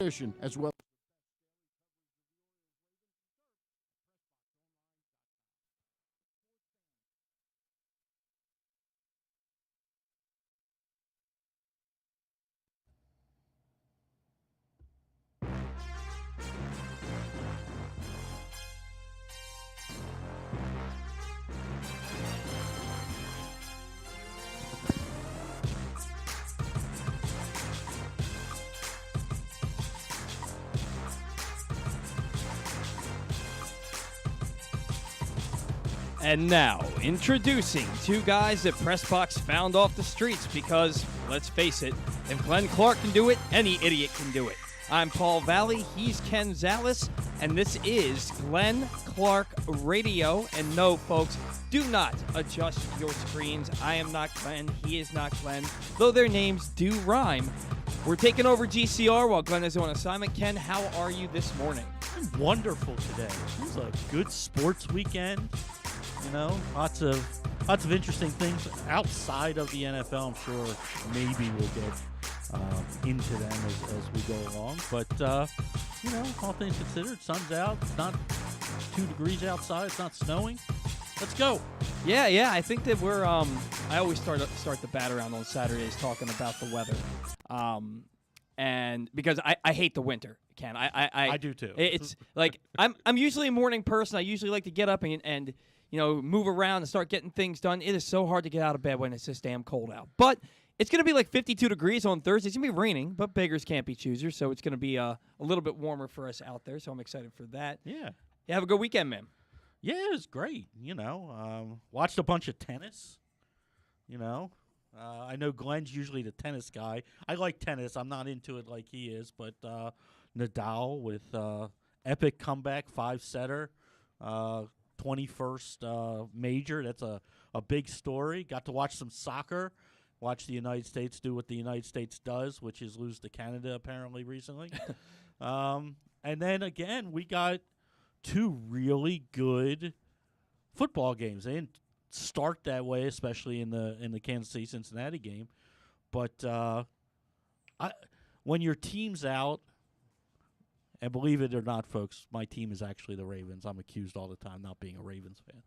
as well. And now, introducing two guys that Pressbox found off the streets because, let's face it, if Glenn Clark can do it, any idiot can do it. I'm Paul Valley, he's Ken Zalis, and this is Glenn Clark Radio. And no, folks, do not adjust your screens. I am not Glenn, he is not Glenn, though their names do rhyme. We're taking over GCR while Glenn is on assignment. Ken, how are you this morning? I'm wonderful today. It was a good sports weekend. You know, lots of interesting things outside of the NFL. I'm sure maybe we'll get into them as we go along. But, you know, all things considered, sun's out. It's not 2 degrees outside. It's not snowing. Let's go. Yeah. I think that we're. I always start the bat around on Saturdays talking about the weather, and because I hate the winter, Ken. I do too. It's like I'm usually a morning person. I usually like to get up and you know, move around and start getting things done. It is so hard to get out of bed when it's this damn cold out. But it's going to be like 52 degrees on Thursday. It's going to be raining, but beggars can't be choosers, so it's going to be a little bit warmer for us out there, so I'm excited for that. Yeah. You have a good weekend, man. Yeah, it was great. You know, watched a bunch of tennis. You know, I know Glenn's usually the tennis guy. I like tennis. I'm not into it like he is, but Nadal with epic comeback, 5-setter. 21st major. That's a big story. Got to watch some soccer. Watch the United States do what the United States does, which is lose to Canada apparently recently. And then again, we got 2 really good football games. They didn't start that way, especially in the Kansas City Cincinnati game. But when your team's out. And believe it or not, folks, my team is actually the Ravens. I'm accused all the time not being a Ravens fan.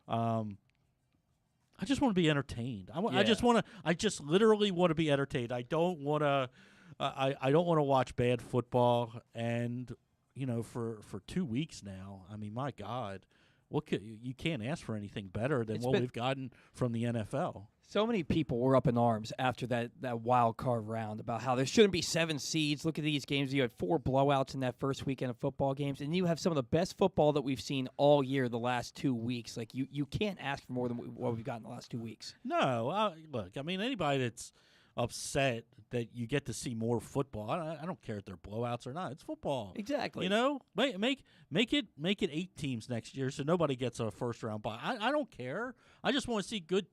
I just want to be entertained. I just literally want to be entertained. I don't want to. I don't want to watch bad football. And you know, for 2 weeks now, I mean, my God, you can't ask for anything better than what we've gotten from the NFL. So many people were up in arms after that wild card round about how there shouldn't be 7 seeds. Look at these games. You had 4 blowouts in that first weekend of football games, and you have some of the best football that we've seen all year the last 2 weeks. Like, you can't ask for more than what we've got in the last 2 weeks. No. Look, I mean, anybody that's upset that you get to see more football, I don't care if they're blowouts or not. It's football. Exactly. You know, make it 8 teams next year so nobody gets a first-round bye. I don't care. I just want to see good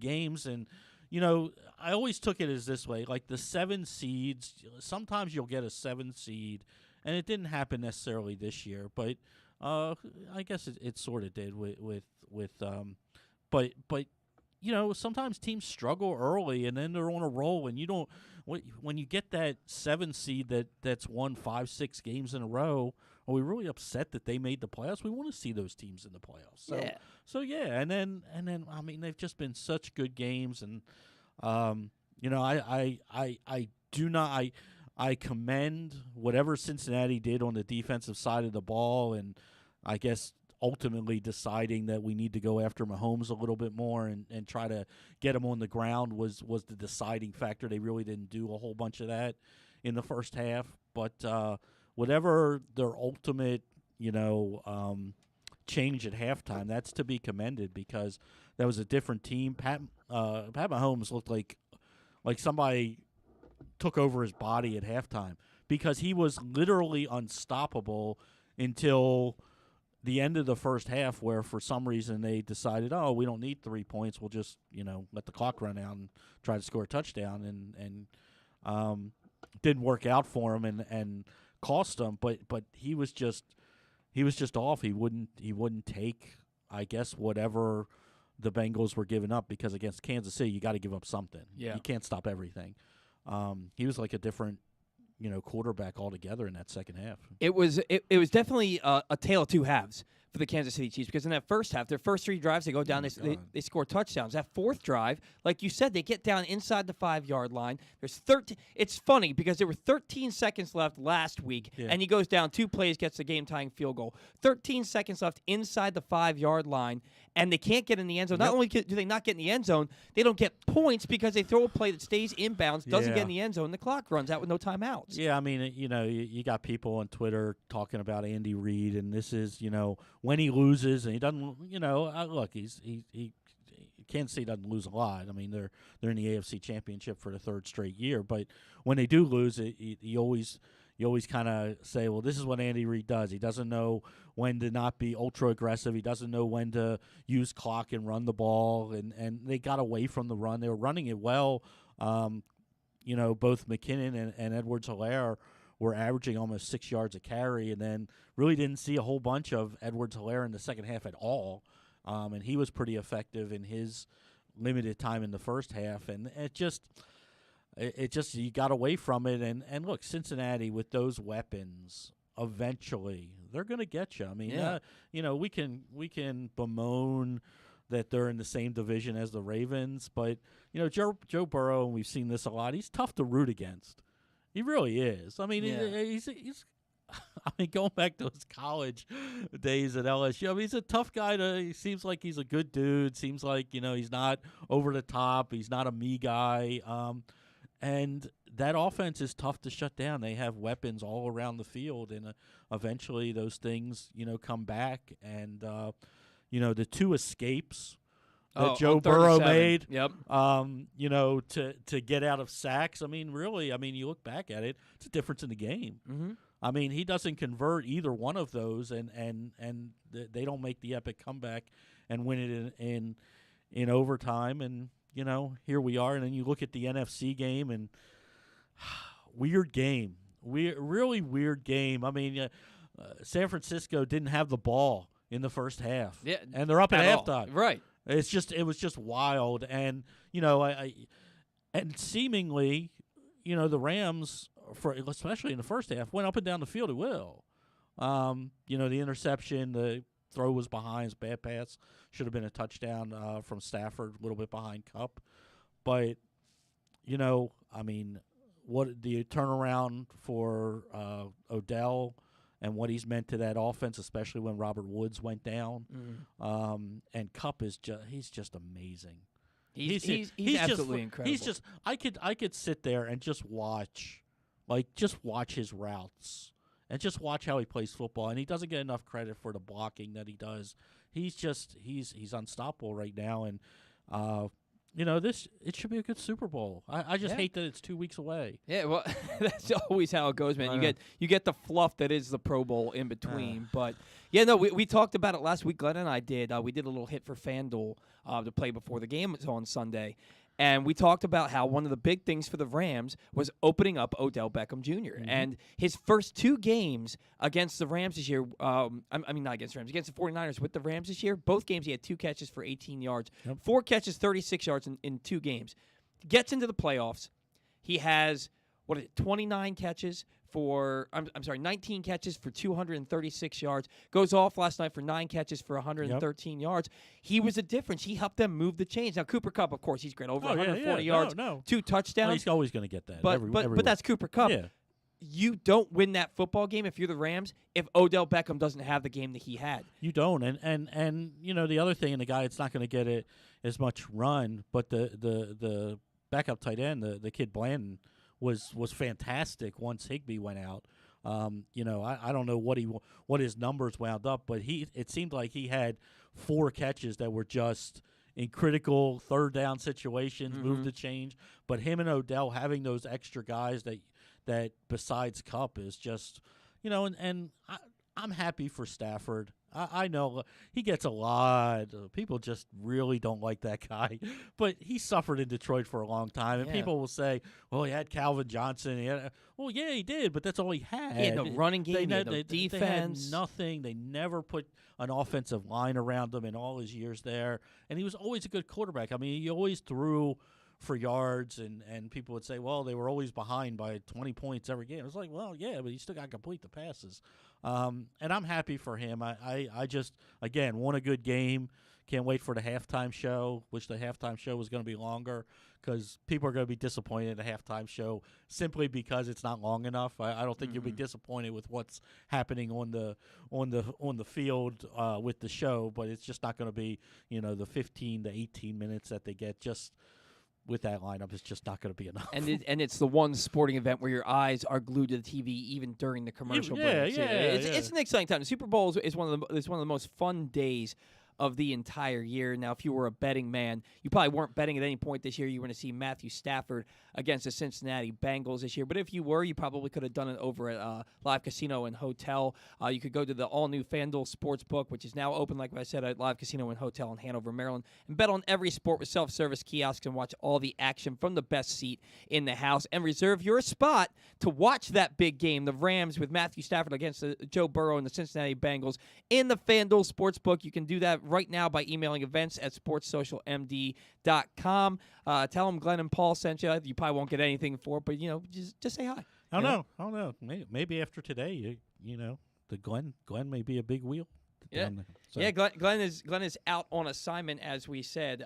games. And, you know, I always took it as this way. Like the 7 seeds, sometimes you'll get a 7 seed, and it didn't happen necessarily this year. But I guess it sort of did but you know, sometimes teams struggle early and then they're on a roll, and you don't. When you get that 7 seed that's won 5-6 games in a row, are we really upset that they made the playoffs? We want to see those teams in the playoffs. So yeah, and then I mean, they've just been such good games, and you know, I commend whatever Cincinnati did on the defensive side of the ball, and I guess ultimately deciding that we need to go after Mahomes a little bit more and try to get him on the ground was the deciding factor. They really didn't do a whole bunch of that in the first half. But whatever their ultimate, you know, change at halftime, that's to be commended because that was a different team. Pat Mahomes looked like somebody took over his body at halftime because he was literally unstoppable until the end of the first half, where for some reason they decided, oh, we don't need 3 points. We'll just, you know, let the clock run out and try to score a touchdown, and didn't work out for him and cost him. But he was just off. He wouldn't take, I guess, whatever the Bengals were giving up, because against Kansas City you got to give up something. Yeah, you can't stop everything. He was like a different quarterback altogether in that second half. It was definitely a tale of two halves for the Kansas City Chiefs, because in that first half, their first 3 drives, they go down, they score touchdowns. That fourth drive, like you said, they get down inside the 5-yard line. There's 13. It's funny because there were 13 seconds left last week, and he goes down 2 plays, gets the game-tying field goal. 13 seconds left inside the 5-yard line, and they can't get in the end zone. Not only do they not get in the end zone, they don't get points because they throw a play that stays inbounds, doesn't get in the end zone, and the clock runs out with no timeouts. Yeah, I mean, you got people on Twitter talking about Andy Reid, and this is, when he loses and he doesn't, look, he Kansas City doesn't lose a lot. I mean, they're in the AFC Championship for the 3rd straight year, but when they do lose, you always kind of say, well, this is what Andy Reid does. He doesn't know when to not be ultra aggressive. He doesn't know when to use clock and run the ball, and they got away from the run. They were running it well. Both McKinnon and Edwards-Helaire were averaging almost 6 yards a carry, and then really didn't see a whole bunch of Edwards-Helaire in the second half at all. And he was pretty effective in his limited time in the first half, and it just you got away from it. And look, Cincinnati with those weapons, eventually they're going to get you. I mean, we can bemoan that they're in the same division as the Ravens, but Joe Burrow, and we've seen this a lot, he's tough to root against. He really is. I mean, he's I mean, going back to his college days at LSU, I mean, he's a tough guy. He seems like he's a good dude. Seems like, he's not over the top. He's not a me guy. And that offense is tough to shut down. They have weapons all around the field, and eventually those things, come back. And, the 2 escapes that Joe Burrow made, to get out of sacks. I mean, really, you look back at it, it's a difference in the game. Mm-hmm. I mean, he doesn't convert either one of those, and they don't make the epic comeback and win it in overtime. And, here we are. And then you look at the NFC game, and weird game. Really weird game. I mean, San Francisco didn't have the ball in the first half. Yeah, and they're up at halftime. Right. It was just wild. And, and seemingly, the Rams, especially in the first half, went up and down the field at will. The interception, the throw was behind, it's bad pass, should have been a touchdown from Stafford, a little bit behind Kupp. But, what the turnaround for Odell and what he's meant to that offense, especially when Robert Woods went down. And Kupp he's just amazing. He's absolutely incredible. I could sit there and just watch his routes and just watch how he plays football. And he doesn't get enough credit for the blocking that he does. He's unstoppable right now. And it should be a good Super Bowl. I just hate that it's 2 weeks away. Yeah, well, that's always how it goes, man. You get the fluff that is the Pro Bowl in between. But we talked about it last week. Glenn and I did. We did a little hit for FanDuel to play before the game was on Sunday. And we talked about how one of the big things for the Rams was opening up Odell Beckham Jr. Mm-hmm. And his first 2 games against the Rams this year, not against the Rams, against the 49ers with the Rams this year, both games he had 2 catches for 18 yards, 4 catches, 36 yards in 2 games. Gets into the playoffs. He has, 29 catches for, 19 catches for 236 yards. Goes off last night for 9 catches for 113 yards. He was a difference. He helped them move the chains. Now, Cooper Kupp, of course, he's great. Over 140 yards, 2 touchdowns. Well, he's always going to get that. But that's Cooper Kupp. Yeah. You don't win that football game if you're the Rams if Odell Beckham doesn't have the game that he had. You don't. And the other thing, and the guy that's not going to get it as much run, but the backup tight end, the kid Blandon, was fantastic once Higbee went out. I don't know what his numbers wound up, but it seemed like he had 4 catches that were just in critical third down situations, moved the change. But him and Odell having those extra guys that besides Kupp is just, and I'm happy for Stafford. I know he gets a lot. People just really don't like that guy. But he suffered in Detroit for a long time. And people will say, well, he had Calvin Johnson. Well, yeah, he did, but that's all he had. He had no running game, no defense. They had nothing. They never put an offensive line around him in all his years there. And he was always a good quarterback. I mean, he always threw for yards, and people would say, well, they were always behind by 20 points every game. It was like, well, yeah, but you still got to complete the passes. And I'm happy for him. I just, again, won a good game. Can't wait for the halftime show. Wish the halftime show was going to be longer because people are going to be disappointed at the halftime show simply because it's not long enough. I don't think you'll be disappointed with what's happening on the field with the show, but it's just not going to be the 15 to 18 minutes that they get just with that lineup. It's just not going to be enough. And it's the one sporting event where your eyes are glued to the TV even during the commercial breaks. It's an exciting time. The Super Bowl is one of the most fun days of the entire year. Now, if you were a betting man, you probably weren't betting at any point this year. You were going to see Matthew Stafford against the Cincinnati Bengals this year. But if you were, you probably could have done it over at Live Casino and Hotel. You could go to the all-new FanDuel Sportsbook, which is now open, like I said, at Live Casino and Hotel in Hanover, Maryland, and bet on every sport with self-service kiosks and watch all the action from the best seat in the house and reserve your spot to watch that big game, the Rams with Matthew Stafford against Joe Burrow and the Cincinnati Bengals in the FanDuel Sportsbook. You can do that right now by emailing events@sportssocialmd.com. Tell them Glenn and Paul sent you. You probably won't get anything for it, but just say hi. I don't know. Maybe after today, the Glenn may be a big wheel. Yeah, so. Yeah. Glenn is out on assignment, as we said.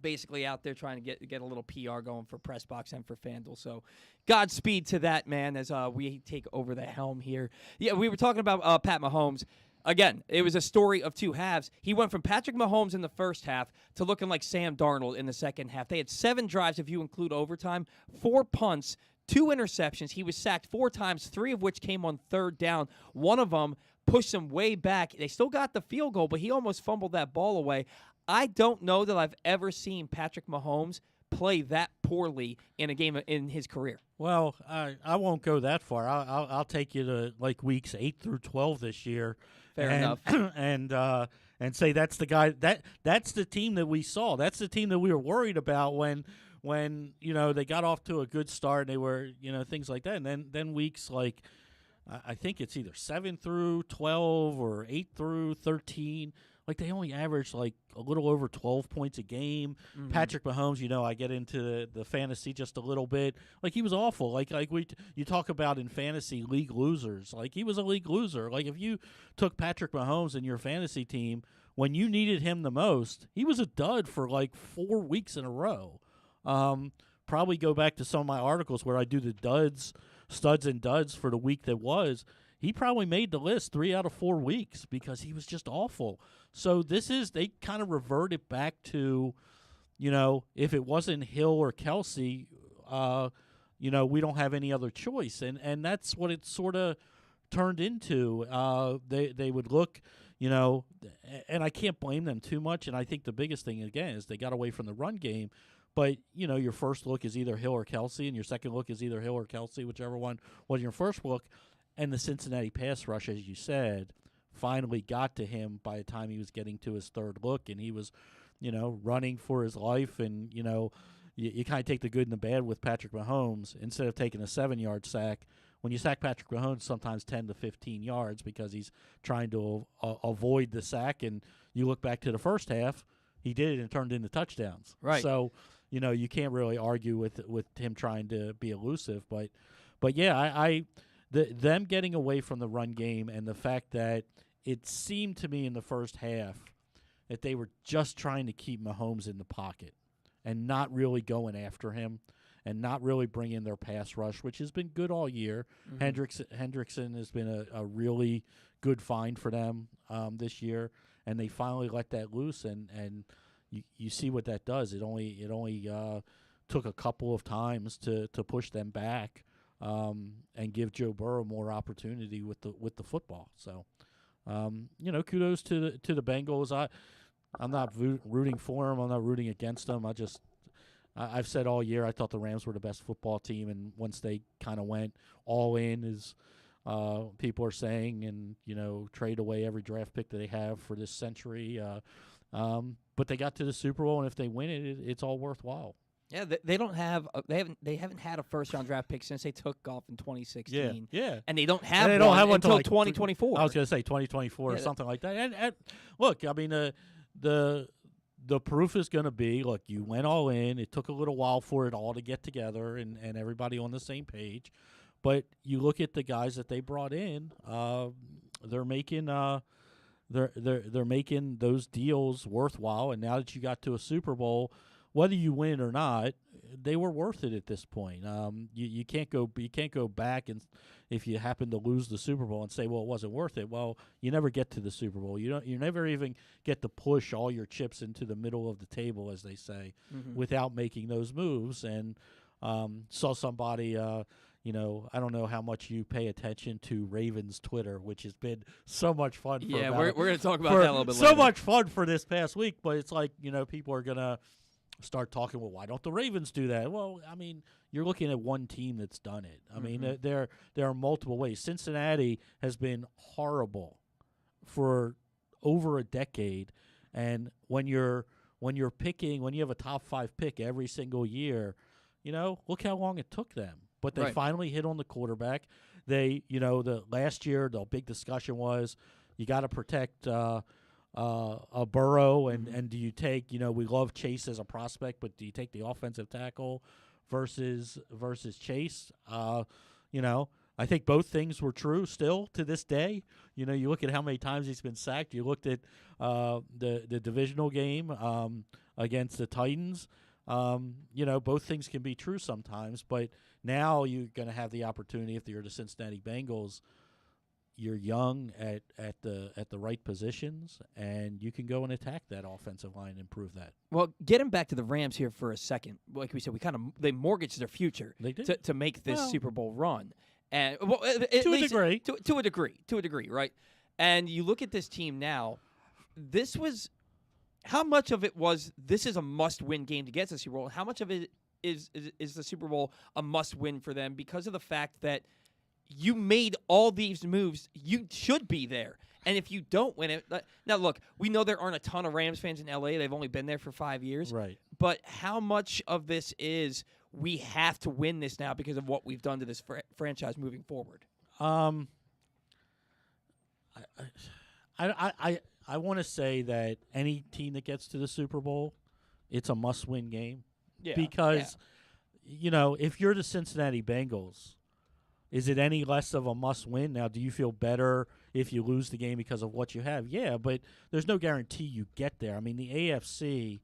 Basically out there trying to get a little PR going for PressBox and for FanDuel. So Godspeed to that, man, as we take over the helm here. Yeah, we were talking about Pat Mahomes. Again, it was a story of two halves. He went from Patrick Mahomes in the first half to looking like Sam Darnold in the second half. They had 7 drives if you include overtime, 4 punts, 2 interceptions. He was sacked 4 times, 3 of which came on third down. One of them pushed him way back. They still got the field goal, but he almost fumbled that ball away. I don't know that I've ever seen Patrick Mahomes play that poorly in a game in his career. Well, I won't go that far. I'll take you to like weeks 8 through 12 this year. Fair enough. And say that's the guy that's the team that we saw. That's the team that we were worried about when they got off to a good start. They were things like that. And then weeks like I think it's either 7 through 12 or 8 through 13. Like they only averaged like a little over 12 points a game. Mm-hmm. Patrick Mahomes, I get into the fantasy just a little bit. Like he was awful. Like you talk about in fantasy league losers. Like he was a league loser. Like if you took Patrick Mahomes in your fantasy team when you needed him the most, he was a dud for like 4 weeks in a row. Probably go back to some of my articles where I do the studs and duds for the week that was. He probably made the list 3 out of 4 weeks because he was just awful. So they kind of reverted back to, if it wasn't Hill or Kelsey, we don't have any other choice. And that's what it sort of turned into. They would look, and I can't blame them too much. And I think the biggest thing, again, is they got away from the run game. But, your first look is either Hill or Kelsey, and your second look is either Hill or Kelsey, whichever one was your first look. And the Cincinnati pass rush, as you said, finally got to him by the time he was getting to his third look, and he was, running for his life. And, you kind of take the good and the bad with Patrick Mahomes. Instead of taking a 7-yard sack, when you sack Patrick Mahomes, sometimes 10 to 15 yards because he's trying to avoid the sack. And you look back to the first half, he did it and turned into touchdowns. Right. So, you can't really argue with him trying to be elusive. But yeah, them getting away from the run game and the fact that it seemed to me in the first half that they were just trying to keep Mahomes in the pocket and not really going after him and not really bringing their pass rush, which has been good all year. Mm-hmm. Hendrickson has been a really good find for them this year, and they finally let that loose, and you see what that does. It only took a couple of times to push them back. And give Joe Burrow more opportunity with the football. So, kudos to the Bengals. I'm not rooting for them. I'm not rooting against them. I've said all year I thought the Rams were the best football team, and once they kind of went all in, as people are saying, and trade away every draft pick that they have for this century. But they got to the Super Bowl, and if they win it, it's all worthwhile. Yeah, they don't have they haven't had a first-round draft pick since they took off in 2016. Yeah. And they don't have one until like 2024. I was going to say 2024 or something like that. And look, I mean the the proof is going to be, look, you went all in. It took a little while for it all to get together and everybody on the same page. But you look at the guys that they brought in, they're making they're making those deals worthwhile. And now that you got to a Super Bowl, whether you win or not, they were worth it at this point. You can't go back, and if you happen to lose the Super Bowl and say, well, it wasn't worth it. Well, you never get to the Super Bowl. You never even get to push all your chips into the middle of the table, as they say, without making those moves. And saw somebody. I don't know how much you pay attention to Ravens Twitter, which has been so much fun. We're going to talk about that a little bit later. So much fun for this past week, but it's like, people are going to start talking, well, why don't the Ravens do that? Well, I mean, you're looking at one team that's done it. I mean, there are multiple ways. Cincinnati has been horrible for over a decade, and when you have a top 5 pick every single year, look how long it took them. But they finally hit on the quarterback. The last year, the big discussion was you got to protect a Burrow, and do you take, we love Chase as a prospect, but do you take the offensive tackle versus Chase? I think both things were true still to this day. You look at how many times he's been sacked. You looked at the divisional game against the Titans. Both things can be true sometimes, but now you're going to have the opportunity, if you're the Cincinnati Bengals, you're young at the right positions, and you can go and attack that offensive line and improve that. Well, getting back to the Rams here for a second, like we said, they mortgaged their future to make this Super Bowl run, and to a degree, right? And you look at this team now. How much of it was this is a must-win game to get to the Super Bowl? How much of it is the Super Bowl a must-win for them because of the fact that you made all these moves? You should be there. And if you don't win it, now look, we know there aren't a ton of Rams fans in LA. They've only been there for 5 years. Right. But how much of this is we have to win this now because of what we've done to this franchise moving forward? I want to say that any team that gets to the Super Bowl, it's a must-win game. Yeah. Because, if you're the Cincinnati Bengals, is it any less of a must-win? Now, do you feel better if you lose the game because of what you have? Yeah, but there's no guarantee you get there. I mean, the AFC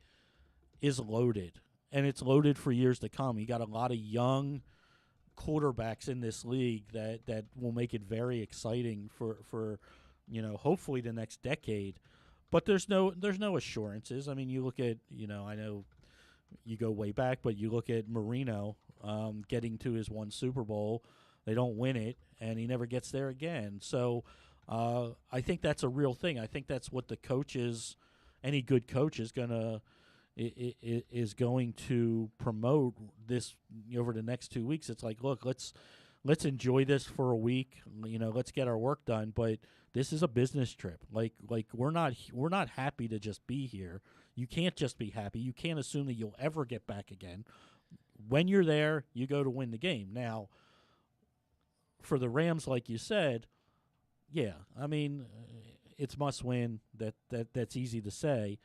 is loaded, and it's loaded for years to come. You got a lot of young quarterbacks in this league that will make it very exciting for hopefully the next decade. But there's no assurances. I mean, you look at, I know you go way back, but you look at Marino getting to his one Super Bowl. They don't win it, and he never gets there again. So I think that's a real thing. I think that's what the coaches, any good coach is going to promote this over the next 2 weeks. It's like, look, let's enjoy this for a week. Let's get our work done. But this is a business trip. Like we're not happy to just be here. You can't just be happy. You can't assume that you'll ever get back again. When you're there, you go to win the game. Now, for the Rams, like you said, yeah, I mean, it's must win. That's easy to say.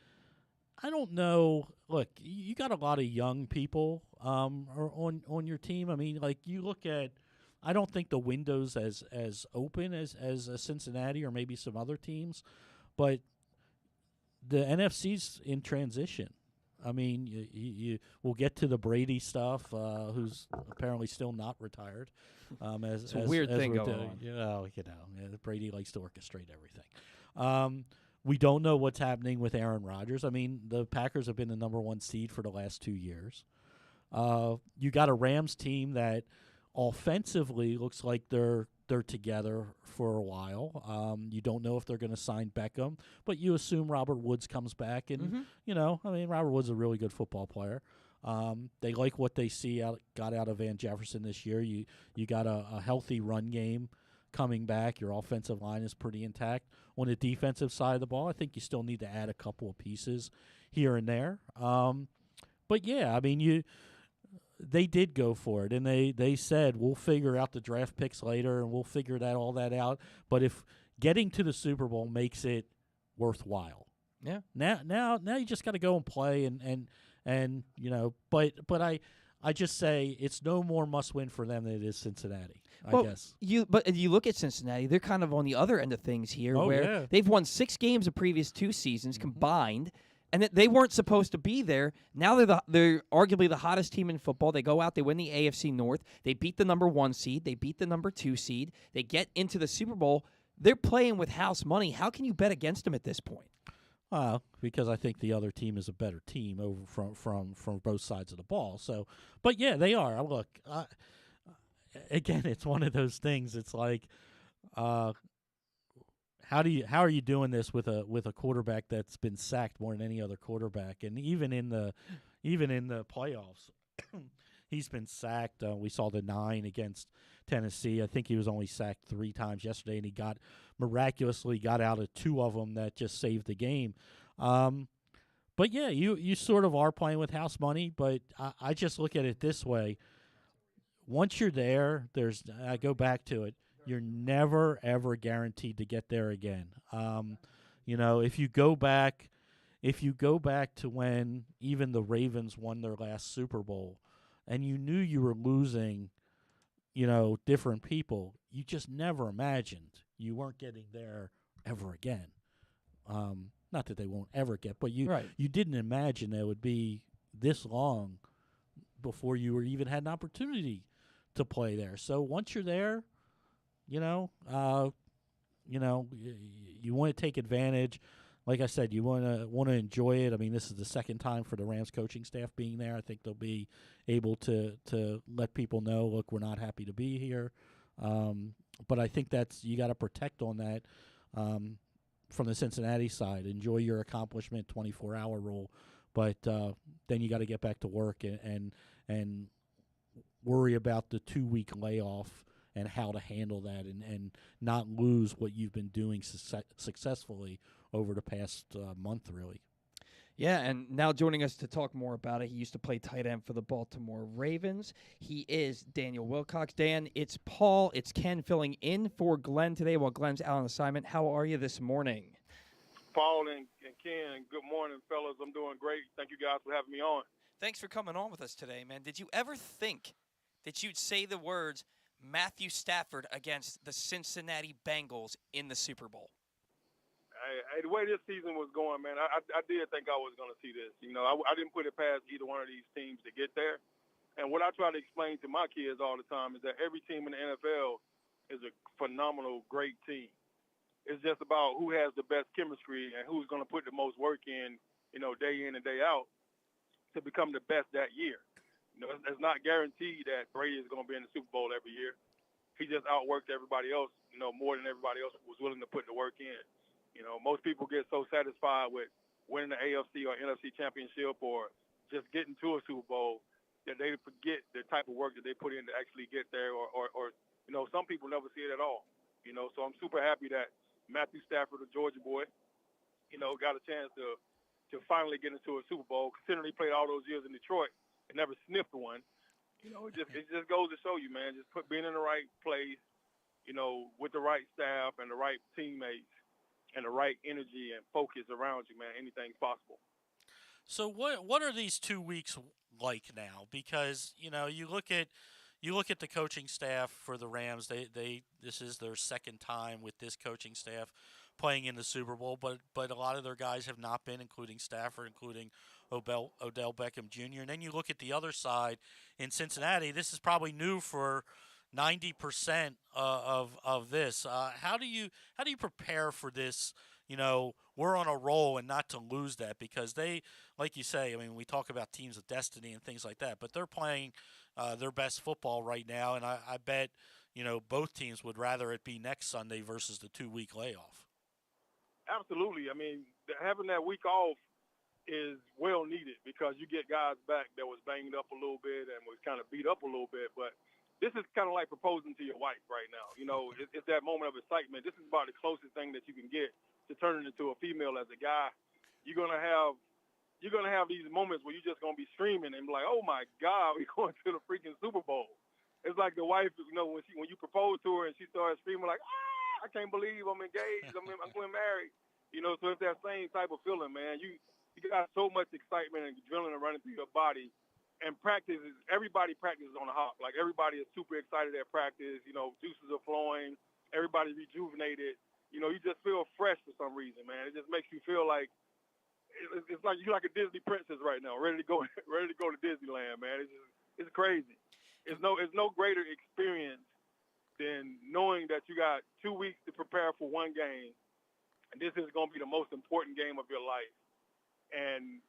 I don't know. Look, you got a lot of young people on your team. I mean, like you look at, I don't think the window's as open as a Cincinnati or maybe some other teams, but the NFC's in transition. I mean, you we'll get to the Brady stuff, who's apparently still not retired. It's a weird thing going on. Brady likes to orchestrate everything. We don't know what's happening with Aaron Rodgers. I mean, the Packers have been the number 1 seed for the last 2 years. You got a Rams team that offensively looks like they're together for a while. You don't know if they're going to sign Beckham, but you assume Robert Woods comes back, and Robert Woods is a really good football player. They like what they got out of Van Jefferson this year. You got a healthy run game coming back. Your offensive line is pretty intact. On the defensive side of the ball, I think you still need to add a couple of pieces here and there. But yeah, I mean, they did go for it, and they said, we'll figure out the draft picks later, and we'll figure all that out. But if getting to the Super Bowl makes it worthwhile, Yeah. Now you just got to go and play and but I just say it's no more must win for them than it is Cincinnati. I guess. You look at Cincinnati, they're kind of on the other end of things here, where yeah. they've won 6 games the previous 2 seasons combined, and that they weren't supposed to be there. Now they're arguably the hottest team in football. They go out, they win the AFC North, they beat the number 1 seed, they beat the number 2 seed, they get into the Super Bowl. They're playing with house money. How can you bet against them at this point? Because I think the other team is a better team over from both sides of the ball. So, but yeah, they are. Look, again, it's one of those things. It's like, how are you doing this with a quarterback that's been sacked more than any other quarterback, and even in the playoffs, he's been sacked. We saw the 9 against Tennessee. I think he was only sacked 3 times yesterday, and he miraculously got out of 2 of them that just saved the game. But yeah, you sort of are playing with house money, but I just look at it this way. Once you're there, I go back to it. You're never, ever guaranteed to get there again. If you go back to when even the Ravens won their last Super Bowl, and you knew you were losing, different people, you just never imagined you weren't getting there ever again. Not that they won't ever get, but you didn't imagine that it would be this long before you were even had an opportunity to play there. So once you're there, you want to take advantage. Like I said, you want to enjoy it. I mean, this is the second time for the Rams coaching staff being there. I think they'll be able to let people know, look, we're not happy to be here. But I think you got to protect on that from the Cincinnati side. Enjoy your accomplishment, 24-hour rule, but then you got to get back to work and worry about the 2-week layoff and how to handle that and not lose what you've been doing successfully over the past month, really. Yeah, and now joining us to talk more about it, he used to play tight end for the Baltimore Ravens. He is Daniel Wilcox. Dan, it's Paul, it's Ken filling in for Glenn today while Glenn's out on assignment. How are you this morning? Paul and Ken, good morning, fellas. I'm doing great. Thank you guys for having me on. Thanks for coming on with us today, man. Did you ever think that you'd say the words Matthew Stafford against the Cincinnati Bengals in the Super Bowl? Hey, the way this season was going, man, I did think I was going to see this. I didn't put it past either one of these teams to get there. And what I try to explain to my kids all the time is that every team in the NFL is a phenomenal, great team. It's just about who has the best chemistry and who's going to put the most work in, day in and day out to become the best that year. It's not guaranteed that Brady is going to be in the Super Bowl every year. He just outworked everybody else, more than everybody else was willing to put the work in. Most people get so satisfied with winning the AFC or NFC championship or just getting to a Super Bowl that they forget the type of work that they put in to actually get there or some people never see it at all. So I'm super happy that Matthew Stafford, a Georgia boy, got a chance to finally get into a Super Bowl, considering he played all those years in Detroit and never sniffed one. It just goes to show you, man, just being in the right place, with the right staff and the right teammates and the right energy and focus around you, man, anything's possible. So what are these 2 weeks like now? Because you look at the coaching staff for the Rams. This is their second time with this coaching staff playing in the Super Bowl, but a lot of their guys have not been, including Stafford, including Odell Beckham Jr. And then you look at the other side in Cincinnati. This is probably new for 90% of this. How do you prepare for this? We're on a roll and not to lose that, because they, like you say, I mean, we talk about teams of destiny and things like that, but they're playing their best football right now, and I bet both teams would rather it be next Sunday versus the 2-week layoff. Absolutely. I mean, having that week off is well needed because you get guys back that was banged up a little bit and was kind of beat up a little bit, but this is kind of like proposing to your wife right now. It's that moment of excitement. This is about the closest thing that you can get to turning into a female as a guy. You're gonna have these moments where you're just gonna be screaming and be like, "Oh my God, we're going to the freaking Super Bowl!" It's like the wife, when you propose to her and she starts screaming like, "Ah, I can't believe I'm engaged. I'm getting married." So it's that same type of feeling, man. You got so much excitement and adrenaline running through your body. And everybody practices on the hop. Like, everybody is super excited at practice. Juices are flowing. Everybody's rejuvenated. You just feel fresh for some reason, man. It just makes you feel like it's like you're like a Disney princess right now, ready to go to Disneyland, man. It's crazy. It's no greater experience than knowing that you got 2 weeks to prepare for one game, and this is going to be the most important game of your life. And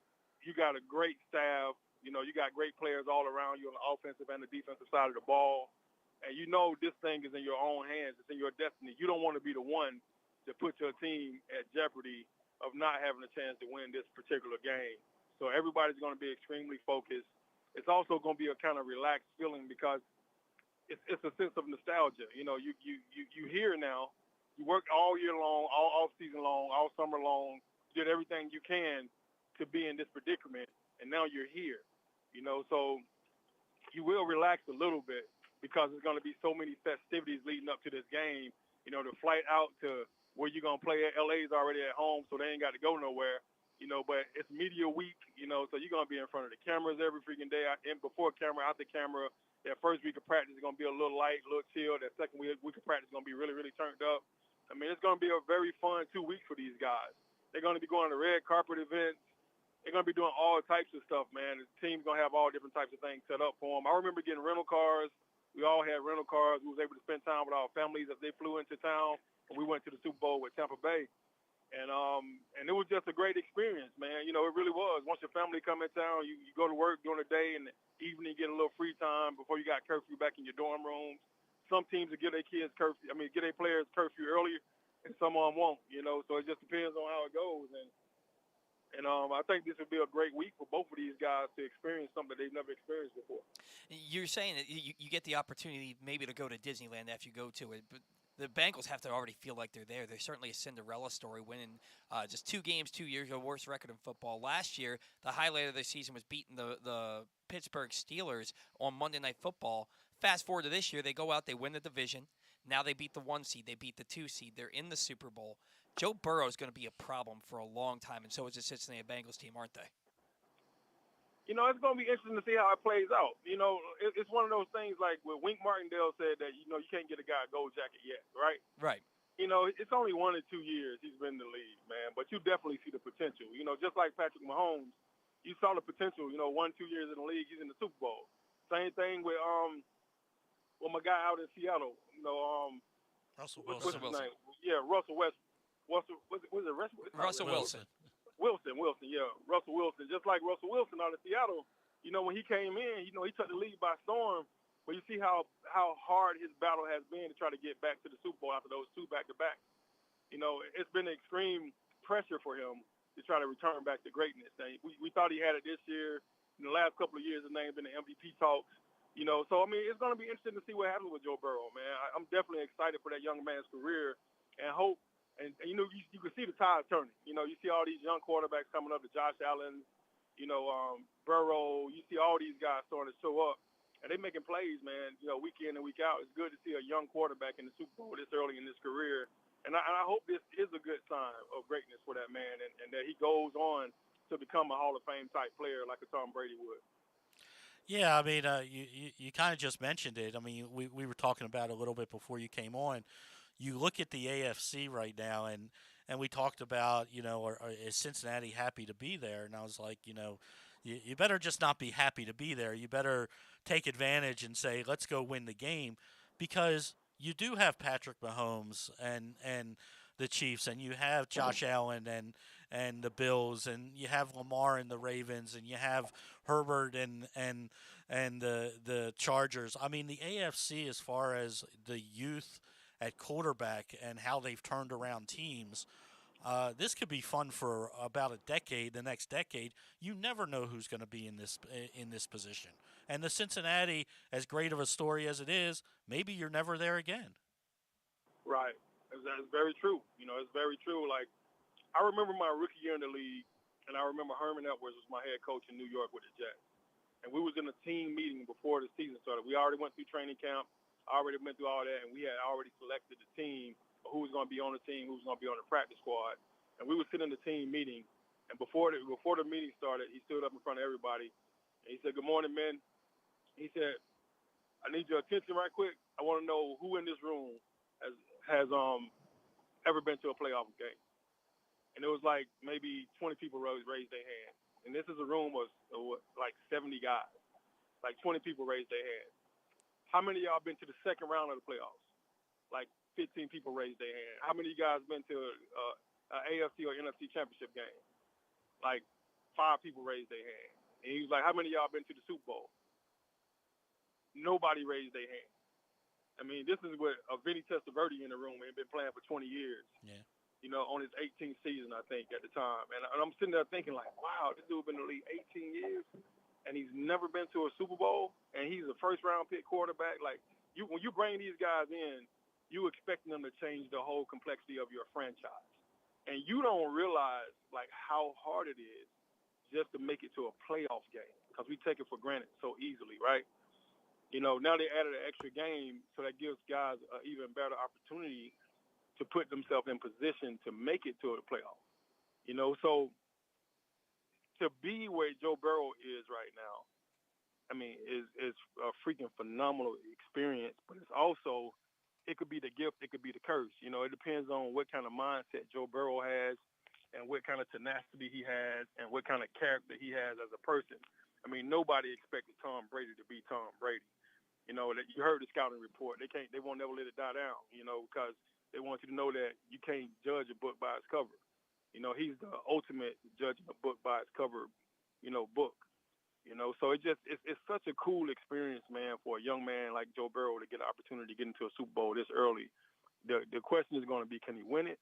you got a great staff. You got great players all around you on the offensive and the defensive side of the ball. And this thing is in your own hands. It's in your destiny. You don't want to be the one to put your team at jeopardy of not having a chance to win this particular game. So everybody's going to be extremely focused. It's also going to be a kind of relaxed feeling because it's a sense of nostalgia. You here now. You worked all year long, all off season long, all summer long. You did everything you can to be in this predicament, and now you're here. So you will relax a little bit because there's going to be so many festivities leading up to this game. The flight out to where you're going to play at LA's already at home, so they ain't got to go nowhere. But it's media week, so you're going to be in front of the cameras every freaking day, in before camera, out the camera. That first week of practice is going to be a little light, a little chill. That second week of practice is going to be really, really turned up. I mean, it's going to be a very fun 2 weeks for these guys. They're going to be going to red carpet events. They're going to be doing all types of stuff, man. The team's going to have all different types of things set up for them. I remember getting rental cars. We all had rental cars. We was able to spend time with our families as they flew into town. And we went to the Super Bowl with Tampa Bay. And it was just a great experience, man. It really was. Once your family come in town, you go to work during the day, and the evening you get a little free time before you got curfew back in your dorm rooms. Some teams will give their players curfew earlier, and some of them won't, So it just depends on how it goes. And I think this would be a great week for both of these guys to experience something they've never experienced before. You're saying that you get the opportunity maybe to go to Disneyland after you go to it, but the Bengals have to already feel like they're there. They're certainly a Cinderella story, winning just 2 games 2 years ago, worst record in football. Last year, the highlight of their season was beating the Pittsburgh Steelers on Monday Night Football. Fast forward to this year, they go out, they win the division. Now they beat the 1 seed, they beat the 2 seed. They're in the Super Bowl. Joe Burrow is going to be a problem for a long time, and so is the Cincinnati Bengals team, aren't they? It's going to be interesting to see how it plays out. It's one of those things like what Wink Martindale said that, you can't get a guy a gold jacket yet, right? Right. It's only 1 or 2 years he's been in the league, man, but you definitely see the potential. Just like Patrick Mahomes, you saw the potential, 1-2 years in the league, he's in the Super Bowl. Same thing with my guy out in Seattle, Russell what's Wilson. his name? Yeah, Russell Wilson. Russell Wilson. Wilson, yeah. Russell Wilson. Just like Russell Wilson out of Seattle, when he came in, he took the league by storm. But you see how hard his battle has been to try to get back to the Super Bowl after those 2 back-to-back. It's been extreme pressure for him to try to return back to greatness. We thought he had it this year. In the last couple of years, his name's been in the MVP talks. So, I mean, it's going to be interesting to see what happens with Joe Burrow, man. I'm definitely excited for that young man's career and hope. And you can see the tide turning. You see all these young quarterbacks coming up, to Josh Allen, Burrow. You see all these guys starting to show up. And they're making plays, man, week in and week out. It's good to see a young quarterback in the Super Bowl this early in his career. And I hope this is a good sign of greatness for that man and that he goes on to become a Hall of Fame type player like a Tom Brady would. Yeah, I mean, you kind of just mentioned it. I mean, we were talking about it a little bit before you came on. You look at the AFC right now, and we talked about, is Cincinnati happy to be there? And I was like, you better just not be happy to be there. You better take advantage and say, let's go win the game, because you do have Patrick Mahomes and the Chiefs, and you have Josh Allen and the Bills, and you have Lamar and the Ravens, and you have Herbert and the Chargers. I mean, the AFC, as far as the youth at quarterback and how they've turned around teams, this could be fun for about a decade. The next decade, you never know who's going to be in this position. And the Cincinnati, as great of a story as it is, maybe you're never there again. Right. That's very true. It's very true. Like, I remember my rookie year in the league, and I remember Herman Edwards was my head coach in New York with the Jets. And we was in a team meeting before the season started. We already went through training camp. I already went through all that, and we had already selected the team, who was going to be on the team, who was going to be on the practice squad. and we were sitting in the team meeting. And before the meeting started, he stood up in front of everybody, and he said, "Good morning, men." He said, "I need your attention right quick. I want to know who in this room has ever been to a playoff game." And it was like maybe 20 people raised their hand. And this is a room of like 70 guys. Like 20 people raised their hand. How many of y'all been to the second round of the playoffs? Like 15 people raised their hand. How many of you guys been to an AFC or NFC championship game? Like 5 people raised their hand. And he was like, "How many of y'all been to the Super Bowl?" Nobody raised their hand. I mean, this is with Vinny Testaverde in the room. He had been playing for 20 years. Yeah. You know, on his 18th season, I think, at the time. And I'm sitting there thinking, like, wow, this dude been in the league 18 years, and he's never been to a Super Bowl, and he's a first-round pick quarterback. Like, when you bring these guys in, you expecting them to change the whole complexity of your franchise. And you don't realize, like, how hard it is just to make it to a playoff game, because we take it for granted so easily, right? You know, now they added an extra game, so that gives guys an even better opportunity to put themselves in position to make it to the playoffs. You know, so to be where Joe Burrow is right now, I mean, is a freaking phenomenal experience, but it's also, it could be the gift, it could be the curse. You know, it depends on what kind of mindset Joe Burrow has and what kind of tenacity he has and what kind of character he has as a person. I mean, nobody expected Tom Brady to be Tom Brady. You know, that you heard the scouting report. They won't never let it die down, you know, because they want you to know that you can't judge a book by its cover. You know, he's the ultimate judging a book by its cover, you know, book. You know, so it's such a cool experience, man, for a young man like Joe Burrow to get an opportunity to get into a Super Bowl this early. The question is going to be, can he win it?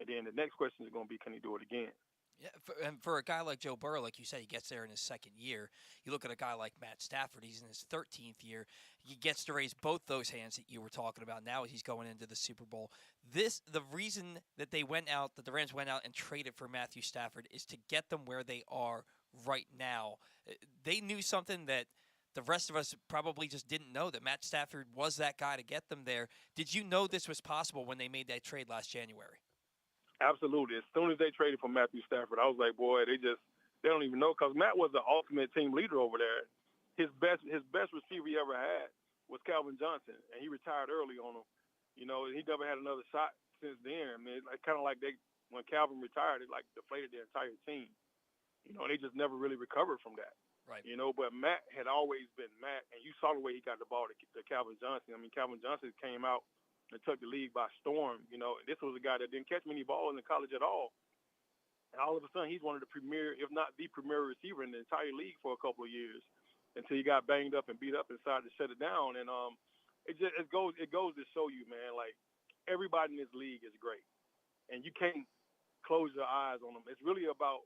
And then the next question is going to be, can he do it again? Yeah, and for a guy like Joe Burrow, like you said, he gets there in his second year. You look at a guy like Matt Stafford; he's in his 13th year. He gets to raise both those hands that you were talking about. Now he's going into the Super Bowl. The reason that the Rams went out and traded for Matthew Stafford, is to get them where they are right now. They knew something that the rest of us probably just didn't know, that Matt Stafford was that guy to get them there. Did you know this was possible when they made that trade last January? Absolutely. As soon as they traded for Matthew Stafford, I was like, boy, they don't even know, because Matt was the ultimate team leader over there. His best receiver he ever had was Calvin Johnson, and he retired early on him. You know, he never had another shot since then. I mean, it's kind of like when Calvin retired, it like deflated the entire team. You know, they just never really recovered from that. Right. You know, but Matt had always been Matt, and you saw the way he got the ball to Calvin Johnson. I mean, Calvin Johnson came out and took the league by storm. You know, this was a guy that didn't catch many balls in college at all. And all of a sudden, he's one of the premier, if not the premier receiver in the entire league for a couple of years, until he got banged up and beat up and decided to shut it down. And it goes to show you, man, like, everybody in this league is great, and you can't close your eyes on them. It's really about.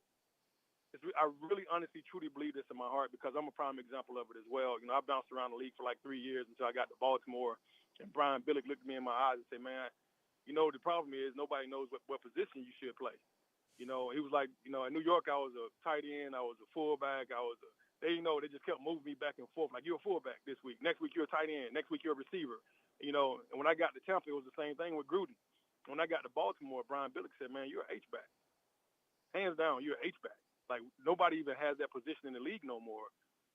I really honestly truly believe this in my heart, because I'm a prime example of it as well. You know, I bounced around the league for like 3 years until I got to Baltimore, and Brian Billick looked me in my eyes and said, "Man, you know, the problem is nobody knows what position you should play." You know, he was like, you know, in New York, I was a tight end, I was a fullback, they just kept moving me back and forth. Like, you're a fullback this week, next week you're a tight end, next week you're a receiver. You know, and when I got to Tampa, it was the same thing with Gruden. When I got to Baltimore, Brian Billick said, "Man, you're an H-back. Hands down, you're an H-back. Like, nobody even has that position in the league no more,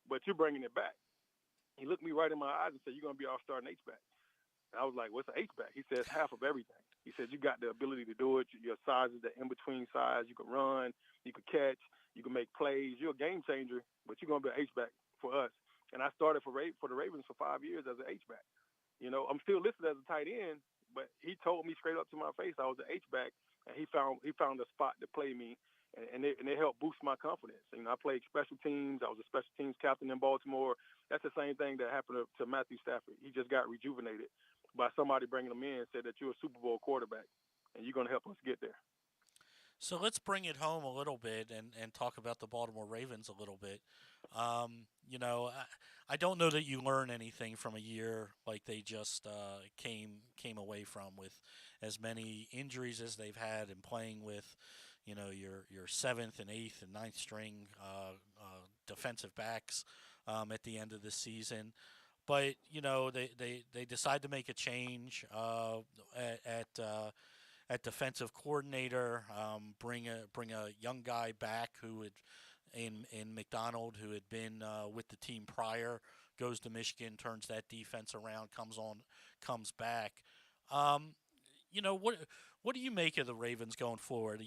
but you're bringing it back." He looked me right in my eyes and said, "You're going to be our starting H-back." And I was like, "What's an H-back?" He says, "Half of everything." He said, "You got the ability to do it. Your size is the in-between size. You can run, you can catch, you can make plays. You're a game changer, but you're going to be an H-back for us." And I started for the Ravens for 5 years as an H-back. You know, I'm still listed as a tight end, but he told me straight up to my face I was an H-back, and he found a spot to play me. And it helped boost my confidence. You know, I played special teams. I was a special teams captain in Baltimore. That's the same thing that happened to Matthew Stafford. He just got rejuvenated by somebody bringing him in and said that you're a Super Bowl quarterback, and you're going to help us get there. So let's bring it home a little bit and talk about the Baltimore Ravens a little bit. You know, I don't know that you learn anything from a year like they just came away from, with as many injuries as they've had, and playing with, you know, your seventh and eighth and ninth string defensive backs at the end of the season. But, you know, they decide to make a change at defensive coordinator, bring a young guy back who had in McDonald, who had been with the team prior, goes to Michigan, turns that defense around, comes back. Um, what do you make of the Ravens going forward?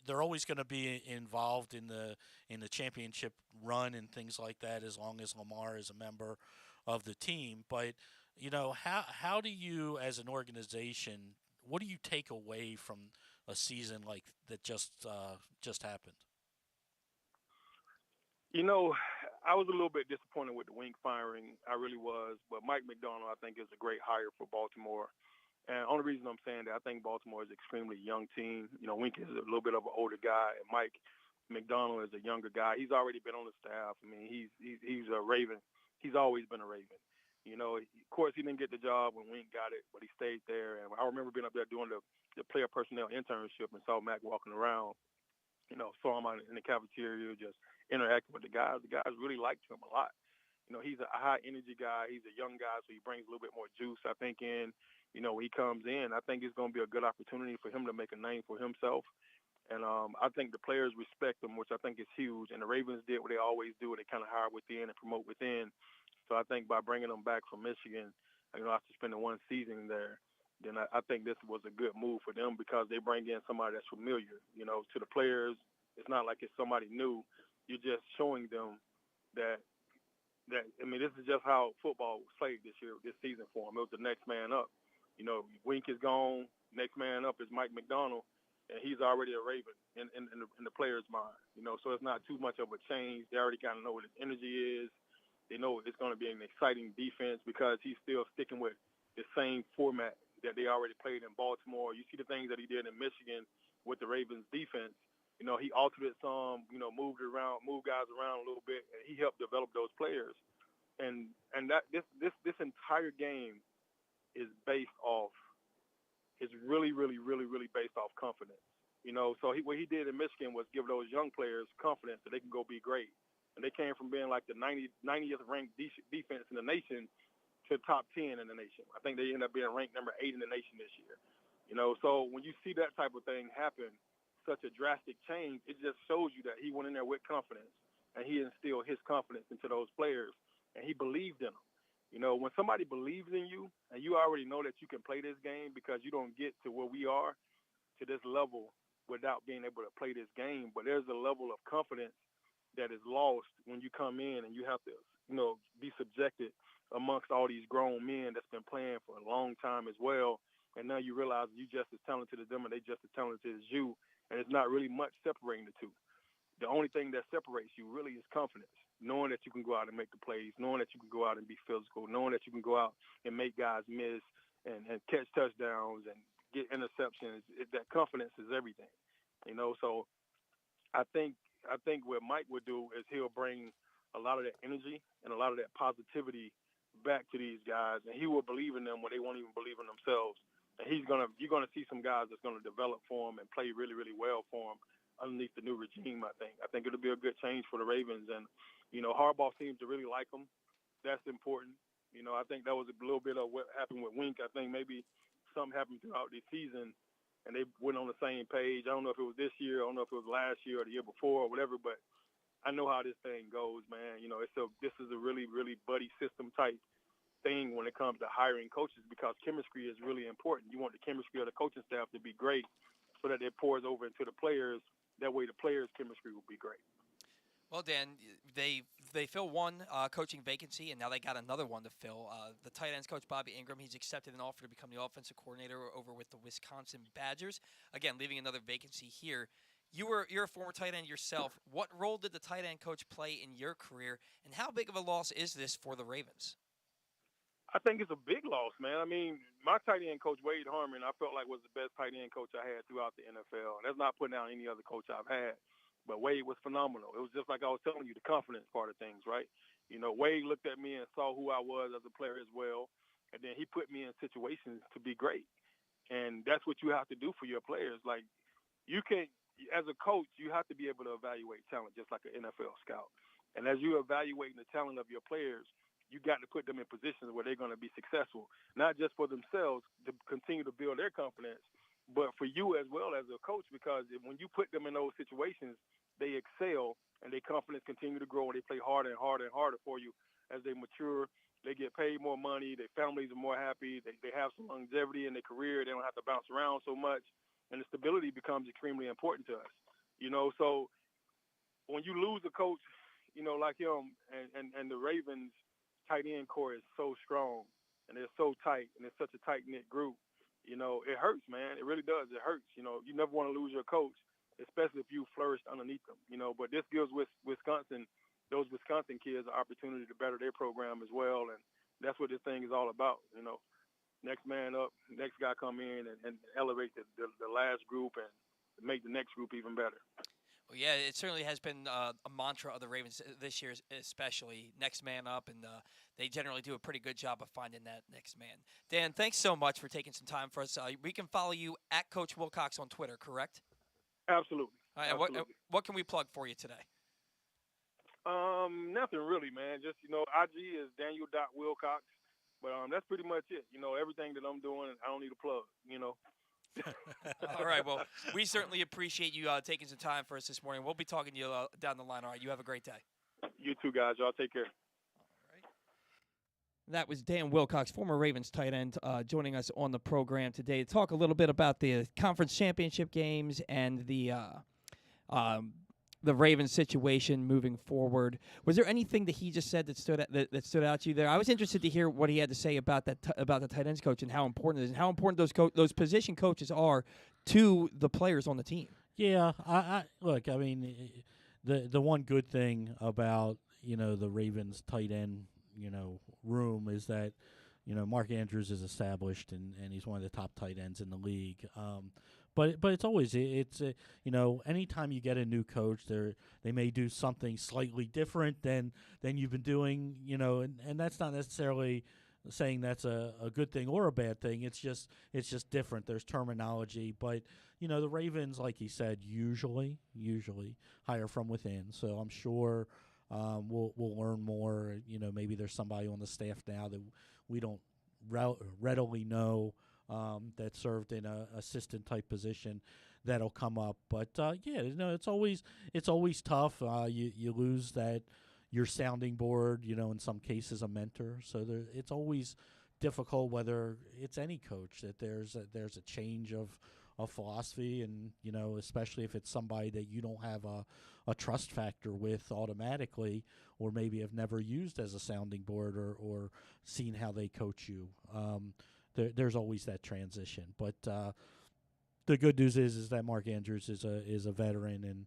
They're always going to be involved in the championship run and things like that, as long as Lamar is a member of the team. But how do you, as an organization, what do you take away from a season like that just happened? I was a little bit disappointed with the Wink firing. I really was. But Mike McDonald, I think, is a great hire for Baltimore. And the only reason I'm saying that, I think Baltimore is an extremely young team. Wink is a little bit of an older guy, and Mike McDonald is a younger guy. He's already been on the staff. I mean, he's a Raven. He's always been a Raven. Of course, he didn't get the job when Wink got it, but he stayed there. And I remember being up there doing the player personnel internship and saw Mac walking around. Saw him out in the cafeteria just interacting with the guys. The guys really liked him a lot. He's a high energy guy. He's a young guy, so he brings a little bit more juice, I think, in. When he comes in, I think it's going to be a good opportunity for him to make a name for himself. And I think the players respect him, which I think is huge. And the Ravens did what they always do. They kind of hire within and promote within. So I think by bringing him back from Michigan, after spending one season there, then I think this was a good move for them because they bring in somebody that's familiar. To the players, it's not like it's somebody new. You're just showing them that this is just how football was played this season for them. It was the next man up. Wink is gone. Next man up is Mike McDonald, and he's already a Raven in the player's mind. So it's not too much of a change. They already kind of know what his energy is. They know it's going to be an exciting defense because he's still sticking with the same format that they already played in Baltimore. You see the things that he did in Michigan with the Ravens defense. He altered it some, moved guys around a little bit, and he helped develop those players. And that this entire game is really, really, really, really based off confidence. So what he did in Michigan was give those young players confidence that they can go be great. And they came from being like the 90th ranked defense in the nation to top 10 in the nation. I think they ended up being ranked number 8 in the nation this year. So when you see that type of thing happen, such a drastic change, it just shows you that he went in there with confidence and he instilled his confidence into those players and he believed in them. When somebody believes in you and you already know that you can play this game because you don't get to where we are to this level without being able to play this game, but there's a level of confidence that is lost when you come in and you have to, be subjected amongst all these grown men that's been playing for a long time as well. And now you realize you just as talented as them and they just as talented as you. And it's not really much separating the two. The only thing that separates you really is confidence, knowing that you can go out and make the plays, knowing that you can go out and be physical, knowing that you can go out and make guys miss and catch touchdowns and get interceptions. That confidence is everything, So I think what Mike would do is he'll bring a lot of that energy and a lot of that positivity back to these guys, and he will believe in them when they won't even believe in themselves. And you're gonna see some guys that's gonna develop for him and play really, really well for him underneath the new regime. I think it'll be a good change for the Ravens, and Harbaugh seems to really like him. That's important. I think that was a little bit of what happened with Wink. I think maybe something happened throughout the season, and they went on the same page. I don't know if it was this year, I don't know if it was last year or the year before or whatever, but I know how this thing goes, man. This is a really, really buddy system type thing when it comes to hiring coaches because chemistry is really important. You want the chemistry of the coaching staff to be great so that it pours over into the players. That way the players' chemistry will be great. Well, Dan, they fill one coaching vacancy, and now they got another one to fill. The tight ends coach, Bobby Ingram, he's accepted an offer to become the offensive coordinator over with the Wisconsin Badgers. Again, leaving another vacancy here. You're a former tight end yourself. What role did the tight end coach play in your career, and how big of a loss is this for the Ravens? I think it's a big loss, man. I mean, my tight end coach, Wade Harmon, I felt like was the best tight end coach I had throughout the NFL. And that's not putting down any other coach I've had. But Wade was phenomenal. It was just like I was telling you, the confidence part of things, right? Wade looked at me and saw who I was as a player as well. And then he put me in situations to be great. And that's what you have to do for your players. Like, you can't, as a coach, you have to be able to evaluate talent just like an NFL scout. And as you're evaluating the talent of your players, you got to put them in positions where they're going to be successful, not just for themselves to continue to build their confidence, but for you as well as a coach, because when you put them in those situations, they excel and their confidence continue to grow and they play harder and harder and harder for you as they mature. They get paid more money. Their families are more happy. They have some longevity in their career. They don't have to bounce around so much, and the stability becomes extremely important to us. So when you lose a coach, like him, and the Ravens tight end core is so strong and they're so tight and it's such a tight knit group, it hurts, man. It really does. It hurts. You never want to lose your coach, especially if you flourished underneath them. But this gives those Wisconsin kids an opportunity to better their program as well, and that's what this thing is all about. Next man up, next guy come in and elevate the last group and make the next group even better. Well, yeah, it certainly has been a mantra of the Ravens this year, especially next man up, and they generally do a pretty good job of finding that next man. Dan, thanks so much for taking some time for us. We can follow you at Coach Wilcox on Twitter, correct? Absolutely. All right, Absolutely. What can we plug for you today? Nothing really, man. Just, IG is Daniel.Wilcox, but that's pretty much it. Everything that I'm doing, I don't need a plug, All right. Well, we certainly appreciate you taking some time for us this morning. We'll be talking to you down the line. All right. You have a great day. You too, guys. Y'all take care. All right. That was Dan Wilcox, former Ravens tight end, joining us on the program today to talk a little bit about the conference championship games and the Ravens situation moving forward. Was there anything that he just said that stood out to you there? I was interested to hear what he had to say about that about the tight ends coach and how important it is and how important those position coaches are to the players on the team. Yeah, I look. I mean, the one good thing about the Ravens tight end room is that Mark Andrews is established and he's one of the top tight ends in the league. But it's always anytime you get a new coach, they may do something slightly different than you've been doing, and that's not necessarily saying that's a good thing or a bad thing. It's just different. There's terminology, but the Ravens, like he said, usually hire from within. So I'm sure we'll learn more. Maybe there's somebody on the staff now that we don't readily know. That served in a assistant type position that'll come up, but it's always tough. You lose your sounding board, in some cases a mentor. So it's always difficult, whether it's any coach, that there's a change of philosophy, and especially if it's somebody that you don't have a trust factor with automatically, or maybe have never used as a sounding board or seen how they coach you. There's always that transition, but the good news is that Mark Andrews is a veteran, and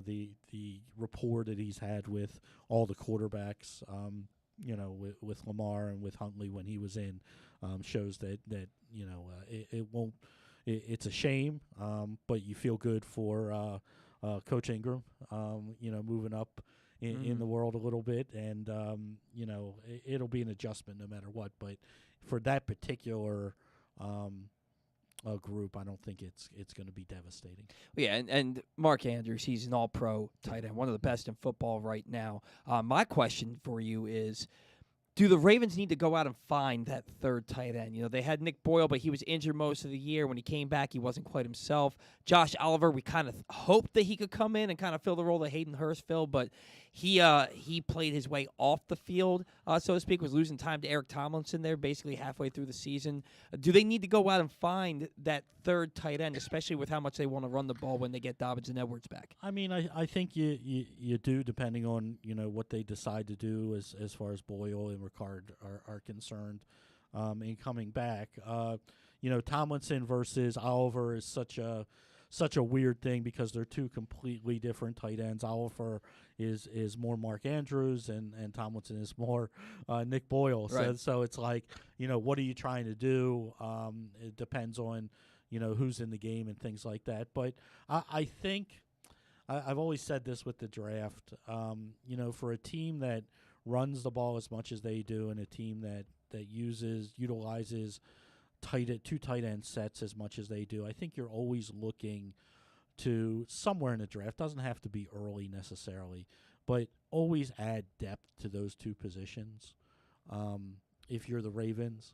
the rapport that he's had with all the quarterbacks, with Lamar and with Huntley when he was in, shows that it won't. It's a shame, but you feel good for Coach Ingram, moving up in the world a little bit, and it'll be an adjustment no matter what, but for that particular group, I don't think it's going to be devastating. Yeah, and Mark Andrews, he's an all-pro tight end, one of the best in football right now. My question for you is, do the Ravens need to go out and find that third tight end? They had Nick Boyle, but he was injured most of the year. When he came back, he wasn't quite himself. Josh Oliver, we kind of hoped that he could come in and kind of fill the role that Hayden Hurst filled, but he played his way off the field, so to speak, was losing time to Eric Tomlinson there basically halfway through the season. Do they need to go out and find that third tight end, especially with how much they want to run the ball when they get Dobbins and Edwards back? I mean, I think you do, depending on what they decide to do as far as Boyle and Ricard are concerned in coming back. Tomlinson versus Oliver is such a weird thing because they're two completely different tight ends. Oliver is more Mark Andrews and Tomlinson is more Nick Boyle. Right. So it's like, what are you trying to do? It depends on, who's in the game and things like that. But I think I've always said this with the draft, for a team that runs the ball as much as they do and a team that utilizes two tight end sets as much as they do, I think you're always looking to somewhere in the draft. Doesn't have to be early necessarily, but always add depth to those two positions. If you're the Ravens,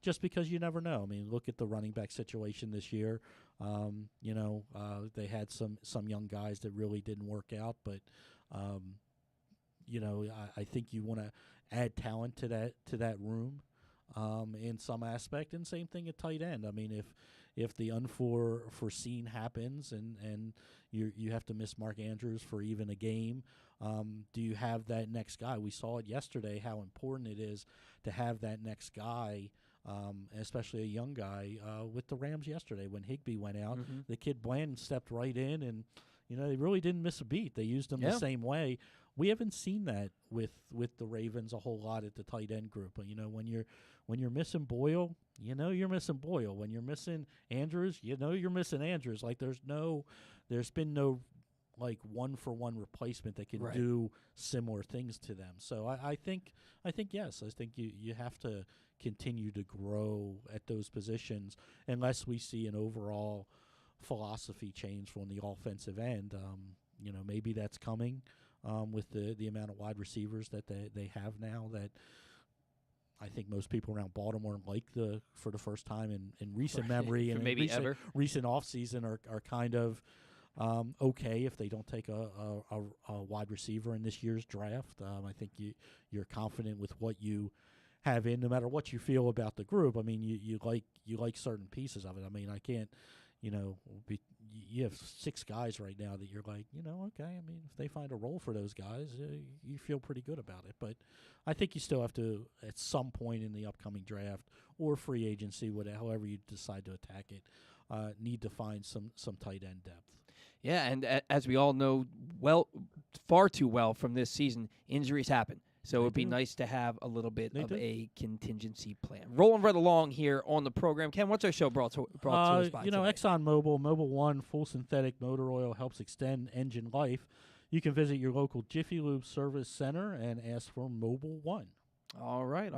just because you never know. I mean, look at the running back situation this year. They had some young guys that really didn't work out, but I think you want to add talent to that room in some aspect, and same thing at tight end. I mean, if the unforeseen happens and you have to miss Mark Andrews for even a game, do you have that next guy? We saw it yesterday how important it is to have that next guy, especially a young guy, with the Rams yesterday when Higbee went out. Mm-hmm. The kid Bland stepped right in, and they really didn't miss a beat. They used him the same way. We haven't seen that with the Ravens a whole lot at the tight end group. But when you're missing Boyle, you're missing Boyle. When you're missing Andrews, you're missing Andrews. Like there's been no like 1-for-1 replacement that can do similar things to them. So I think yes, I think you have to continue to grow at those positions unless we see an overall philosophy change from the offensive end. Maybe that's coming with the amount of wide receivers that they have now, that I think most people around Baltimore like for the first time in recent memory and maybe recent offseason are kind of okay if they don't take a wide receiver in this year's draft. I think you're confident with what you have in, no matter what you feel about the group. I mean, you like certain pieces of it. I mean, I can't, you have 6 guys right now that you're like, okay. I mean, if they find a role for those guys, you feel pretty good about it. But I think you still have to, at some point in the upcoming draft or free agency, however you decide to attack it, need to find some tight end depth. Yeah, and as we all know far too well from this season, injuries happen. So it would be nice to have a little bit of a contingency plan. Rolling right along here on the program. Ken, what's our show brought to us by today? ExxonMobil, Mobil 1, full synthetic motor oil helps extend engine life. You can visit your local Jiffy Lube service center and ask for Mobil 1. All right.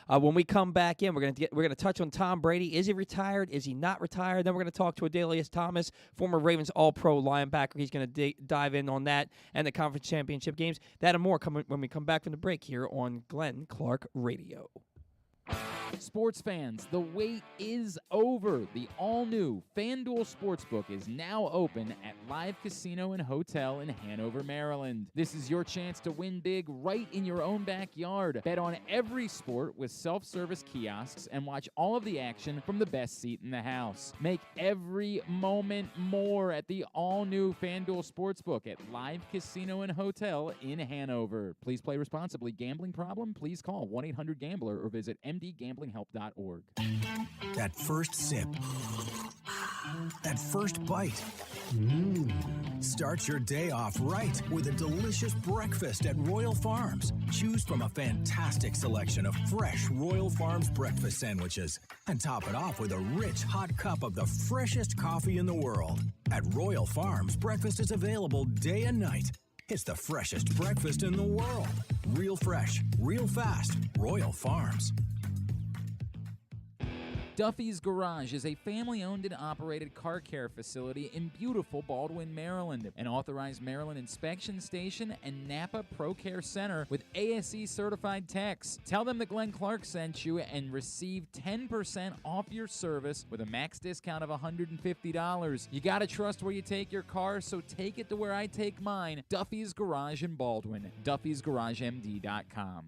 When we come back in, we're gonna touch on Tom Brady. Is he retired? Is he not retired? Then we're gonna talk to Adalius Thomas, former Ravens All-Pro linebacker. He's gonna dive in on that and the conference championship games. That and more when we come back from the break here on Glenn Clark Radio. Sports fans, the wait is over. The all-new FanDuel Sportsbook is now open at Live Casino and Hotel in Hanover, Maryland. This is your chance to win big right in your own backyard. Bet on every sport with self-service kiosks and watch all of the action from the best seat in the house. Make every moment more at the all-new FanDuel Sportsbook at Live Casino and Hotel in Hanover. Please play responsibly. Gambling problem? Please call 1-800-GAMBLER or visit mdgamblinghelp.org. That first sip. That first bite. Start your day off right with a delicious breakfast at Royal Farms. Choose from a fantastic selection of fresh Royal Farms breakfast sandwiches and top it off with a rich hot cup of the freshest coffee in the world. At Royal Farms, breakfast is available day and night. It's the freshest breakfast in the world. Real fresh, real fast. Royal Farms. Duffy's Garage is a family-owned and operated car care facility in beautiful Baldwin, Maryland. An authorized Maryland inspection station and Napa Pro Care Center with ASE-certified techs. Tell them that Glenn Clark sent you and receive 10% off your service with a max discount of $150. You gotta trust where you take your car, so take it to where I take mine. Duffy's Garage in Baldwin. Duffy'sGarageMD.com.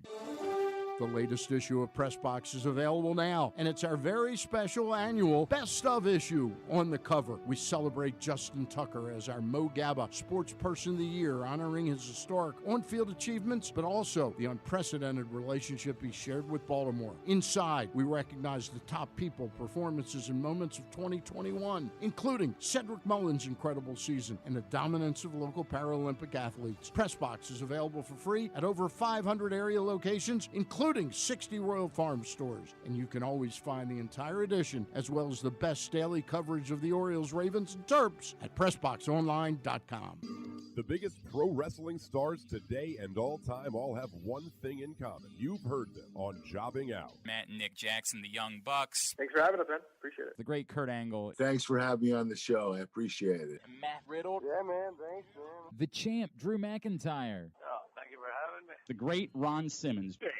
The latest issue of Press Box is available now, and it's our very special annual Best of issue. On the cover, we celebrate Justin Tucker as our Mo Gabba Sports Person of the Year, honoring his historic on-field achievements, but also the unprecedented relationship he shared with Baltimore. Inside, we recognize the top people, performances, and moments of 2021, including Cedric Mullins' incredible season and the dominance of local Paralympic athletes. Press Box is available for free at over 500 area locations, including 60 Royal Farms stores. And you can always find the entire edition, as well as the best daily coverage of the Orioles, Ravens, and Terps at PressBoxOnline.com. The biggest pro wrestling stars today and all time all have one thing in common. You've heard them on Jobbing Out. Matt and Nick Jackson, the Young Bucks. Thanks for having us, man. Appreciate it. The great Kurt Angle. Thanks for having me on the show. I appreciate it. Matt Riddle. Yeah, man. Thanks, man. The champ, Drew McIntyre. Oh, thank you for having me. The great Ron Simmons. Damn.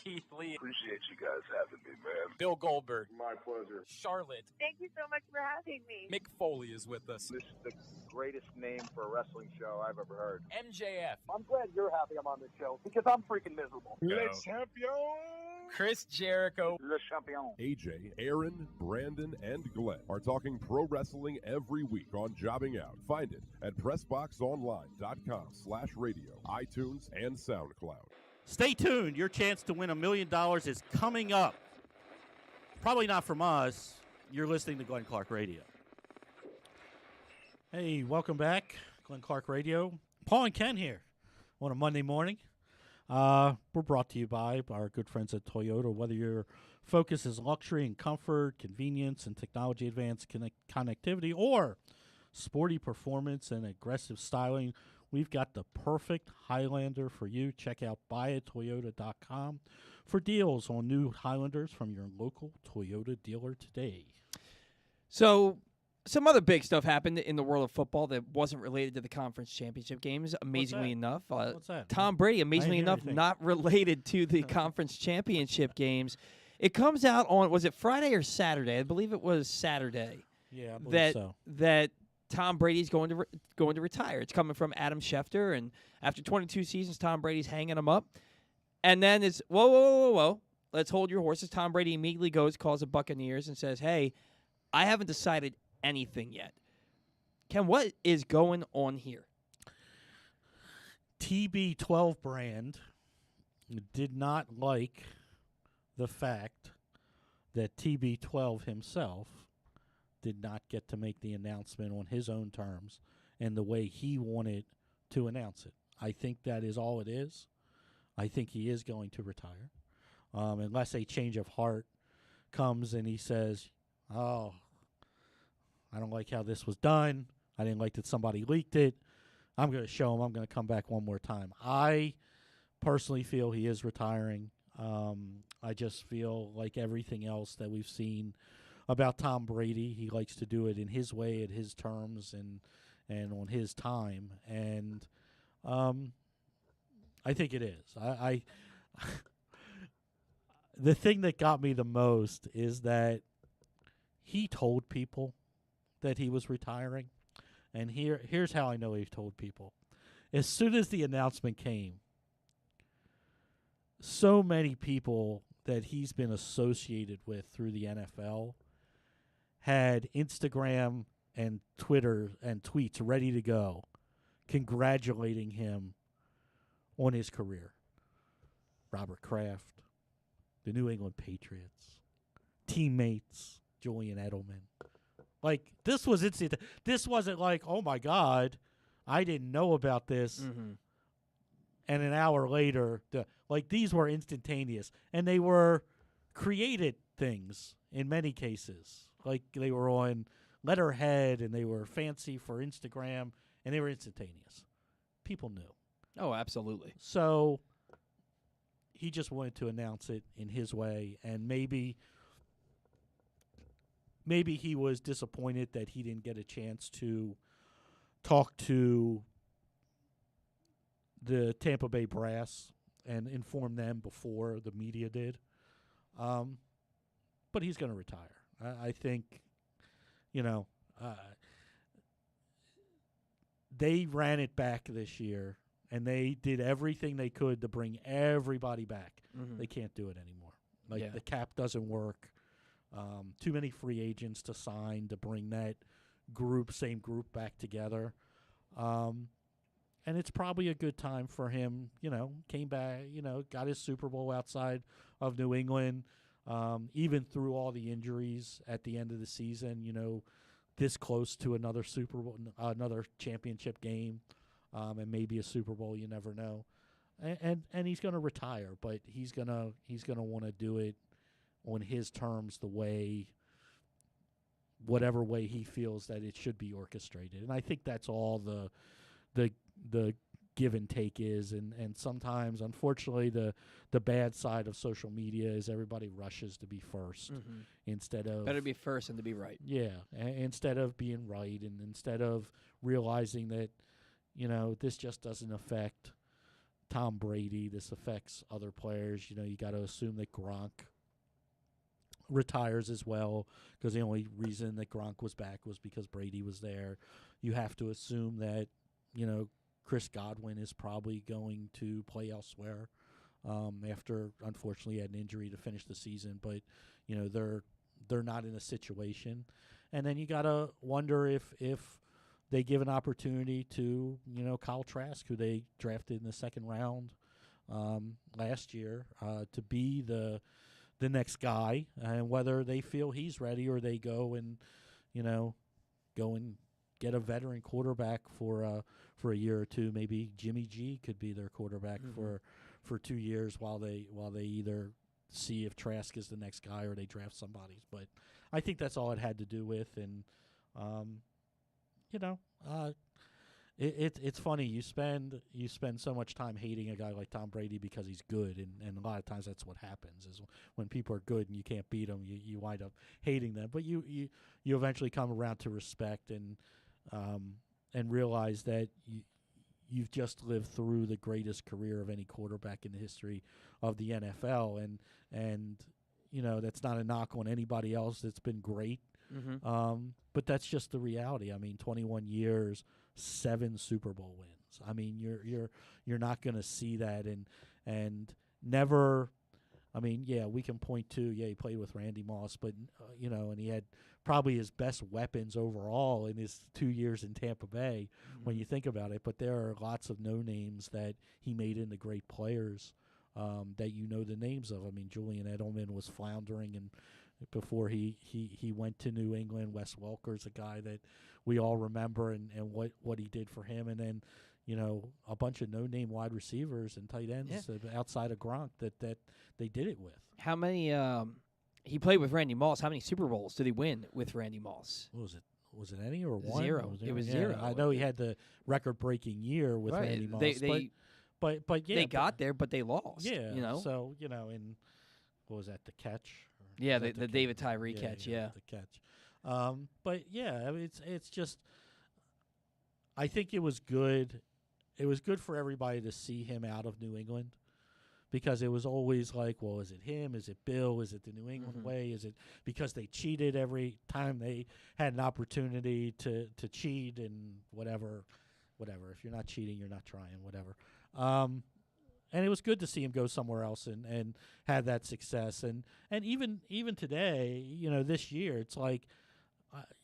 Keith Lee. Appreciate you guys having me, man. Bill Goldberg. My pleasure. Charlotte. Thank you so much for having me. Mick Foley is with us. This is the greatest name for a wrestling show I've ever heard. MJF. I'm glad you're happy I'm on this show because I'm freaking miserable. Le champion. Chris Jericho. Le champion. AJ, Aaron, Brandon, and Glenn are talking pro wrestling every week on Jobbing Out. Find it at PressBoxOnline.com/radio, iTunes, and SoundCloud. Stay tuned. Your chance to win $1 million is coming up. Probably not from us. You're listening to Glenn Clark Radio. Hey, welcome back. Glenn Clark Radio. Paul and Ken here on a Monday morning. We're brought to you by our good friends at Toyota. Whether your focus is luxury and comfort, convenience and technology advanced connectivity, or sporty performance and aggressive styling, we've got the perfect Highlander for you. Check out buyatoyota.com for deals on new Highlanders from your local Toyota dealer today. So, some other big stuff happened in the world of football that wasn't related to the conference championship games, amazingly enough. What's that? Tom Brady, amazingly enough, not related to the conference championship games. It comes out on, was it Friday or Saturday? I believe it was Saturday. Yeah, I believe so. That Tom Brady's going to retire. It's coming from Adam Schefter, and after 22 seasons, Tom Brady's hanging him up. And then it's, whoa. Let's hold your horses. Tom Brady immediately calls the Buccaneers and says, hey, I haven't decided anything yet. Ken, what is going on here? TB12 brand did not like the fact that TB12 himself did not get to make the announcement on his own terms and the way he wanted to announce it. I think that is all it is. I think he is going to retire. Unless a change of heart comes and he says, oh, I don't like how this was done. I didn't like that somebody leaked it. I'm going to show him I'm going to come back one more time. I personally feel he is retiring. I just feel like everything else that we've seen about Tom Brady, he likes to do it in his way, at his terms, and on his time. And I think it is. I the thing that got me the most is that he told people that he was retiring. And here's how I know he told people. As soon as the announcement came, so many people that he's been associated with through the NFL had Instagram and Twitter and tweets ready to go congratulating him on his career. Robert Kraft, the New England Patriots, teammates, Julian Edelman. Like, this was instant. This wasn't like, oh, my God, I didn't know about this. Mm-hmm. And an hour later, these were instantaneous. And they were created things in many cases. Like, they were on letterhead and they were fancy for Instagram and they were instantaneous. People knew. Oh, absolutely. So he just wanted to announce it in his way, and maybe he was disappointed that he didn't get a chance to talk to the Tampa Bay brass and inform them before the media did. But he's going to retire. I think, they ran it back this year, and they did everything they could to bring everybody back. Mm-hmm. They can't do it anymore. The cap doesn't work. Too many free agents to sign to bring that same group back together. And it's probably a good time for him, came back, got his Super Bowl outside of New England, even through all the injuries at the end of the season, this close to another Super Bowl, another championship game, and maybe a Super Bowl, you never know. And he's going to retire, but he's going to want to do it on his terms, whatever way he feels that it should be orchestrated. And I think that's all the give and take is. And sometimes, unfortunately, the bad side of social media is everybody rushes to be first instead of... Better be first than to be right. Yeah, instead of being right, and instead of realizing that, this just doesn't affect Tom Brady. This affects other players. You know, you got to assume that Gronk retires as well, because the only reason that Gronk was back was because Brady was there. You have to assume that, you know, Chris Godwin is probably going to play elsewhere after, unfortunately, he had an injury to finish the season. But, you know, they're not in a situation. And then you got to wonder if they give an opportunity to, you know, Kyle Trask, who they drafted in the second round last year, to be the next guy, and whether they feel he's ready or they go and get a veteran quarterback for a year or two. Maybe Jimmy G could be their quarterback for 2 years while they either see if Trask is the next guy or they draft somebody. But I think that's all it had to do with. And it's funny, you spend so much time hating a guy like Tom Brady because he's good, and a lot of times that's what happens is when people are good and you can't beat them, you wind up hating them. But you eventually come around to respect and realize that you've just lived through the greatest career of any quarterback in the history of the NFL, and you know, that's not a knock on anybody else that's been great. But that's just the reality. I mean, 21 years, 7 Super Bowl wins. I mean, you're not going to see that, and never. I mean, yeah, we can point to, he played with Randy Moss, but and he had probably his best weapons overall in his 2 years in Tampa Bay when you think about it. But there are lots of no names that he made into great players that you know the names of. I mean, Julian Edelman was floundering, and before he went to New England, Wes Welker's a guy that we all remember and what he did for him. And then, you know, a bunch of no-name wide receivers and tight ends outside of Gronk that they did it with. How many he played with Randy Moss. How many Super Bowls did he win with Randy Moss? What was it? Was it any or one? Zero. It was zero. I know he had the record-breaking year with Randy Moss. But they got there, but they lost. Yeah. You know? So, you know, and what was that, the catch? Yeah, the David Tyree catch, the catch. But yeah, I mean, it's just, I think it was good. It was good for everybody to see him out of New England, because it was always like, well, is it him? Is it Bill? Is it the New England way? Is it because they cheated every time they had an opportunity to cheat and whatever? If you're not cheating, you're not trying, whatever. And it was good to see him go somewhere else and have that success. And even today, you know, this year, it's like,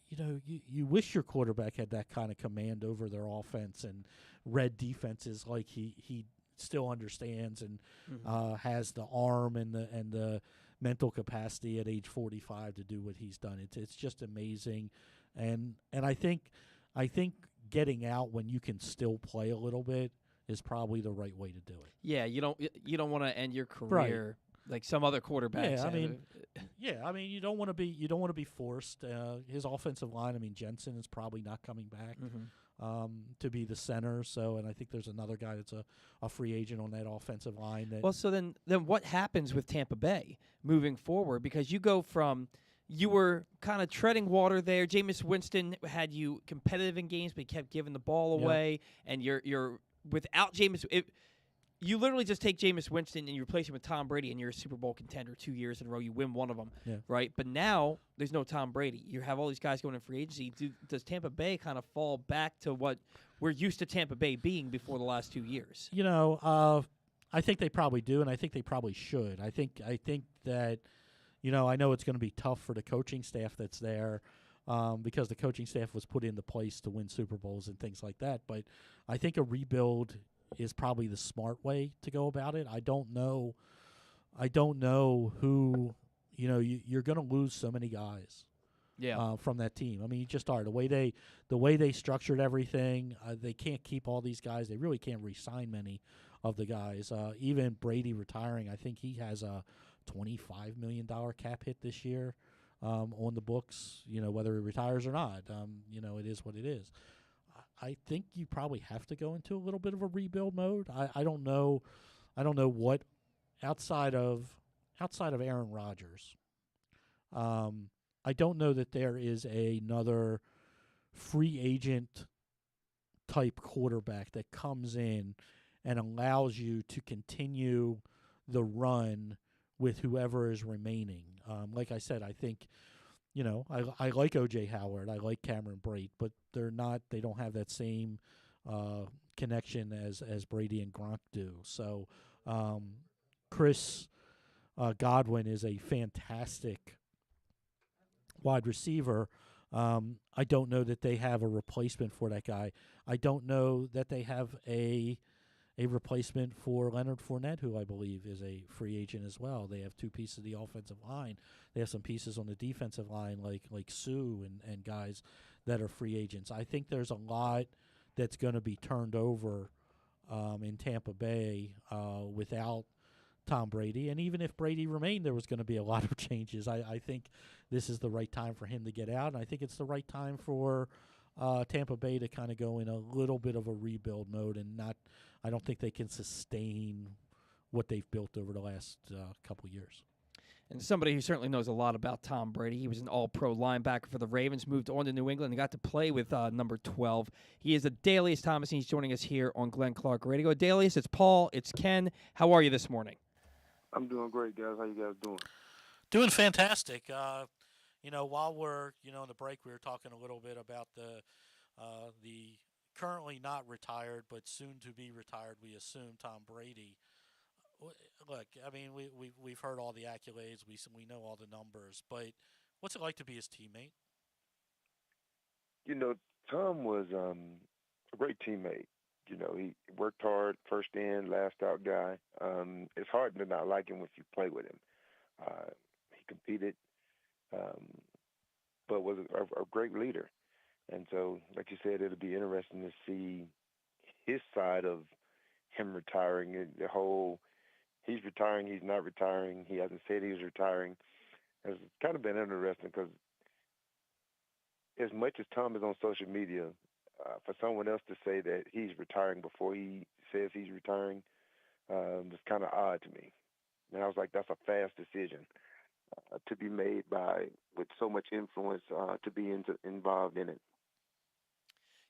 you wish your quarterback had that kind of command over their offense and read defenses like he still understands and has the arm and the mental capacity at age 45 to do what he's done. It's just amazing. And I think getting out when you can still play a little bit is probably the right way to do it. Yeah, you don't want to end your career like some other quarterbacks. I mean, you don't want to be forced. His offensive line, I mean, Jensen is probably not coming back to be the center. So, and I think there's another guy that's a free agent on that offensive line. That so then what happens with Tampa Bay moving forward? Because you go from, you were kind of treading water there. Jameis Winston had you competitive in games, but he kept giving the ball away, and you're without Jameis. You literally just take Jameis Winston and you replace him with Tom Brady, and you're a Super Bowl contender 2 years in a row. You win one of them, right? But now there's no Tom Brady. You have all these guys going in free agency. Does Tampa Bay kind of fall back to what we're used to Tampa Bay being before the last 2 years? You know, I think they probably do, and I think they probably should. I think that, you know, I know it's going to be tough for the coaching staff that's there, because the coaching staff was put into place to win Super Bowls and things like that. But I think a rebuild is probably the smart way to go about it. I don't know who, you know, you're going to lose so many guys from that team. I mean, you just are. The way they structured everything, they can't keep all these guys. They really can't re-sign many of the guys. Even Brady retiring, I think he has a $25 million cap hit this year on the books, you know, whether he retires or not. You know, it is what it is. I think you probably have to go into a little bit of a rebuild mode. I don't know what outside of Aaron Rodgers. I don't know that there is another free agent type quarterback that comes in and allows you to continue the run with whoever is remaining. Like I said, I think, I like O.J. Howard. I like Cameron Brate, but they don't have that same connection as Brady and Gronk do. So Chris Godwin is a fantastic wide receiver. I don't know that they have a replacement for that guy. I don't know that they have a replacement for Leonard Fournette, who I believe is a free agent as well. They have two pieces of the offensive line. They have some pieces on the defensive line like Sue and guys that are free agents. I think there's a lot that's going to be turned over in Tampa Bay without Tom Brady. And even if Brady remained, there was going to be a lot of changes. I think this is the right time for him to get out, and I think it's the right time for Tampa Bay to kind of go in a little bit of a rebuild mode and not – I don't think they can sustain what they've built over the last couple years. And somebody who certainly knows a lot about Tom Brady. He was an all-pro linebacker for the Ravens, moved on to New England, and got to play with number 12. He is Adalius Thomas, and he's joining us here on Glenn Clark Radio. Adalius, it's Paul, it's Ken. How are you this morning? I'm doing great, guys. How you guys doing? Doing fantastic. While we're in the break, we were talking a little bit about the currently not retired but soon to be retired, we assume, Tom Brady. Look, I mean, we've heard all the accolades, we know all the numbers, but what's it like to be his teammate? Tom was a great teammate. He worked hard, first in, last out guy. It's hard to not like him if you play with him. He competed, but was a great leader. And so, like you said, it'll be interesting to see his side of him retiring. The whole, he's retiring, he's not retiring, he hasn't said he's retiring. It's kind of been interesting because as much as Tom is on social media, for someone else to say that he's retiring before he says he's retiring was kind of odd to me. And I was like, that's a fast decision to be made with so much influence to be involved in it.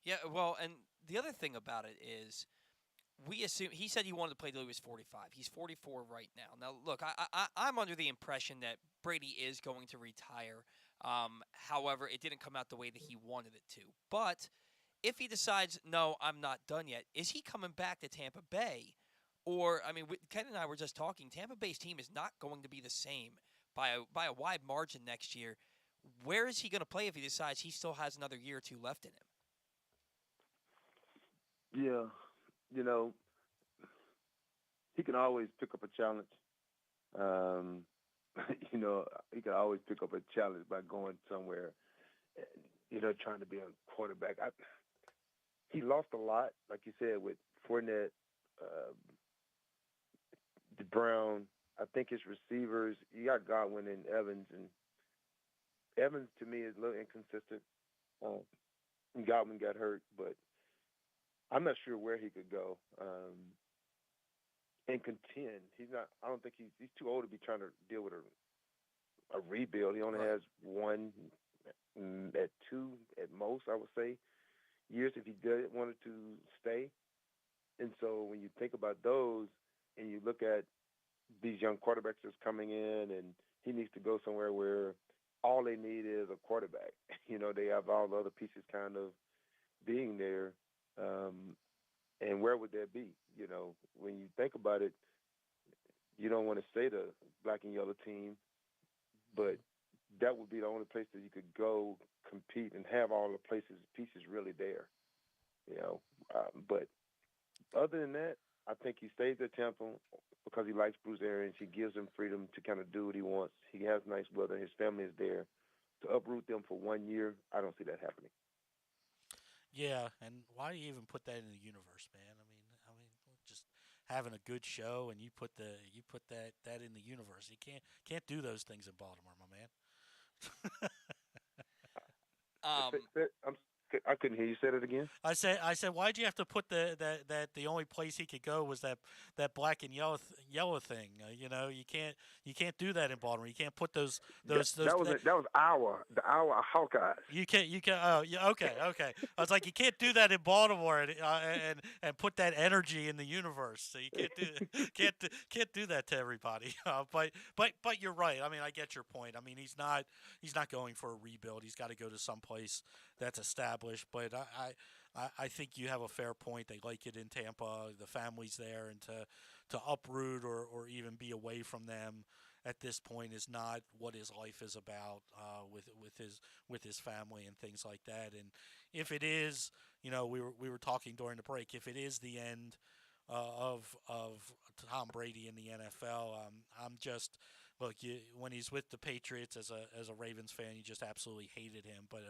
Yeah, well, and the other thing about it is we assume he said he wanted to play till he was 45. He's 44 right now. Now, look, I'm under the impression that Brady is going to retire. However, it didn't come out the way that he wanted it to. But if he decides, no, I'm not done yet, is he coming back to Tampa Bay? Or, I mean, Ken and I were just talking, Tampa Bay's team is not going to be the same by a wide margin next year. Where is he going to play if he decides he still has another year or two left in him? Yeah, he can always pick up a challenge. He can always pick up a challenge by going somewhere, trying to be a quarterback. He lost a lot, like you said, with Fournette, Brown. I think his receivers, you got Godwin and Evans, and Evans to me is a little inconsistent. Godwin got hurt, but I'm not sure where he could go and contend. I don't think he's too old to be trying to deal with a rebuild. He only has one at two at most, I would say, years if he wanted to stay. And so when you think about those and you look at these young quarterbacks that's coming in, and he needs to go somewhere where all they need is a quarterback. They have all the other pieces kind of being there. And where would that be? When you think about it, you don't want to say the black and yellow team, but that would be the only place that you could go compete and have all the pieces really there. But other than that, I think he stays at Tampa because he likes Bruce Arians. He gives him freedom to kind of do what he wants. He has nice weather. His family is there. To uproot them for 1 year, I don't see that happening. Yeah, and why do you even put that in the universe, man? I mean, just having a good show, and you put that in the universe. You can't do those things in Baltimore, my man. I couldn't hear you. Say it again. I said, why'd you have to put that the only place he could go was that black and yellow thing? You can't do that in Baltimore. You can't put those. That was our Hawkeyes. You can't. Oh, yeah. Okay. I was like, you can't do that in Baltimore and put that energy in the universe. So you can't do that to everybody. But you're right. I mean, I get your point. I mean, he's not going for a rebuild. He's got to go to some place that's established. But I think you have a fair point. They like it in Tampa. The family's there, and to uproot or even be away from them at this point is not what his life is about, with his family and things like that. And if it is, we were talking during the break, if it is the end of Tom Brady in the NFL, I'm just look. When he's with the Patriots as a Ravens fan, you just absolutely hated him. But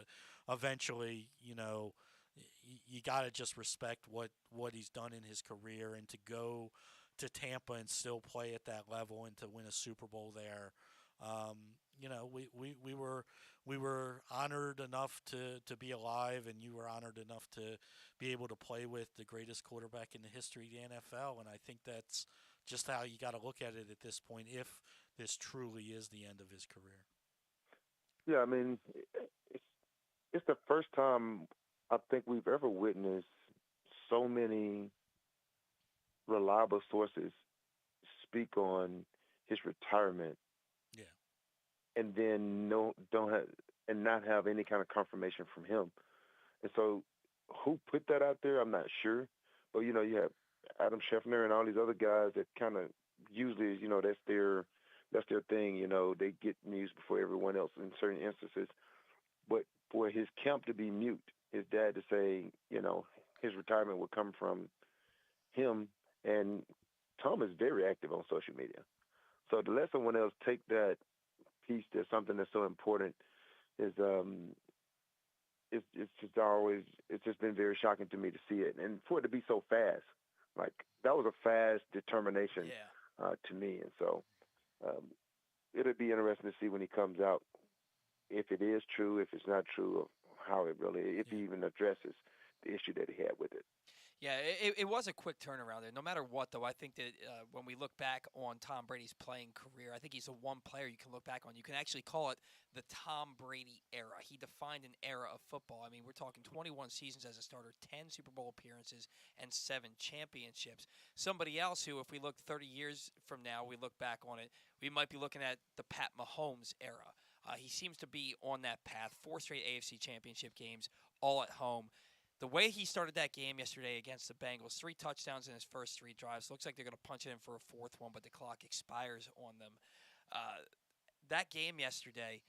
eventually, you got to just respect what he's done in his career, and to go to Tampa and still play at that level and to win a Super Bowl there. We were honored enough to be alive, and you were honored enough to be able to play with the greatest quarterback in the history of the NFL. And I think that's just how you got to look at it at this point, if this truly is the end of his career. Yeah, I mean, it's the first time I think we've ever witnessed so many reliable sources speak on his retirement. Yeah. And then not have any kind of confirmation from him. And so who put that out there, I'm not sure. But you have Adam Schefter and all these other guys that kind of usually, that's their thing, they get news before everyone else in certain instances. But for his camp to be mute, his dad to say, his retirement would come from him. And Tom is very active on social media. So to let someone else take that piece, that's something that's so important, is it's just been very shocking to me to see it, and for it to be so fast. Like, that was a fast determination to me. And so it'll be interesting to see when he comes out, if it is true, if it's not true, or how it really, if he even addresses the issue that he had with it. Yeah, it was a quick turnaround there. No matter what, though, I think that when we look back on Tom Brady's playing career, I think he's the one player you can look back on. You can actually call it the Tom Brady era. He defined an era of football. I mean, we're talking 21 seasons as a starter, 10 Super Bowl appearances, and 7 championships. Somebody else who, if we look 30 years from now, we look back on it, we might be looking at the Pat Mahomes era. He seems to be on that path. 4 straight AFC championship games, all at home. The way he started that game yesterday against the Bengals, 3 touchdowns in his first 3 drives. Looks like they're going to punch it in for a 4th one, but the clock expires on them. That game yesterday,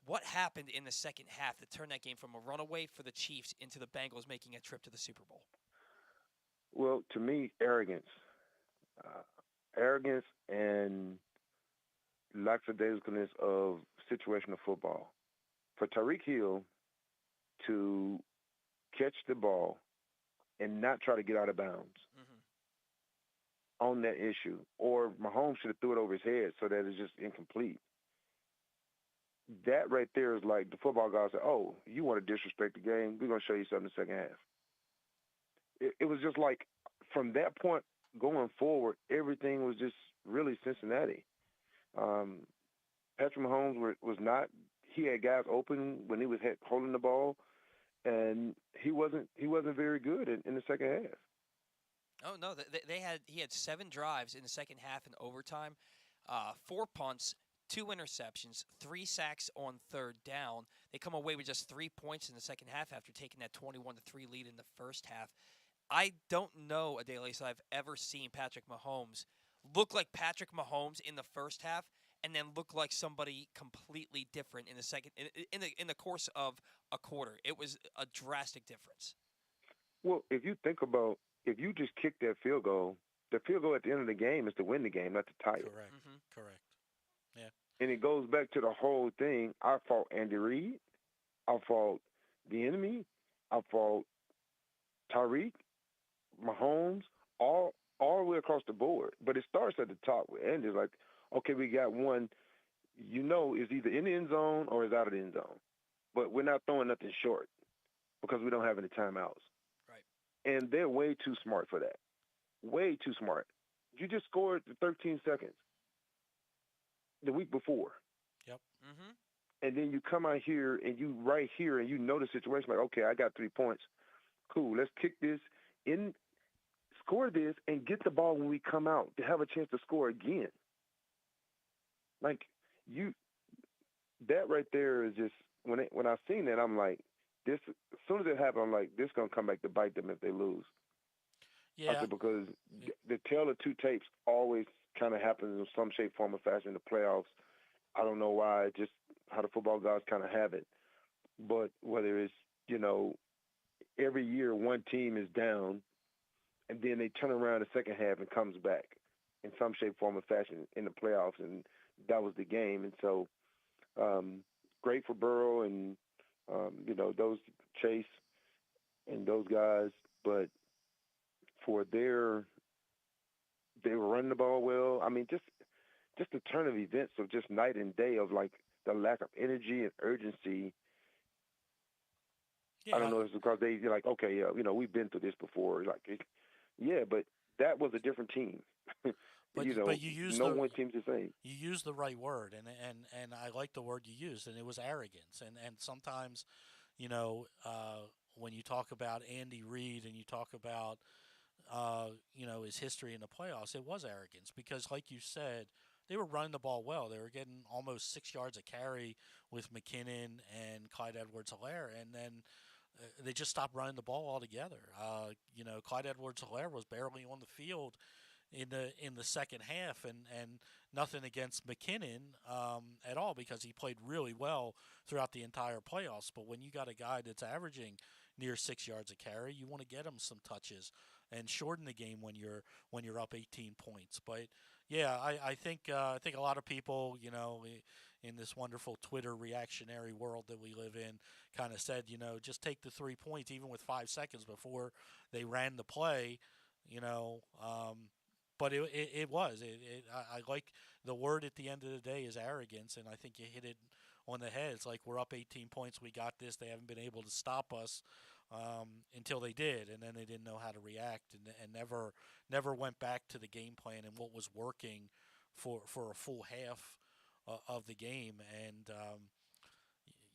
what happened in the second half that turned that game from a runaway for the Chiefs into the Bengals making a trip to the Super Bowl? Well, to me, arrogance. Arrogance and lackadaisicalness of situational football. For Tyreek Hill to catch the ball and not try to get out of bounds on that issue, or Mahomes should have threw it over his head so that it's just incomplete. That right there is like the football guy said, "Oh, you want to disrespect the game? We're going to show you something in the second half." It was just like, from that point going forward, everything was just really Cincinnati. Patrick Mahomes was not. He had guys open when he was holding the ball, and he wasn't very good in the second half. Oh no, he had 7 drives in the second half in overtime, 4 punts, 2 interceptions, 3 sacks on 3rd down. They come away with just 3 points in the second half after taking that 21-3 lead in the first half. I don't know, Adalius, I've ever seen Patrick Mahomes look like Patrick Mahomes in the first half and then look like somebody completely different in the second in the course of a quarter. It was a drastic difference. Well, if you think about, if you just kick that field goal, the field goal at the end of the game is to win the game, not to tie it. Correct. Correct. Yeah. And it goes back to the whole thing. I fought Andy Reid. I fought the enemy. I fought Tyreek, Mahomes, all the way across the board. But it starts at the top with Andy. Like, okay, we got one, is either in the end zone or is out of the end zone. But we're not throwing nothing short. because we don't have any timeouts. Right. And they're way too smart for that. Way too smart. You just scored 13 seconds the week before. Yep. Mm-hmm. And then you come out here and you right here and you know the situation like, okay, I got 3 points. Cool, let's kick this in, score this, and get the ball when we come out to have a chance to score again. Like that right there is just when I seen that, I'm like, this. As soon as it happened, I'm like, this gonna come back to bite them if they lose. Yeah. I said, because the tale of two tapes always kind of happens in some shape, form, or fashion in the playoffs. I don't know why, just how the football gods kind of have it. But whether it's, every year one team is down and then they turn around the second half and comes back in some shape, form, or fashion in the playoffs, and that was the game. And so great for Burrow and, those Chase and those guys, but for they were running the ball well. I mean, just the turn of events of just night and day of like the lack of energy and urgency. Yeah. I don't know if it's because they're like, okay, we've been through this before. Like, yeah, but that was a different team. But you used one team's the same. You used the right word, and I like the word you used, and it was arrogance. And sometimes, when you talk about Andy Reid and you talk about his history in the playoffs, it was arrogance because, like you said, they were running the ball well. They were getting almost 6 yards a carry with McKinnon and Clyde Edwards-Helaire, and then they just stopped running the ball altogether. Clyde Edwards-Helaire was barely on the field in the second half, and nothing against McKinnon at all because he played really well throughout the entire playoffs. But when you got a guy that's averaging near 6 yards a carry, you want to get him some touches and shorten the game when you're up 18 points. But yeah, I think a lot of people, in this wonderful Twitter reactionary world that we live in, kind of said, just take the 3 points even with 5 seconds before they ran the play, But it was. I like the word at the end of the day is arrogance, and I think you hit it on the head. It's like we're up 18 points, we got this. They haven't been able to stop us until they did, and then they didn't know how to react, and never went back to the game plan and what was working for a full half of the game. And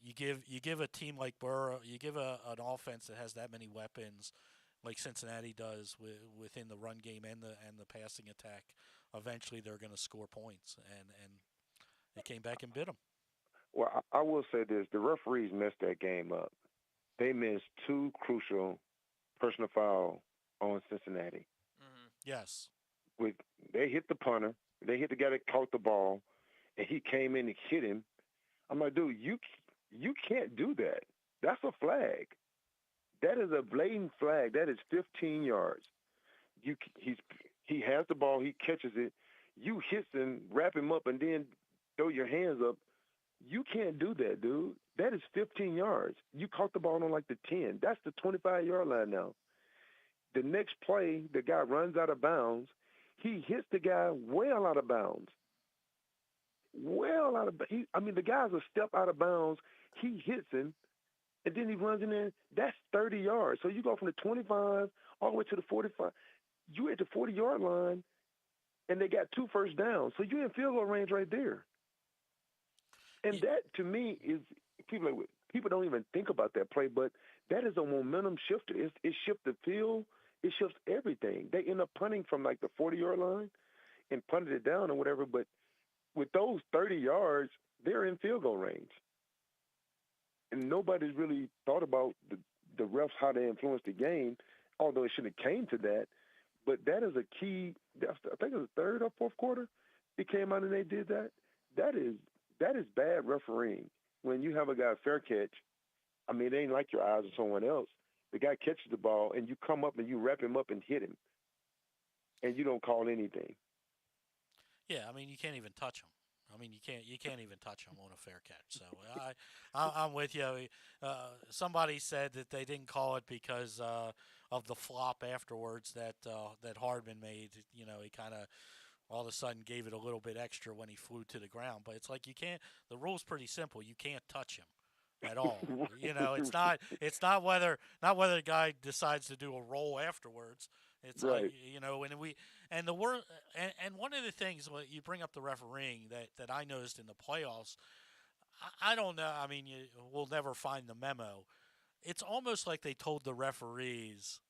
you give a team like Burrow, you give an offense that has that many weapons, like Cincinnati does within the run game and the passing attack, eventually they're going to score points, and they came back and bit them. Well, I will say this: the referees messed that game up. They missed 2 crucial personal fouls on Cincinnati. Mm-hmm. Yes. They hit the punter, they hit the guy that caught the ball, and he came in and hit him. I'm like, dude, you can't do that. That's a flag. That is a blatant flag. That is 15 yards. He has the ball. He catches it. You hit him, wrap him up, and then throw your hands up. You can't do that, dude. That is 15 yards. You caught the ball on like the 10. That's the 25-yard line now. The next play, the guy runs out of bounds. He hits the guy well out of bounds. The guy's a step out of bounds. He hits him. And then he runs in there. That's 30 yards. So you go from the 25 all the way to the 45. You're at the 40-yard line, and they got 2 first downs. So you're in field goal range right there. And that, to me, is people don't even think about that play, but that is a momentum shifter. It shifts the field. It shifts everything. They end up punting from like the 40-yard line and punted it down or whatever. But with those 30 yards, they're in field goal range. And nobody's really thought about the refs, how they influence the game, although it shouldn't have came to that. But that is a key. I think it was the 3rd or 4th quarter. It came out and they did that. That is bad refereeing. When you have a guy fair catch, I mean, it ain't like your eyes or someone else. The guy catches the ball, and you come up and you wrap him up and hit him, and you don't call anything. Yeah, I mean, you can't even touch him. I mean, you can't even touch him on a fair catch. So I'm with you. Somebody said that they didn't call it because of the flop afterwards that Hardman made. He kind of all of a sudden gave it a little bit extra when he flew to the ground. But it's like you can't. The rule's pretty simple. You can't touch him. at all. It's not whether the guy decides to do a roll afterwards. It's Right. and the word and one of the things you bring up the refereeing that I noticed in the playoffs. I don't know. I mean, we'll never find the memo. It's almost like they told the referees,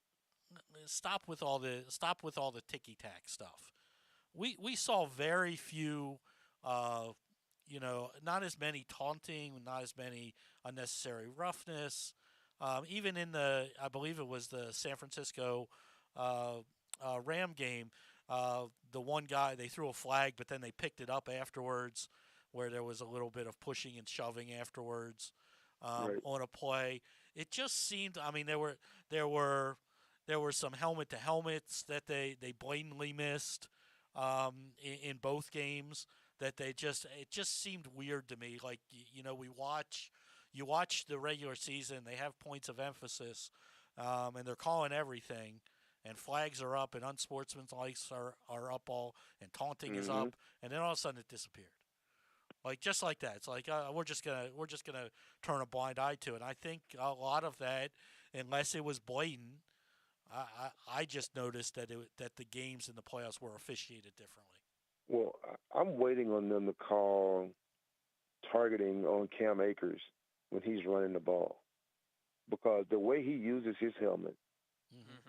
stop with all the ticky tack stuff. We saw very few, not as many taunting, not as many unnecessary roughness. Even in I believe it was the San Francisco Ram game, the one guy, they threw a flag, but then they picked it up afterwards, where there was a little bit of pushing and shoving afterwards Right. on a play. It just seemed. I mean, there were some helmet to helmets that they blatantly missed in both games. That it just seemed weird to me. Like you watch the regular season, they have points of emphasis, and they're calling everything. And flags are up, and unsportsmanlike are up all, and taunting is up, and then all of a sudden it disappeared, like just like that. It's like we're just gonna turn a blind eye to it. I think a lot of that, unless it was blatant, I just noticed that the games in the playoffs were officiated differently. Well, I'm waiting on them to call targeting on Cam Akers when he's running the ball, because the way he uses his helmet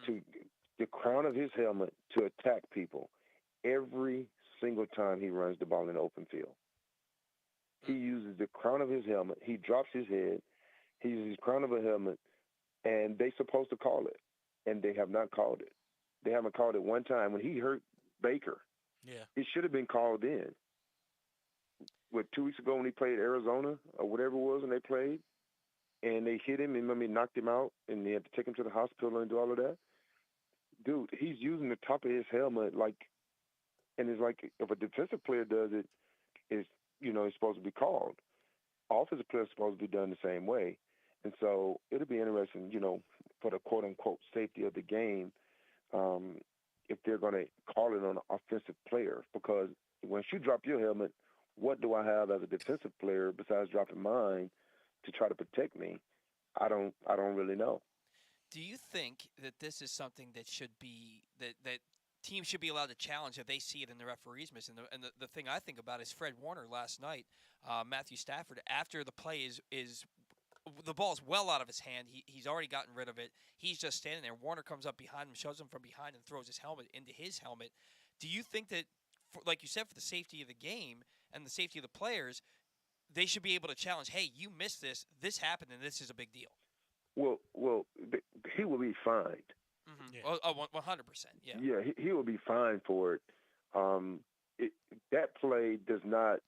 to the crown of his helmet to attack people every single time he runs the ball in the open field. He uses the crown of his helmet. He drops his head. He uses his crown of a helmet, and they're supposed to call it, and they have not called it. They haven't called it one time. When he hurt Baker, it should have been called in. 2 weeks ago when he played Arizona or whatever it was when they played, and they hit him and knocked him out, and they had to take him to the hospital and do all of that. Dude, he's using the top of his helmet and it's like if a defensive player does it, it's supposed to be called. Offensive players supposed to be done the same way, and so it'll be interesting, for the quote unquote safety of the game, if they're going to call it on an offensive player, because once you drop your helmet, what do I have as a defensive player besides dropping mine to try to protect me? I don't really know. Do you think that this is something that should be that teams should be allowed to challenge if they see it in the referees miss? And the thing I think about is Fred Warner last night, Matthew Stafford, after the play is the ball's well out of his hand. He's already gotten rid of it. He's just standing there. Warner comes up behind him, shows him from behind, and throws his helmet into his helmet. Do you think that, like you said, for the safety of the game and the safety of the players, they should be able to challenge, hey, you missed this, this happened, and this is a big deal? Well, he will be fined. Yeah. 100%. Yeah. Yeah, he will be fined for it. That play does not,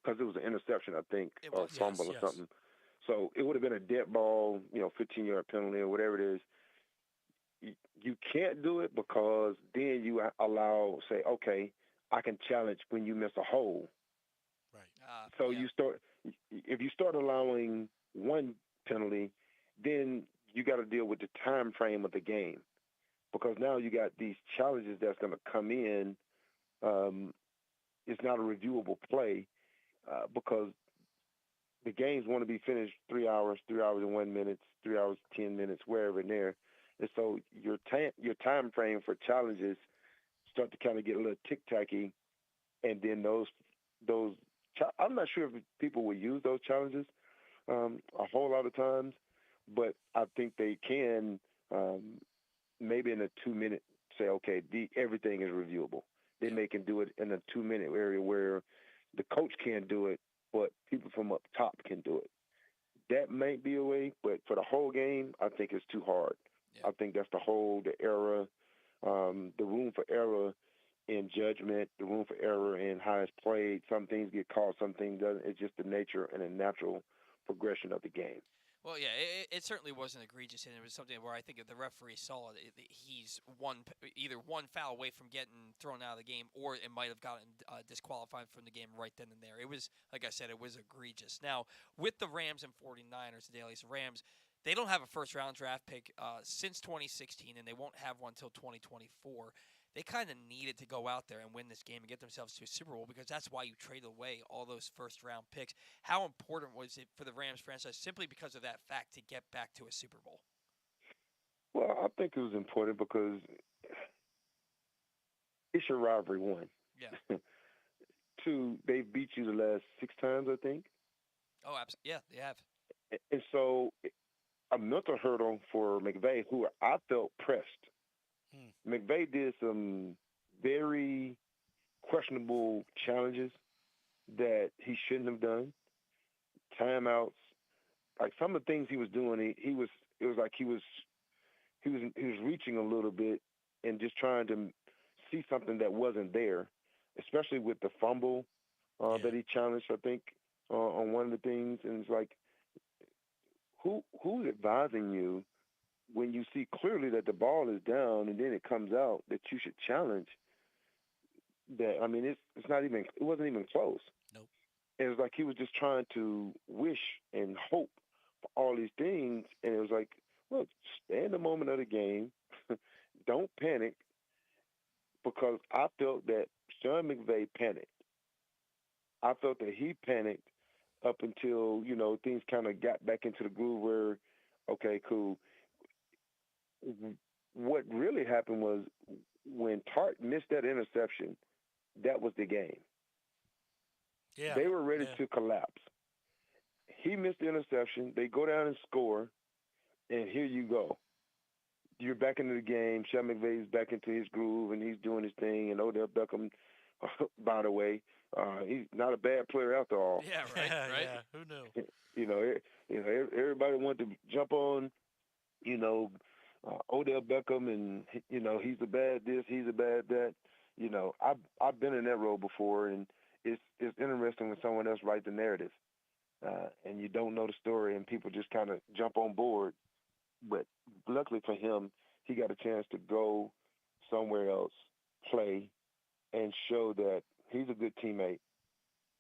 because it was an interception, I think, or fumble or something. So it would have been a dead ball, 15-yard penalty or whatever it is. You can't do it because then you allow, say, okay, I can challenge when you miss a hole. Right. So if you start allowing one penalty, then you got to deal with the time frame of the game, because now you got these challenges that's going to come in. It's not a reviewable play because the games want to be finished 3 hours, 3 hours and 1 minute, 3 hours 10 minutes, wherever in there, and so your time frame for challenges start to kind of get a little tick tacky, and then those I'm not sure if people will use those challenges a whole lot of times. But I think they can, maybe in a 2 minute, say, okay, everything is reviewable. Then they can do it in a 2 minute area where the coach can't do it, but people from up top can do it. That might be a way, but for the whole game, I think it's too hard. Yeah. I think that's the error, the room for error in judgment, the room for error in how it's played. Some things get called, some things doesn't. It's just the nature and the natural progression of the game. Well, yeah, it certainly wasn't egregious, and it was something where I think if the referee saw it, he's either one foul away from getting thrown out of the game, or it might have gotten disqualified from the game right then and there. It was, like I said, it was egregious. Now, with the Rams and 49ers, the Adalius Rams, they don't have a first-round draft pick since 2016, and they won't have one until 2024. they kind of needed to go out there and win this game and get themselves to a Super Bowl because that's why you traded away all those first-round picks. How important was it for the Rams franchise simply because of that fact to get back to a Super Bowl? Well, I think it was important because it's your rivalry, one. Yeah. Two, they beat you the last 6 times, I think. Oh, absolutely. Yeah, they have. And so a mental hurdle for McVay, who I felt pressed. McVay did some very questionable challenges that he shouldn't have done. Timeouts, like some of the things he was doing, it was like he was reaching a little bit and just trying to see something that wasn't there, especially with the fumble that he challenged, I think, on one of the things. And it's like, who's advising you when you see clearly that the ball is down and then it comes out that you should challenge that? I mean, it wasn't even close. Nope. It was like he was just trying to wish and hope for all these things. And it was like, look, stay in the moment of the game. Don't panic, because I felt that Sean McVay panicked. I felt that he panicked up until, things kind of got back into the groove where, okay, cool. What really happened was when Tart missed that interception, that was the game. Yeah. They were ready to collapse. He missed the interception. They go down and score, and here you go. You're back into the game. Sean McVay's back into his groove, and he's doing his thing. And Odell Beckham, by the way, he's not a bad player after all. Yeah, right. Yeah, who knew? Everybody wanted to jump on, Odell Beckham, and he's a bad this, he's a bad that. I've been in that role before, and it's interesting when someone else writes the narrative, and you don't know the story, and people just kind of jump on board. But luckily for him, he got a chance to go somewhere else, play, and show that he's a good teammate.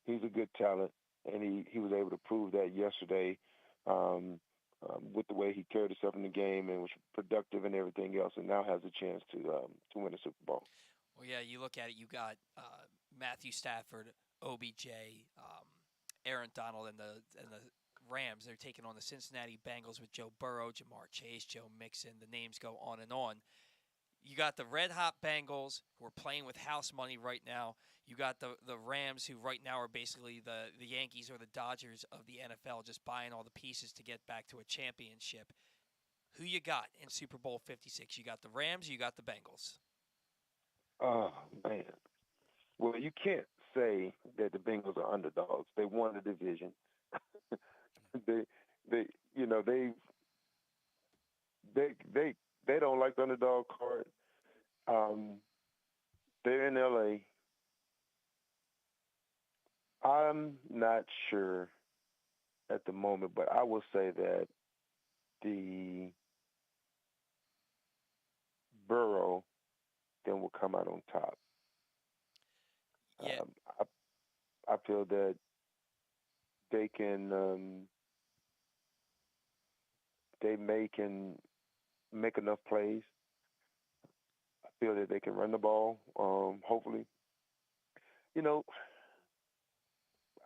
He's a good talent, and he was able to prove that yesterday with the way he carried himself in the game and was productive and everything else, and now has a chance to win a Super Bowl. Well, yeah, you look at it, you got Matthew Stafford, OBJ, Aaron Donald, and the Rams. They're taking on the Cincinnati Bengals with Joe Burrow, Jamar Chase, Joe Mixon. The names go on and on. You got the red-hot Bengals who are playing with house money right now. You got the Rams who right now are basically the Yankees or the Dodgers of the NFL, just buying all the pieces to get back to a championship. Who you got in Super Bowl 56? You got the Rams, you got the Bengals. Oh, man. Well, you can't say that the Bengals are underdogs. They won the division. They don't like the underdog card. They're in LA. I'm not sure at the moment, but I will say that the Burrow then will come out on top. Yeah. I feel that they can can make enough plays. I feel that they can run the ball, hopefully.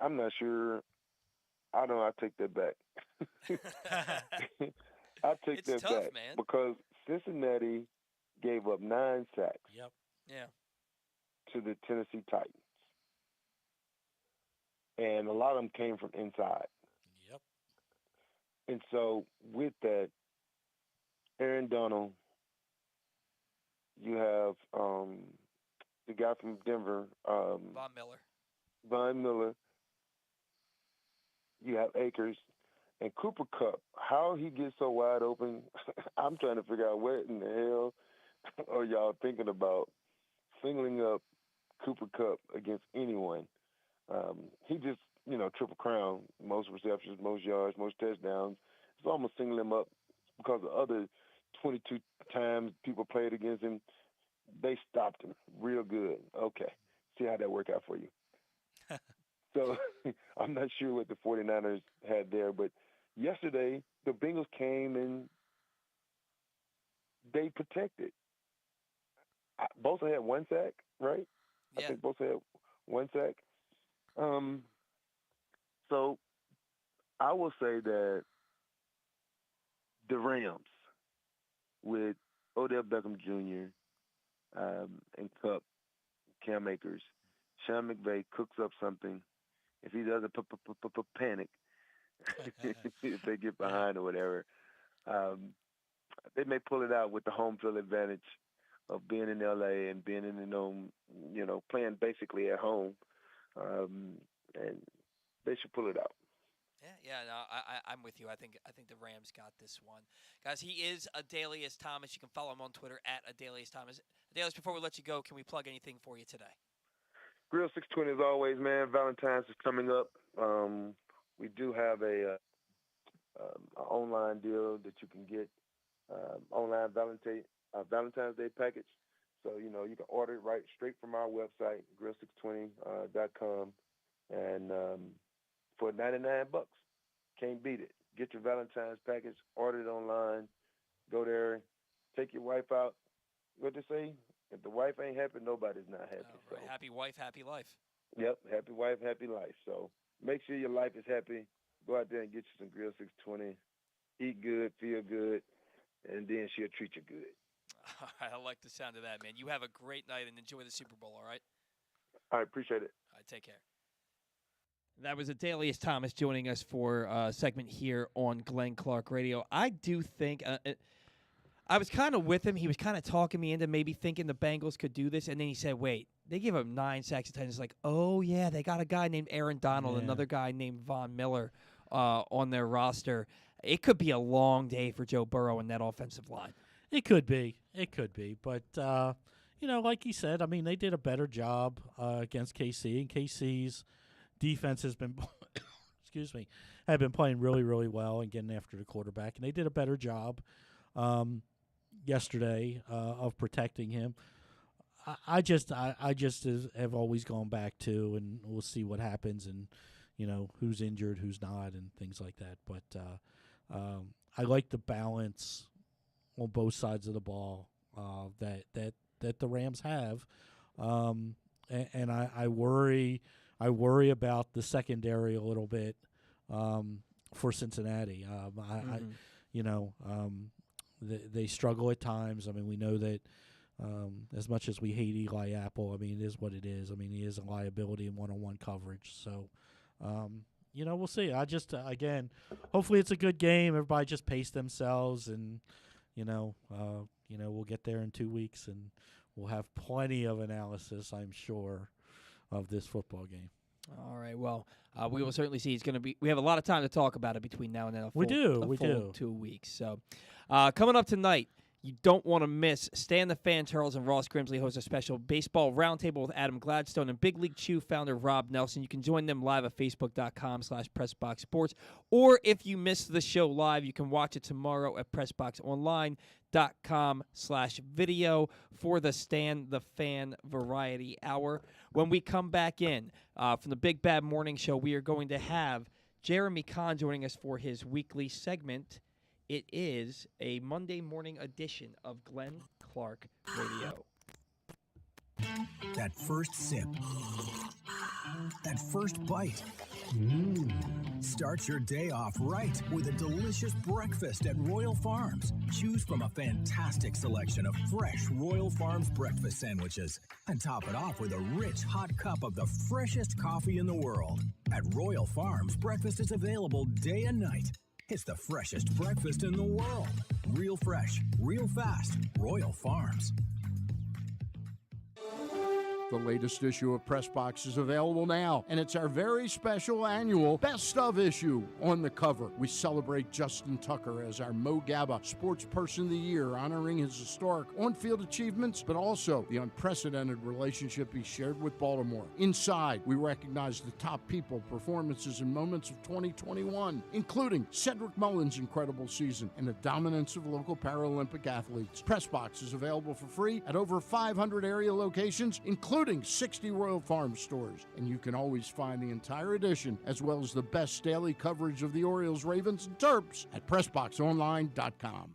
I'm not sure. I know I take that back. I take It's that tough, back man. because Cincinnati gave up 9 sacks Yep. Yeah. to the Tennessee Titans. And a lot of them came from inside. Yep. And so with that, Aaron Donald, you have the guy from Denver, Von Miller. Von Miller. You have Akers and Cooper Kupp. How he gets so wide open, I'm trying to figure out what in the hell are y'all thinking about singling up Cooper Kupp against anyone. He just, triple crown, most receptions, most yards, most touchdowns. It's almost singling him up because the other 22 times people played against him, they stopped him real good. Okay, see how that worked out for you. So I'm not sure what the 49ers had there, but yesterday the Bengals came and they protected. Bosa had 1 sack, right? Yeah. I think Bosa had 1 sack. So I will say that the Rams with Odell Beckham Jr. And Kupp, Cam Akers, Sean McVay cooks up something. If he doesn't panic, if they get behind or whatever, they may pull it out with the home field advantage of being in LA and being in playing basically at home, and they should pull it out. Yeah, no, I'm with you. I think the Rams got this one. Guys, he is Adalius Thomas. You can follow him on Twitter at Adalius Thomas. Adalius, before we let you go, can we plug anything for you today? Grill 620 as always, man. Valentine's is coming up. We do have a online deal that you can get, online Valentine's Day package. So, you can order it right straight from our website, grill620.com, and for $99. Can't beat it. Get your Valentine's package, order it online, go there, take your wife out. What they say? If the wife ain't happy, nobody's not happy. Right. So. Happy wife, happy life. Yep, happy wife, happy life. So make sure your life is happy. Go out there and get you some Grill 620. Eat good, feel good, and then she'll treat you good. All right, I like the sound of that, man. You have a great night and enjoy the Super Bowl, all right? I appreciate it. All right, take care. That was Adalius Thomas joining us for a segment here on Glenn Clark Radio. I do think I was kind of with him. He was kind of talking me into maybe thinking the Bengals could do this, and then he said, wait, they give him 9 sacks and 10. It's like, oh, yeah, they got a guy named Aaron Donald, another guy named Von Miller on their roster. It could be a long day for Joe Burrow and that offensive line. It could be. But, like you said, I mean, they did a better job against KC, and KC's defense has been, have been playing really, really well and getting after the quarterback, and they did a better job yesterday of protecting him. I just have always gone back to, and we'll see what happens, and who's injured, who's not, and things like that. But I like the balance on both sides of the ball that the Rams have, and I worry about the secondary a little bit for Cincinnati. They struggle at times. I mean, we know that as much as we hate Eli Apple, I mean, it is what it is. I mean, he is a liability in one-on-one coverage. So, we'll see. I just, again, hopefully it's a good game. Everybody just pace themselves, and, we'll get there in 2 weeks, and we'll have plenty of analysis, I'm sure, of this football game. All right. Well, we will certainly see. It's going to be. We have a lot of time to talk about it between now and then. We do. 2 weeks. So, coming up tonight, you don't want to miss. Stan the Fan Charles and Ross Grimsley host a special baseball roundtable with Adam Gladstone and Big League Chew founder Rob Nelson. You can join them live at facebook.com/PressBoxSports. Or if you missed the show live, you can watch it tomorrow at PressBoxOnline.com/video for the Stan the Fan Variety Hour. When we come back in from the Big Bad Morning Show, we are going to have Jeremy Conn joining us for his weekly segment. It is a Monday morning edition of Glenn Clark Radio. That first sip. That first bite. Start your day off right with a delicious breakfast at Royal Farms. Choose from a fantastic selection of fresh Royal Farms breakfast sandwiches. And top it off with a rich hot cup of the freshest coffee in the world. At Royal Farms, breakfast is available day and night. It's the freshest breakfast in the world. Real fresh, real fast. Royal Farms. The latest issue of Press Box is available now, and it's our very special annual Best of issue. On the cover, we celebrate Justin Tucker as our Mo Gabba Sports Person of the Year, honoring his historic on-field achievements, but also the unprecedented relationship he shared with Baltimore. Inside, we recognize the top people, performances, and moments of 2021, including Cedric Mullins' incredible season and the dominance of local Paralympic athletes. Press Box is available for free at over 500 area locations, including 60 Royal Farms stores. And you can always find the entire edition, as well as the best daily coverage of the Orioles, Ravens, and Terps at PressBoxOnline.com.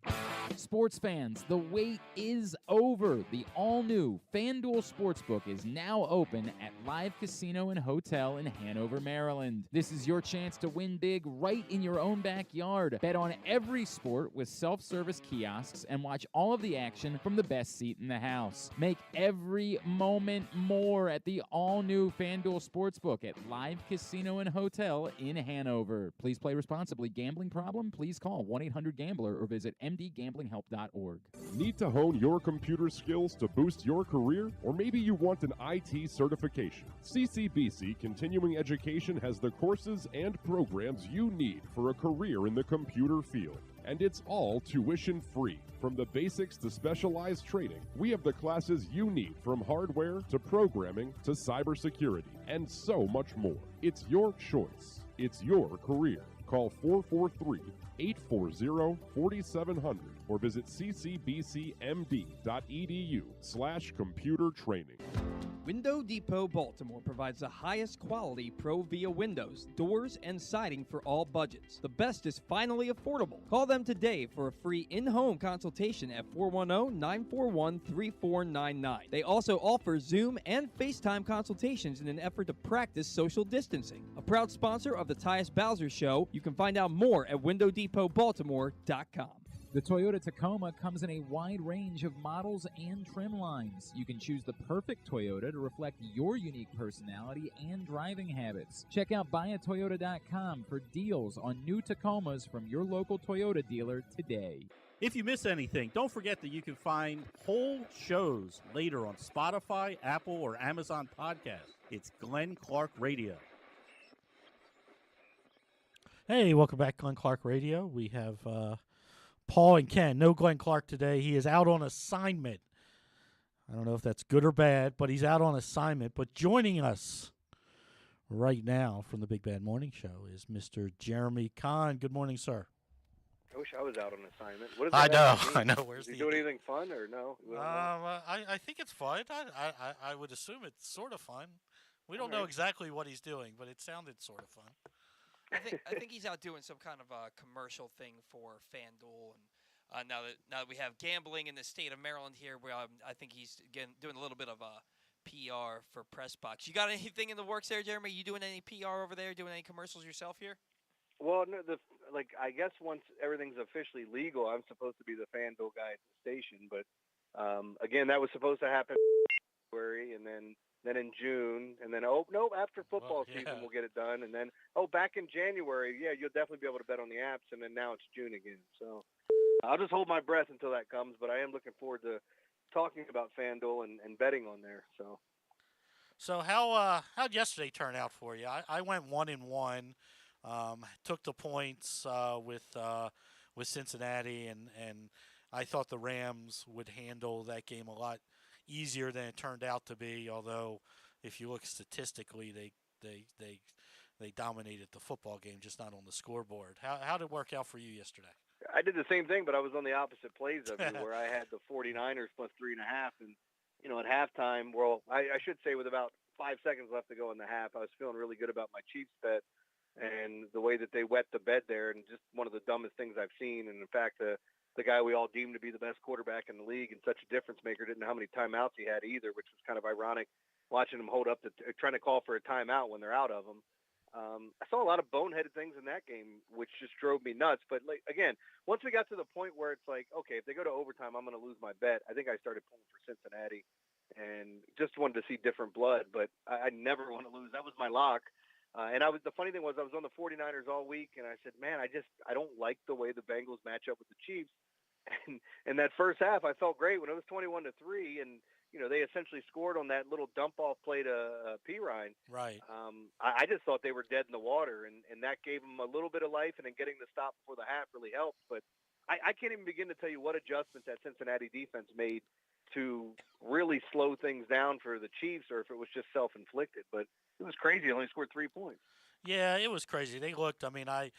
Sports fans, the wait is over. The all-new FanDuel Sportsbook is now open at Live Casino and Hotel in Hanover, Maryland. This is your chance to win big right in your own backyard. Bet on every sport with self-service kiosks and watch all of the action from the best seat in the house. Make every moment more at the all-new FanDuel Sportsbook at Live Casino and Hotel in Hanover. Please play responsibly. Gambling problem? Please call 1-800-GAMBLER or visit mdgamblinghelp.org. Need to hone your computer skills to boost your career? Or maybe you want an IT certification? CCBC Continuing Education has the courses and programs you need for a career in the computer field. And it's all tuition free. From the basics to specialized training, we have the classes you need, from hardware to programming to cybersecurity and so much more. It's your choice. It's your career. Call 443-840-4700 or visit ccbcmd.edu/computer training. Window Depot Baltimore provides the highest quality Pro Via windows, doors, and siding for all budgets. The best is finally affordable. Call them today for a free in-home consultation at 410-941-3499. They also offer Zoom and FaceTime consultations in an effort to practice social distancing. A proud sponsor of the Tyus Bowser Show, you can find out more at WindowDepotBaltimore.com. The Toyota Tacoma comes in a wide range of models and trim lines. You can choose the perfect Toyota to reflect your unique personality and driving habits. Check out buyatoyota.com for deals on new Tacomas from your local Toyota dealer today. If you miss anything, don't forget that you can find whole shows later on Spotify, Apple, or Amazon Podcasts. It's Glenn Clark Radio. Hey, welcome back, Glenn Clark Radio. We have Paul and Ken. No Glenn Clark today. He is out on assignment. I don't know if that's good or bad, but he's out on assignment. But joining us right now from the Big Bad Morning Show is Mr. Jeremy Conn. Good morning, sir. I wish I was out on assignment. What does I that know. mean? Where's Is he the doing anything fun or no? We don't know. I think it's fun. I would assume it's sort of fun. We don't know exactly what he's doing, but it sounded sort of fun. I think he's out doing some kind of a commercial thing for FanDuel, and now that we have gambling in the state of Maryland here, where I think he's again doing a little bit of a PR for Pressbox. You got anything in the works there, Jeremy? You doing any PR over there? Doing any commercials yourself here? Well, no, I guess once everything's officially legal, I'm supposed to be the FanDuel guy at the station. But again, that was supposed to happen in February, and then in June, and then after football season we'll get it done, and then back in January, you'll definitely be able to bet on the apps, and then now it's June again. So I'll just hold my breath until that comes. But I am looking forward to talking about FanDuel and betting on there. So how'd yesterday turn out for you? I went 1-1. Took the points with Cincinnati, and I thought the Rams would handle that game a lot easier than it turned out to be. Although, if you look statistically, they dominated the football game, just not on the scoreboard. How did it work out for you yesterday? I did the same thing, but I was on the opposite plays of you, where I had the 49ers plus 3.5, and at halftime, I should say with about 5 seconds left to go in the half, I was feeling really good about my Chiefs bet. And the way that they wet the bed there, and just one of the dumbest things I've seen. And in fact, the guy we all deemed to be the best quarterback in the league and such a difference maker didn't know how many timeouts he had either, which was kind of ironic watching him hold up trying to call for a timeout when they're out of them. I saw a lot of boneheaded things in that game, which just drove me nuts. But again, once we got to the point where it's like, okay, if they go to overtime, I'm going to lose my bet. I think I started pulling for Cincinnati and just wanted to see different blood, but I never want to lose. That was my lock. And the funny thing was I was on the 49ers all week, and I said, man, I don't like the way the Bengals match up with the Chiefs. And in that first half, I felt great when it was 21-3, and they essentially scored on that little dump off play to Pirine. Right. I just thought they were dead in the water, and that gave them a little bit of life, and then getting the stop before the half really helped. But I can't even begin to tell you what adjustments that Cincinnati defense made to really slow things down for the Chiefs, or if it was just self-inflicted. But it was crazy. They only scored 3 points. Yeah, it was crazy. They looked, I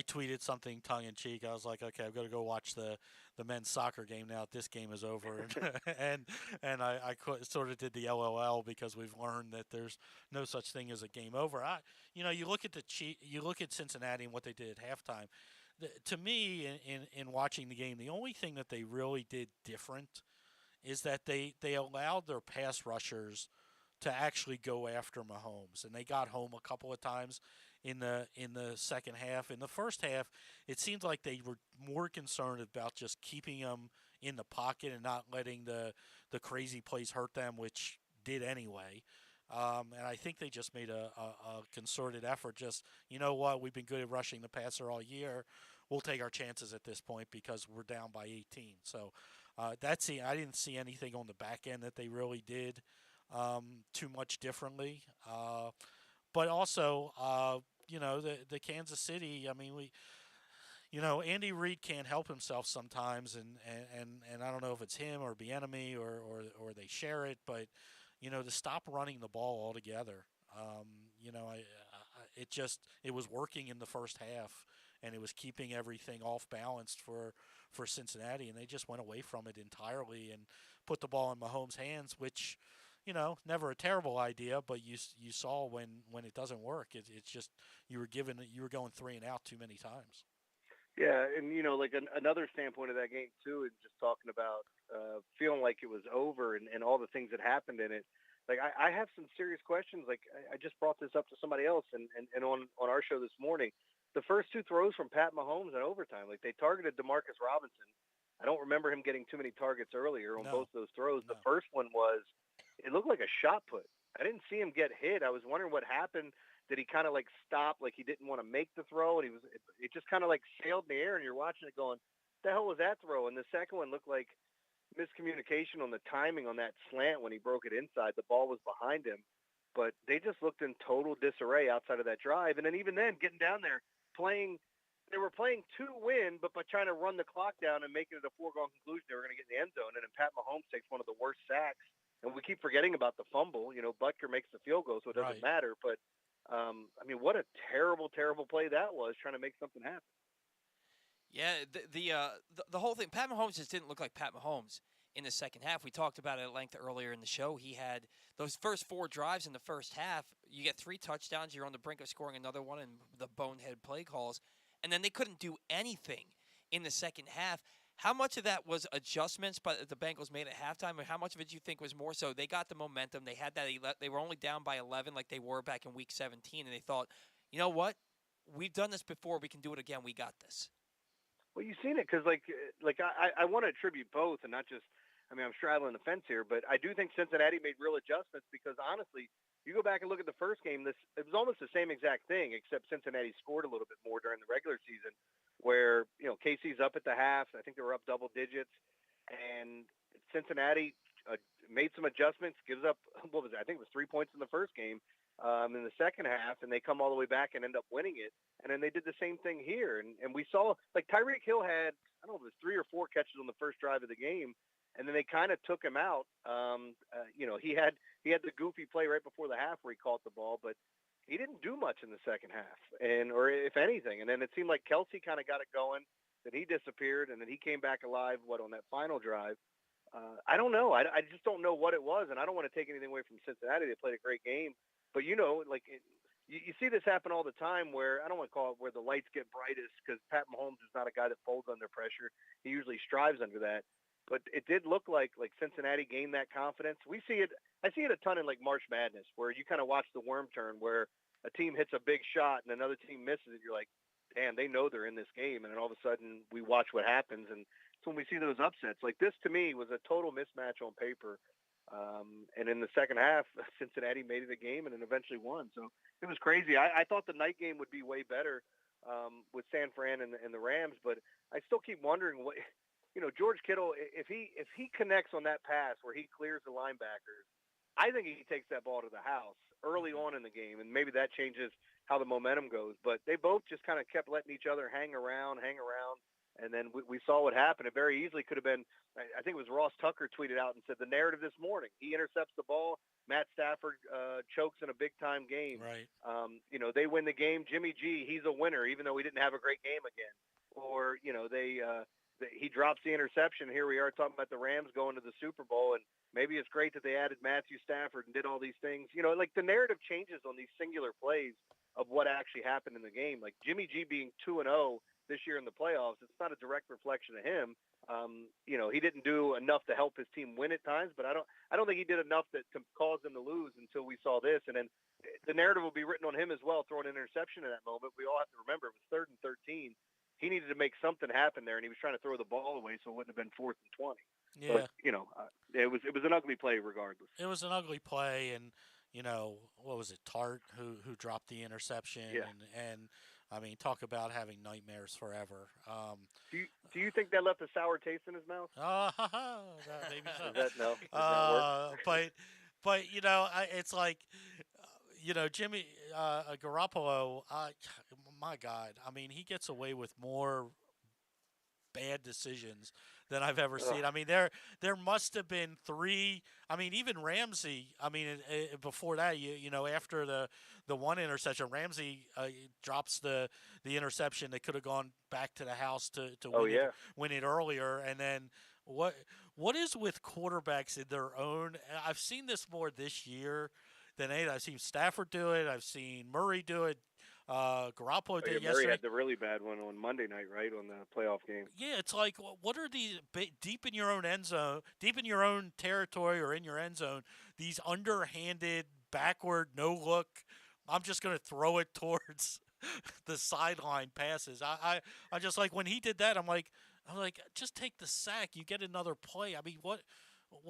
tweeted something tongue-in-cheek. I was like, okay, I've got to go watch the men's soccer game now that this game is over. and I sort of did the LOL because we've learned that there's no such thing as a game over. You look at Cincinnati and what they did at halftime. to me, in watching the game, the only thing that they really did different is that they allowed their pass rushers to actually go after Mahomes, and they got home a couple of times in the second half. In the first half, it seemed like they were more concerned about just keeping him in the pocket and not letting the crazy plays hurt them, which did anyway. And I think they just made a concerted effort. Just, you know what, we've been good at rushing the passer all year. We'll take our chances at this point because we're down by 18. So I didn't see anything on the back end that they really did too much differently. But also, the Kansas City, I mean, Andy Reid can't help himself sometimes, and I don't know if it's him or Bieniemy or they share it, but to stop running the ball altogether, it was working in the first half, and it was keeping everything off balanced for Cincinnati, and they just went away from it entirely and put the ball in Mahomes' hands, which, never a terrible idea, but you saw when it doesn't work, it's just you were going 3 and out too many times. Yeah, and another standpoint of that game too, is just talking about feeling like it was over and all the things that happened in it. Like I have some serious questions. Like I just brought this up to somebody else and on our show this morning. The first 2 throws from Pat Mahomes in overtime, like they targeted Demarcus Robinson. I don't remember him getting too many targets earlier on both those throws. No. The first one it looked like a shot put. I didn't see him get hit. I was wondering what happened. Did he kind of like stop, like he didn't want to make the throw, and it just kind of like sailed in the air, and you're watching it going, what the hell was that throw? And the second one looked like miscommunication on the timing on that slant when he broke it inside. The ball was behind him, but they just looked in total disarray outside of that drive. And then even then, getting down there, they were playing to win, but by trying to run the clock down and making it a foregone conclusion they were going to get in the end zone. And then Pat Mahomes takes one of the worst sacks, and we keep forgetting about the fumble. Butker makes the field goal, so it doesn't matter. But I mean, what a terrible, terrible play that was, trying to make something happen. Yeah, the whole thing, Pat Mahomes just didn't look like Pat Mahomes in the second half. We talked about it at length earlier in the show. He had those first 4 drives in the first half. You get 3 touchdowns. You're on the brink of scoring another one in the bonehead play calls. And then they couldn't do anything in the second half. How much of that was adjustments but the Bengals made at halftime, and how much of it do you think was more so they got the momentum, they had that, they were only down by 11 like they were back in Week 17, and they thought, you know what, we've done this before, we can do it again, we got this? Well, you've seen it because, I want to attribute both and not just, I'm straddling the fence here, but I do think Cincinnati made real adjustments because, honestly, you go back and look at the first game, it was almost the same exact thing, except Cincinnati scored a little bit more during the regular season where, KC's up at the half. I think they were up double digits. And Cincinnati made some adjustments, gives up, I think it was 3 points in the first game in the second half, and they come all the way back and end up winning it. And then they did the same thing here. And we saw, Tyreek Hill had, I don't know if it was 3 or 4 catches on the first drive of the game, and then they kind of took him out. He had the goofy play right before the half where he caught the ball, but he didn't do much in the second half, or if anything. And then it seemed like Kelsey kind of got it going, then he disappeared, and then he came back alive, on that final drive. I don't know. I just don't know what it was, and I don't want to take anything away from Cincinnati. They played a great game. But, you see this happen all the time where, I don't want to call it where the lights get brightest because Pat Mahomes is not a guy that folds under pressure. He usually strives under that. But it did look like Cincinnati gained that confidence. I see it a ton in March Madness where you kind of watch the worm turn where a team hits a big shot and another team misses it. You're like, damn, they know they're in this game. And then all of a sudden we watch what happens. And it's when we see those upsets. This to me was a total mismatch on paper. And in the second half, Cincinnati made it a game and then eventually won. So it was crazy. I thought the night game would be way better with San Fran and the Rams, but I still keep wondering what – George Kittle, if he connects on that pass where he clears the linebackers, I think he takes that ball to the house early on in the game, and maybe that changes how the momentum goes. But they both just kind of kept letting each other hang around, and then we saw what happened. It very easily could have been, I think it was Ross Tucker tweeted out and said the narrative this morning. He intercepts the ball, Matt Stafford chokes in a big-time game. Right. They win the game. Jimmy G, he's a winner, even though he didn't have a great game again. Or, he drops the interception. Here we are talking about the Rams going to the Super Bowl, and maybe it's great that they added Matthew Stafford and did all these things. You know, like the narrative changes on these singular plays of what actually happened in the game. Like Jimmy G being 2-0 this year in the playoffs, it's not a direct reflection of him. You know, he didn't do enough to help his team win at times, but I don't think he did enough to cause them to lose until we saw this. And then the narrative will be written on him as well, throwing an interception in that moment. We all have to remember it was 3rd and 13. He needed to make something happen there, and he was trying to throw the ball away so it wouldn't have been 4th and 20. Yeah. But, you know, it was an ugly play regardless. It was an ugly play, and you know, what was it, Tart who dropped the interception, Yeah. and I mean, talk about having nightmares forever. Do you think that left a sour taste in his mouth? Maybe so. Does that work? But you know, it's like, you know, Jimmy Garoppolo. My God, I mean, he gets away with more bad decisions than I've ever seen. I mean, there must have been 3. I mean, even Ramsey. I mean, before that, you know, after the one interception, Ramsey drops the interception that could have gone back to the house to win it earlier. And then what is with quarterbacks in their own? I've seen this more this year than anything. I've seen Stafford do it. I've seen Murray do it. Garoppolo did yesterday. Murray had the really bad one on Monday night, right, on the playoff game. Yeah, it's like, what are these deep in your own end zone, deep in your own territory or in your end zone, these underhanded, backward, no look, I'm just going to throw it towards the sideline passes. I just like, when he did that, I'm like, just take the sack. You get another play. I mean, what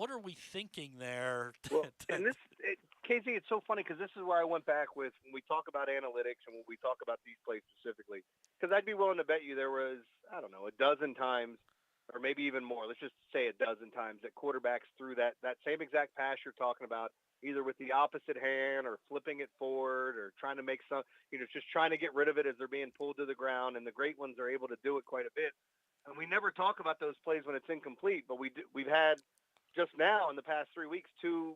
are we thinking there? Well, and Casey, it's so funny because this is where I went back with when we talk about analytics and when we talk about these plays specifically. Because I'd be willing to bet you there was, I don't know, a dozen times or maybe even more. Let's just say a dozen times that quarterbacks threw that same exact pass you're talking about, either with the opposite hand or flipping it forward or trying to make some, you know, just trying to get rid of it as they're being pulled to the ground. And the great ones are able to do it quite a bit. And we never talk about those plays when it's incomplete, but we've had just now in the past 3 weeks two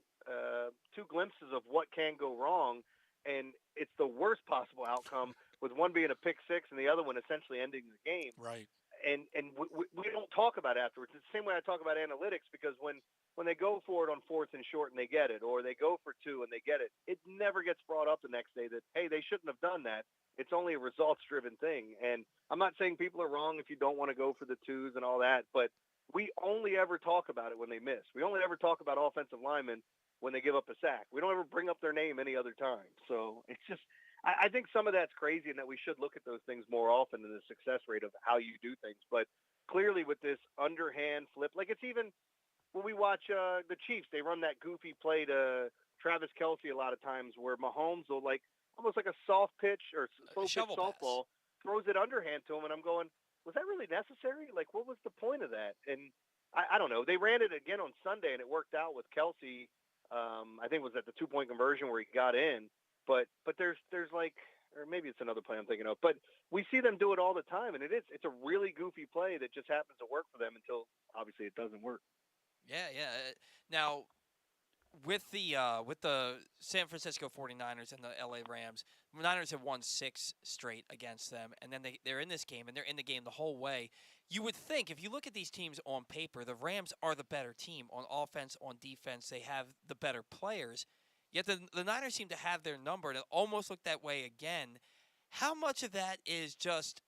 glimpses of what can go wrong, and it's the worst possible outcome, with one being a pick six and the other one essentially ending the game. Right. And we don't talk about it afterwards. It's the same way I talk about analytics, because when they go for it on 4th and short and they get it, or they go for 2 and they get it, it never gets brought up the next day that, hey, they shouldn't have done that. It's only a results-driven thing. And I'm not saying people are wrong if you don't want to go for the 2s and all that, but we only ever talk about it when they miss. We only ever talk about offensive linemen when they give up a sack. We don't ever bring up their name any other time. So it's just, I think some of that's crazy, and that we should look at those things more often in the success rate of how you do things. But clearly with this underhand flip, like it's even when we watch the Chiefs, they run that goofy play to Travis Kelce a lot of times where Mahomes will, like, almost like a soft pitch or slow pitch softball, throws it underhand to him. And I'm going, was that really necessary? Like, what was the point of that? And I don't know. They ran it again on Sunday, and it worked out with Kelce. I think it was at the 2-point conversion where he got in. But there's like, or maybe it's another play I'm thinking of. But we see them do it all the time, and it's a really goofy play that just happens to work for them until obviously it doesn't work. Yeah. Now, with the San Francisco 49ers and the LA Rams, the Niners have won 6 straight against them, and then they're in this game, and they're in the game the whole way. You would think, if you look at these teams on paper, the Rams are the better team on offense, on defense. They have the better players. Yet the Niners seem to have their number, and it almost looked that way again. How much of that is just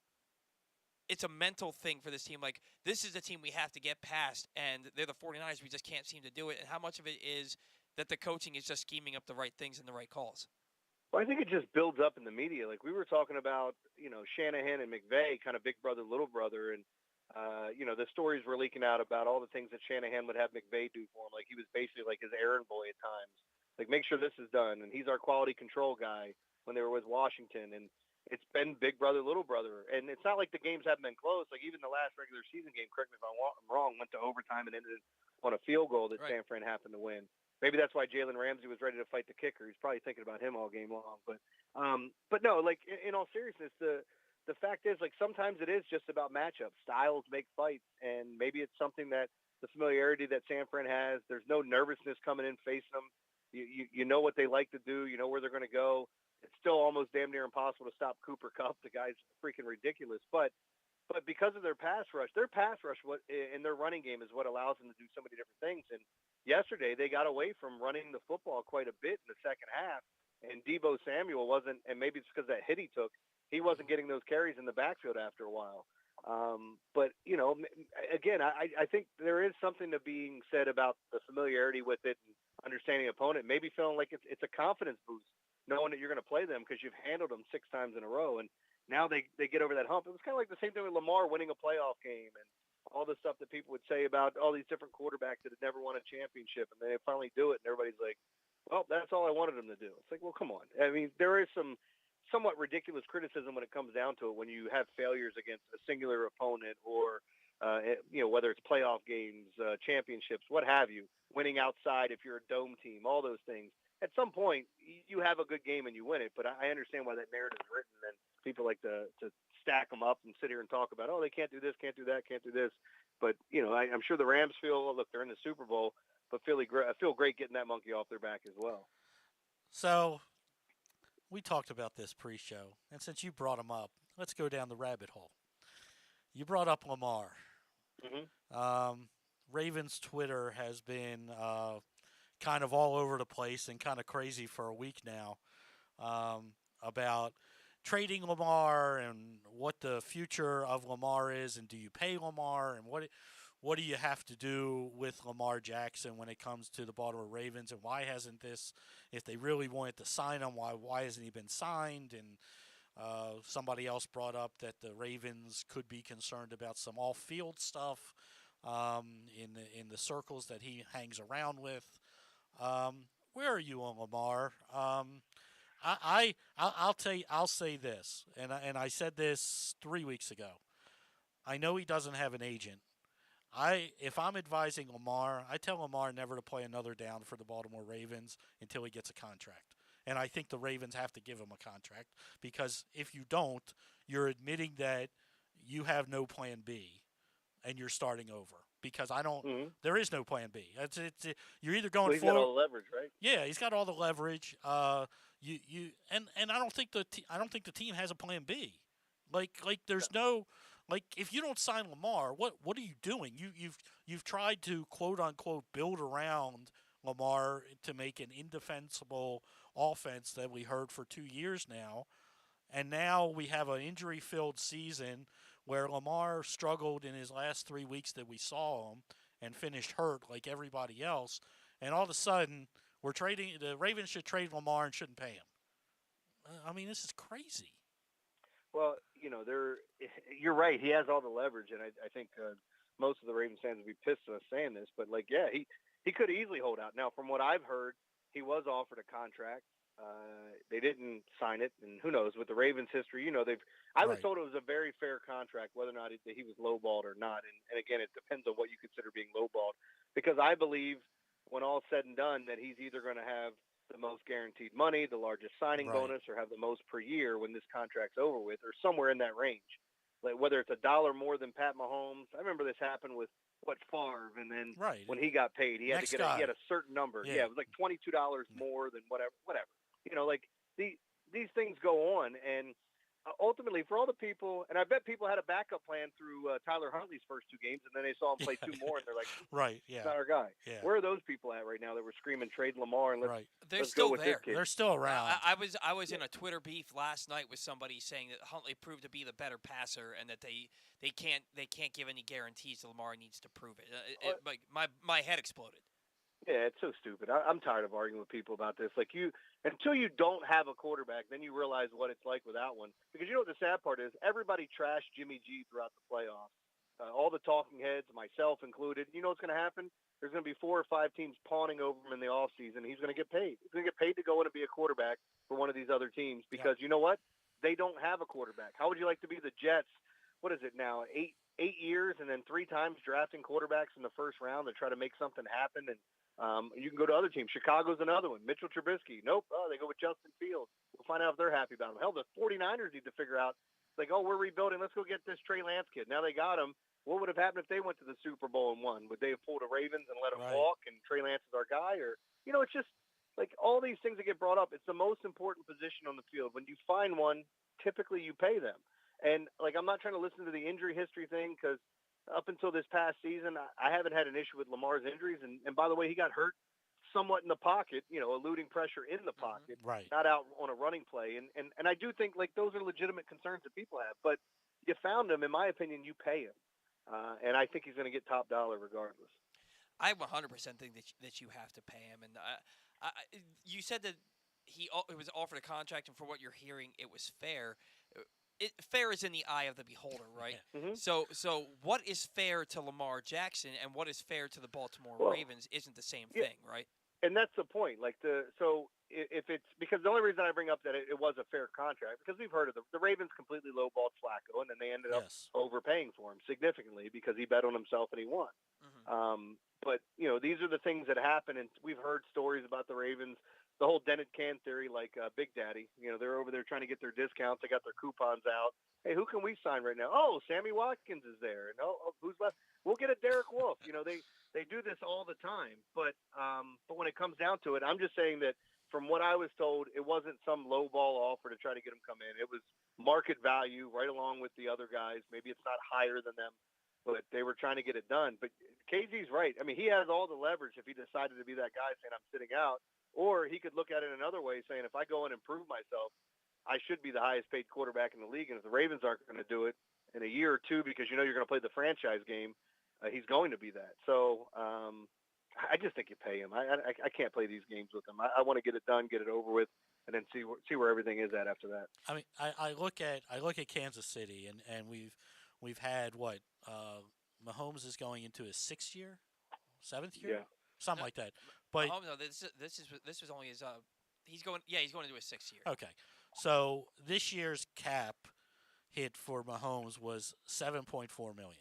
it's a mental thing for this team? Like, this is the team we have to get past, and they're the 49ers. We just can't seem to do it. And how much of it is that the coaching is just scheming up the right things and the right calls? Well, I think it just builds up in the media. Like we were talking about, you know, Shanahan and McVay, kind of big brother, little brother. And, you know, the stories were leaking out about all the things that Shanahan would have McVay do for him. Like he was basically like his errand boy at times. Like, make sure this is done. And he's our quality control guy when they were with Washington. And it's been big brother, little brother. And it's not like the games haven't been close. Like even the last regular season game, correct me if I'm wrong, went to overtime and ended on a field goal that San Fran happened to win. Maybe that's why Jalen Ramsey was ready to fight the kicker. He's probably thinking about him all game long. But no, like in all seriousness, the fact is, like, sometimes it is just about matchups. Styles make fights, and maybe it's something that the familiarity that San Fran has. There's no nervousness coming in facing them. You know what they like to do. You know where they're going to go. It's still almost damn near impossible to stop Cooper Kupp. The guy's freaking ridiculous. But But because of their pass rush and their running game is what allows them to do so many different things. And yesterday they got away from running the football quite a bit in the second half. And Deebo Samuel wasn't, and maybe it's because that hit he took, he wasn't getting those carries in the backfield after a while. But, you know, again, I think there is something to being said about the familiarity with it and understanding the opponent, maybe feeling like it's a confidence boost, knowing that you're going to play them because you've handled them 6 times in a row. And now they get over that hump. It was kind of like the same thing with Lamar winning a playoff game and all the stuff that people would say about all these different quarterbacks that had never won a championship, and they finally do it, and everybody's like, well, that's all I wanted them to do. It's like, well, come on. I mean, there is some somewhat ridiculous criticism when it comes down to it when you have failures against a singular opponent or, you know, whether it's playoff games, championships, what have you, winning outside if you're a dome team, all those things. At some point, you have a good game and you win it, but I understand why that narrative is written, and people like to stack them up and sit here and talk about, oh, they can't do this, can't do that, can't do this. But, you know, I'm sure the Rams feel, look, they're in the Super Bowl, but I feel great getting that monkey off their back as well. So we talked about this pre-show, and since you brought him up, let's go down the rabbit hole. You brought up Lamar. Mm-hmm. Ravens Twitter has been kind of all over the place and kind of crazy for a week now about trading Lamar and what the future of Lamar is, and do you pay Lamar, and what do you have to do with Lamar Jackson when it comes to the Baltimore Ravens, and why hasn't this, if they really wanted to sign him, why hasn't he been signed? And somebody else brought up that the Ravens could be concerned about some off-field stuff in the circles that he hangs around with. Where are you on Lamar? I'll say this, and I said this 3 weeks ago. I know he doesn't have an agent. If I'm advising Lamar, I tell Lamar never to play another down for the Baltimore Ravens until he gets a contract. And I think the Ravens have to give him a contract, because if you don't, you're admitting that you have no plan B and you're starting over. Because there is no plan B. You're either going he's got all the leverage, right? Yeah, he's got all the leverage. And I don't think the team has a plan B. Like there's no, like, if you don't sign Lamar, what are you doing? You've tried to quote unquote build around Lamar to make an indefensible offense that we heard for 2 years now, and now we have an injury-filled season where Lamar struggled in his last 3 weeks that we saw him and finished hurt like everybody else, and all of a sudden the Ravens should trade Lamar and shouldn't pay him. I mean, this is crazy. Well, you know, you're right. He has all the leverage, and I think most of the Ravens fans would be pissed at us saying this, but, like, yeah, he could easily hold out. Now, from what I've heard, he was offered a contract. They didn't sign it, and who knows, with the Ravens' history, you know, I was told it was a very fair contract, whether or not he was lowballed or not. And again, it depends on what you consider being lowballed, because I believe when all's said and done that he's either going to have the most guaranteed money, the largest signing bonus, or have the most per year when this contract's over with, or somewhere in that range. Like whether it's $1 more than Pat Mahomes. I remember this happened with Favre, and then when he got paid, he had he had a certain number. Yeah, it was like $22 more than whatever. You know, like these things go on, and ultimately for all the people, and I bet people had a backup plan through Tyler Huntley's first 2 games, and then they saw him play 2 more, and they're like, he's not our guy. Yeah. Where are those people at right now that were screaming trade Lamar and let's go with this kid? They're still around. I was in a Twitter beef last night with somebody saying that Huntley proved to be the better passer, and that they can't give any guarantees that Lamar needs to prove it. My head exploded. Yeah, it's so stupid. I'm tired of arguing with people about this. Like, until you don't have a quarterback, then you realize what it's like without one. Because you know what the sad part is? Everybody trashed Jimmy G throughout the playoffs. All the talking heads, myself included. You know what's going to happen? There's going to be 4 or 5 teams pawning over him in the offseason. He's going to get paid. He's going to get paid to go in and be a quarterback for one of these other teams, because you know what? They don't have a quarterback. How would you like to be the Jets? What is it now? 8 years and then 3 times drafting quarterbacks in the first round to try to make something happen. And you can go to other teams. Chicago's another one. Mitchell Trubisky. Nope. Oh, they go with Justin Fields. We'll find out if they're happy about him. Hell, the 49ers need to figure out, like, oh, we're rebuilding. Let's go get this Trey Lance kid. Now they got him. What would have happened if they went to the Super Bowl and won? Would they have pulled the Ravens and let him walk and Trey Lance is our guy? Or, you know, it's just like all these things that get brought up. It's the most important position on the field. When you find one, typically you pay them. And, like, I'm not trying to listen to the injury history thing because up until this past season, I haven't had an issue with Lamar's injuries. And by the way, he got hurt somewhat in the pocket, eluding pressure in the pocket, right? Not out on a running play. And I do think, like, those are legitimate concerns that people have. But you found him, in my opinion, you pay him. And I think he's going to get top dollar regardless. I 100% think that you have to pay him. And you said that he was offered a contract, and for what you're hearing, it was fair. Fair is in the eye of the beholder, right? Mm-hmm. So what is fair to Lamar Jackson and what is fair to the Baltimore Ravens isn't the same thing, right? And that's the point. So if it's because the only reason I bring up that it was a fair contract, because we've heard of the Ravens completely lowballed Flacco, and then they ended up overpaying for him significantly because he bet on himself and he won. Mm-hmm. But these are the things that happen, and we've heard stories about the Ravens. The whole Dennis Can theory, like Big Daddy, they're over there trying to get their discounts. They got their coupons out. Hey, who can we sign right now? Oh, Sammy Watkins is there. And who's left? We'll get a Derek Wolfe. They do this all the time. But when it comes down to it, I'm just saying that from what I was told, it wasn't some low ball offer to try to get him come in. It was market value right along with the other guys. Maybe it's not higher than them, but they were trying to get it done. But KZ's right. I mean, he has all the leverage if he decided to be that guy saying I'm sitting out. Or he could look at it another way, saying, if I go in and prove myself, I should be the highest-paid quarterback in the league. And if the Ravens aren't going to do it in a year or two because you're going to play the franchise game, he's going to be that. So I just think you pay him. I can't play these games with him. I want to get it done, get it over with, and then see where everything is at after that. I mean, I look at Kansas City, and we've had what Mahomes is going into his 7th year, something like that. But Mahomes, no, this was only his he's going into his 6th year. Okay, so this year's cap hit for Mahomes was $7.4 million.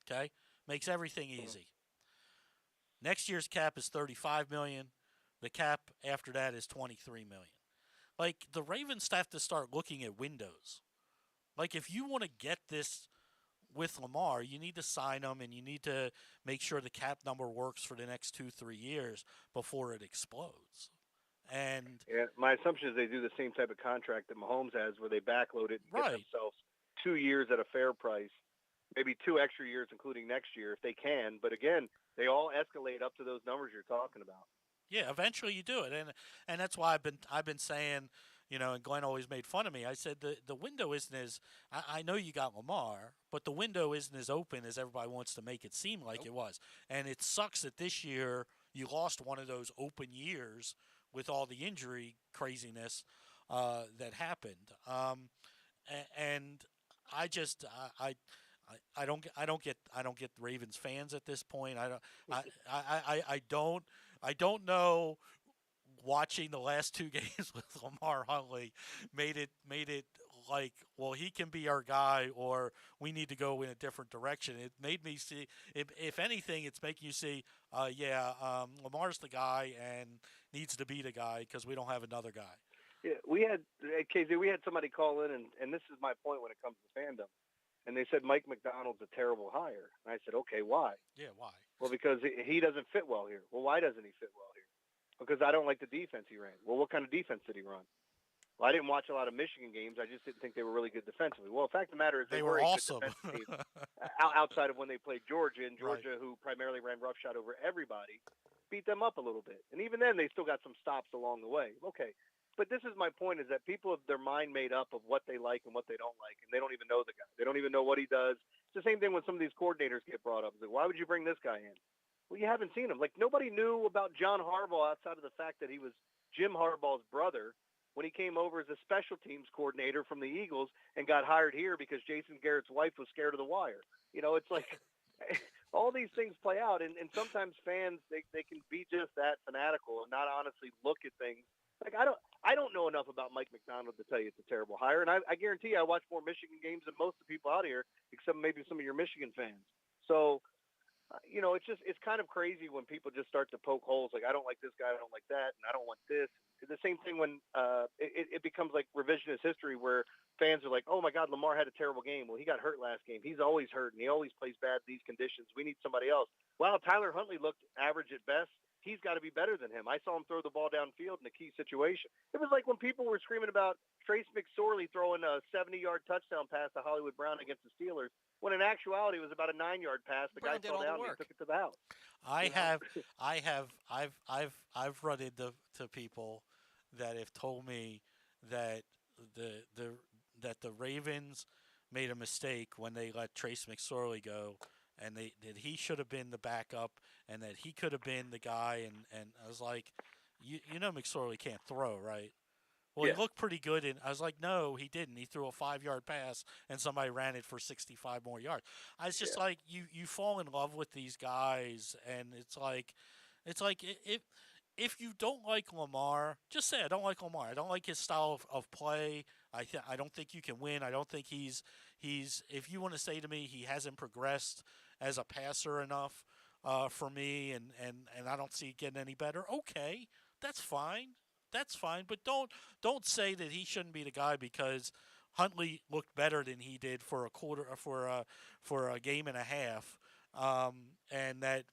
Okay, makes everything easy. Next year's cap is $35 million. The cap after that is $23 million. Like, the Ravens have to start looking at windows. Like, if you want to get this with Lamar, you need to sign him, and you need to make sure the cap number works for the next 2-3 years before it explodes. And my assumption is they do the same type of contract that Mahomes has, where they backload it and get themselves 2 years at a fair price, maybe 2 extra years, including next year if they can. But again, they all escalate up to those numbers you're talking about. Yeah, eventually you do it, and that's why I've been saying, and Glenn always made fun of me. I said the window isn't as I know you got Lamar, but the window isn't as open as everybody wants to make it seem like it was. And it sucks that this year you lost one of those open years with all the injury craziness that happened. And I just I don't get Ravens fans at this point. I don't know. Watching the last 2 games with Lamar Huntley made it like, well, he can be our guy, or we need to go in a different direction. It made me see, if anything, it's making you see, Lamar's the guy and needs to be the guy because we don't have another guy. Yeah, we had somebody call in, and this is my point when it comes to fandom. And they said Mike McDonald's a terrible hire. And I said, okay, why? Yeah, why? Well, because he doesn't fit well here. Well, why doesn't he fit well here? Because I don't like the defense he ran. Well, what kind of defense did he run? Well, I didn't watch a lot of Michigan games. I just didn't think they were really good defensively. Well, the fact of the matter is they were awesome. A good defensive team outside of when they played Georgia, and Georgia, who primarily ran roughshod over everybody, beat them up a little bit. And even then, they still got some stops along the way. Okay. But this is my point, is that people have their mind made up of what they like and what they don't like, and they don't even know the guy. They don't even know what he does. It's the same thing when some of these coordinators get brought up. It's like, why would you bring this guy in? Well, you haven't seen him. Like, nobody knew about John Harbaugh outside of the fact that he was Jim Harbaugh's brother when he came over as a special teams coordinator from the Eagles and got hired here because Jason Garrett's wife was scared of the wire. It's like all these things play out, and sometimes fans, they can be just that fanatical and not honestly look at things. Like, I don't know enough about Mike McDonald to tell you it's a terrible hire, and I guarantee you I watch more Michigan games than most of the people out here, except maybe some of your Michigan fans. So, it's kind of crazy when people just start to poke holes. Like, I don't like this guy, I don't like that, and I don't want this. It's the same thing when it becomes like revisionist history, where fans are like, oh my God, Lamar had a terrible game. Well, he got hurt last game. He's always hurt, and he always plays bad in these conditions. We need somebody else. Well, Tyler Huntley looked average at best, he's got to be better than him. I saw him throw the ball downfield in a key situation. It was like when people were screaming about Trace McSorley throwing a 70-yard touchdown pass to Hollywood Brown against the Steelers, when in actuality it was about a 9-yard pass. The guy fell down and he took it to the house. I've run into people that have told me that the Ravens made a mistake when they let Trace McSorley go, and that he should have been the backup, and that he could have been the guy. And I was like, you know McSorley can't throw, right? Well, Yeah. he looked pretty good, and I was like, no, he didn't. He threw a 5-yard pass, and somebody ran it for 65 more yards. I was just like, you fall in love with these guys, and it's like if you don't like Lamar, just say I don't like Lamar. I don't like his style of play. I don't think you can win. I don't think he's if you want to say to me he hasn't progressed as a passer enough for me, and I don't see it getting any better. Okay, that's fine. That's fine, but don't say that he shouldn't be the guy because Huntley looked better than he did for a quarter for a game and a half, and that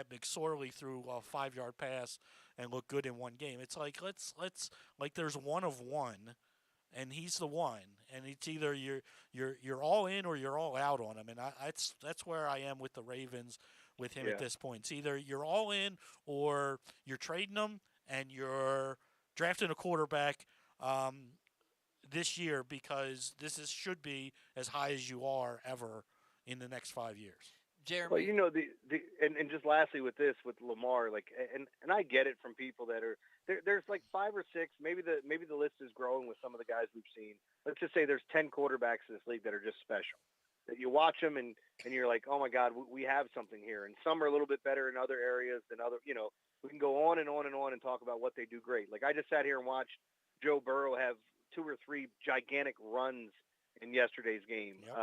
McSorley threw a 5-yard pass and looked good in one game. It's like let's like there's one of one, and he's the one, and it's either you're all in or you're all out on him, and that's where I am with the Ravens with him at this point. It's either you're all in or you're trading him and you're drafting a quarterback this year because should be as high as you are ever in the next 5 years. Jeremy. Well, you know, and just lastly with Lamar, like, and I get it from people that are there's like 5 or 6, maybe the list is growing with some of the guys we've seen. Let's just say there's 10 quarterbacks in this league that are just special. That you watch them and you're like, oh my God, we have something here. And some are a little bit better in other areas than other. You know, we can go on and on and on and talk about what they do great. Like I just sat here and watched Joe Burrow have 2 or 3 gigantic runs in yesterday's game. Yep.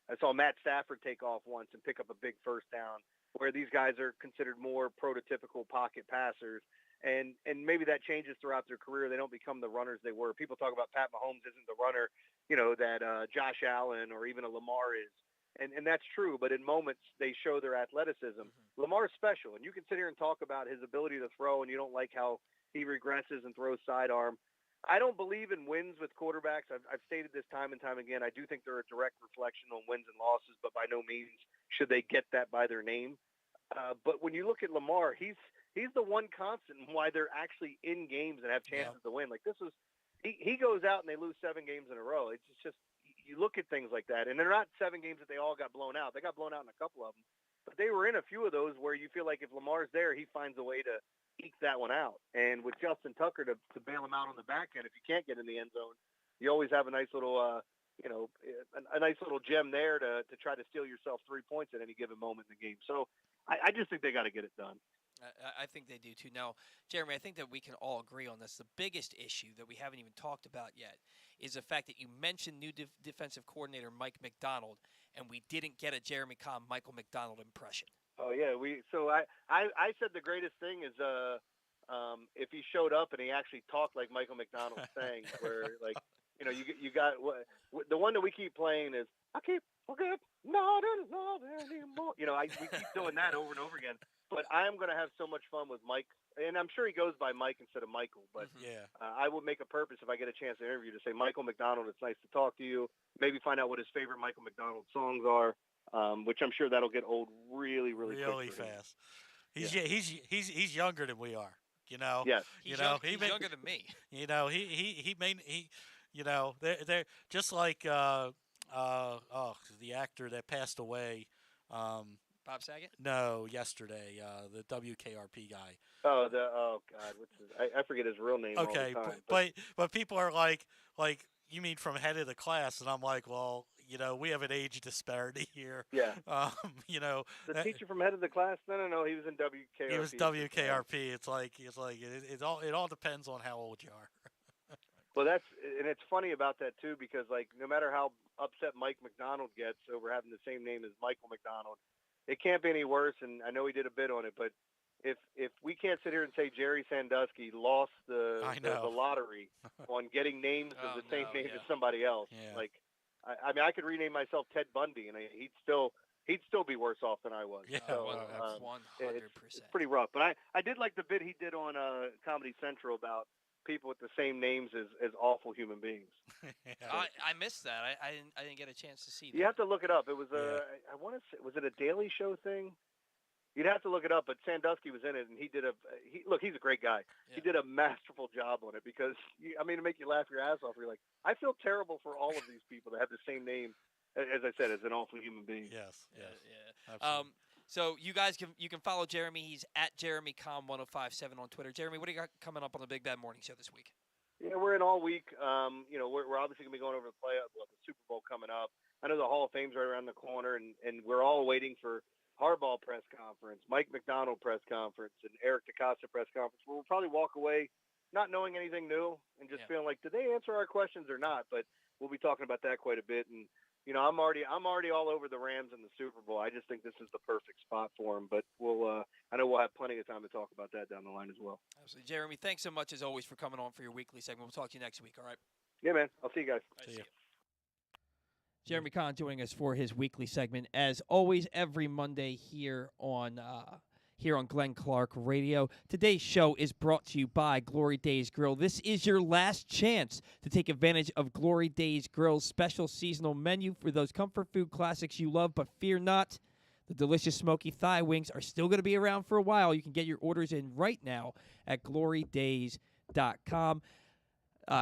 I saw Matt Stafford take off once and pick up a big first down, where these guys are considered more prototypical pocket passers. And maybe that changes throughout their career. They don't become the runners they were. People talk about Pat Mahomes isn't the runner, that Josh Allen or even a Lamar is. And that's true, but in moments they show their athleticism. Mm-hmm. Lamar's special, and you can sit here and talk about his ability to throw, and you don't like how he regresses and throws sidearm. I don't believe in wins with quarterbacks. I've stated this time and time again. I do think they're a direct reflection on wins and losses, but by no means should they get that by their name. But when you look at Lamar, he's the one constant in why they're actually in games and have chances to win. Like this is, he goes out and they lose 7 games in a row. It's just you look at things like that, and they're not 7 games that they all got blown out. They got blown out in a couple of them, but they were in a few of those where you feel like if Lamar's there, he finds a way to eke that one out. And with Justin Tucker to bail him out on the back end, if you can't get in the end zone, you always have a nice little, a nice little gem there to try to steal yourself 3 points at any given moment in the game. So I just think they got to get it done. I think they do too. Now, Jeremy, I think that we can all agree on this. The biggest issue that we haven't even talked about yet is the fact that you mentioned new defensive coordinator Mike Macdonald, and we didn't get a Jeremy Conn, Michael McDonald impression. Oh yeah, I said the greatest thing is if he showed up and he actually talked like Michael McDonald sang, where like you got the one that we keep playing is I keep forget not in love anymore. We keep doing that over and over again. But I am going to have so much fun with Mike, and I'm sure he goes by Mike instead of Michael. But I would make a purpose if I get a chance to interview to say, Michael McDonald, it's nice to talk to you. Maybe find out what his favorite Michael McDonald songs are, which I'm sure that'll get old really quick fast. He's younger than we are. Yes. He's younger than me. They're just like the actor that passed away. Bob Saget? No, yesterday, the WKRP guy. Oh God, I forget his real name. Okay, all the time, but people are like, you mean from head of the class? And I'm like, well, we have an age disparity here. Yeah. The teacher from head of the class? No, he was in WKRP. He was WKRP. It's like it all depends on how old you are. Well, it's funny about that too, because like no matter how upset Mike McDonald gets over having the same name as Michael McDonald, it can't be any worse. And I know he did a bit on it, but if we can't sit here and say Jerry Sandusky lost the lottery on getting names of the same name as somebody else, like I mean, I could rename myself Ted Bundy, and he'd he'd still be worse off than I was. Yeah, so, 100%. It's pretty rough. But I did like the bit he did on Comedy Central about people with the same names as awful human beings. I missed that. I didn't get a chance to see that. You have to look it up. It was I want to say, was it a Daily Show thing? You'd have to look it up, but Sandusky was in it, and he did he's a great guy. Yeah. He did a masterful job on it because, to make you laugh your ass off, you're like, I feel terrible for all of these people that have the same name, as I said, as an awful human being. Yes. Yeah. So you guys can follow Jeremy. He's at Jeremy Conn 1057 on Twitter. Jeremy, what do you got coming up on the Big Bad Morning Show this week? Yeah, we're in all week. We're obviously going to be going over the Super Bowl coming up. I know the Hall of Fame's right around the corner, and we're all waiting for Harbaugh press conference, Mike McDonald press conference, and Eric DeCosta press conference, where we'll probably walk away not knowing anything new and just feeling like, did they answer our questions or not? But we'll be talking about that quite a bit. And, I'm already all over the Rams in the Super Bowl. I just think this is the perfect spot for them. But I know we'll have plenty of time to talk about that down the line as well. Absolutely. Jeremy, thanks so much, as always, for coming on for your weekly segment. We'll talk to you next week, all right? Yeah, man. I'll see you guys. See you. Jeremy Conn joining us for his weekly segment, as always, every Monday here on Glenn Clark Radio. Today's show is brought to you by Glory Days Grill. This is your last chance to take advantage of Glory Days Grill's special seasonal menu for those comfort food classics you love, but fear not. The delicious smoky thigh wings are still going to be around for a while. You can get your orders in right now at glorydays.com.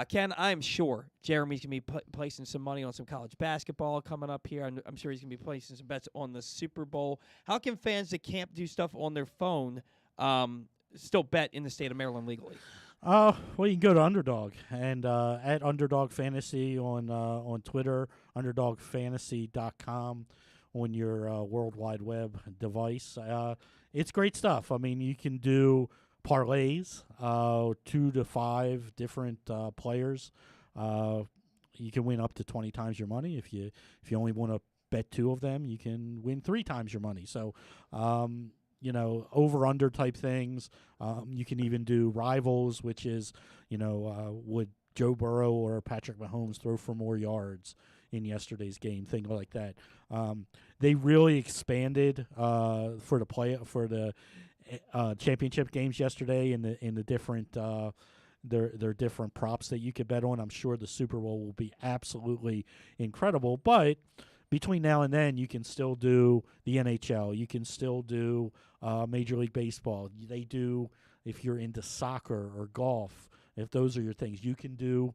Ken, I'm sure Jeremy's going to be placing some money on some college basketball coming up here. I'm sure he's going to be placing some bets on the Super Bowl. How can fans that can't do stuff on their phone still bet in the state of Maryland legally? Well, you can go to Underdog and at Underdog Fantasy on Twitter, underdogfantasy.com on your World Wide Web device. It's great stuff. I mean, you can do parlays, 2 to 5 different players. You can win up to 20 times your money. If you only want to bet 2 of them, you can win 3 times your money. So, over under type things. You can even do rivals, which is, would Joe Burrow or Patrick Mahomes throw for more yards in yesterday's game, things like that. They really expanded for the championship games yesterday in the different their different props that you could bet on. I'm sure the Super Bowl will be absolutely incredible, but between now and then you can still do the NHL, you can still do Major League Baseball. They do, if you're into soccer or golf, if those are your things, you can do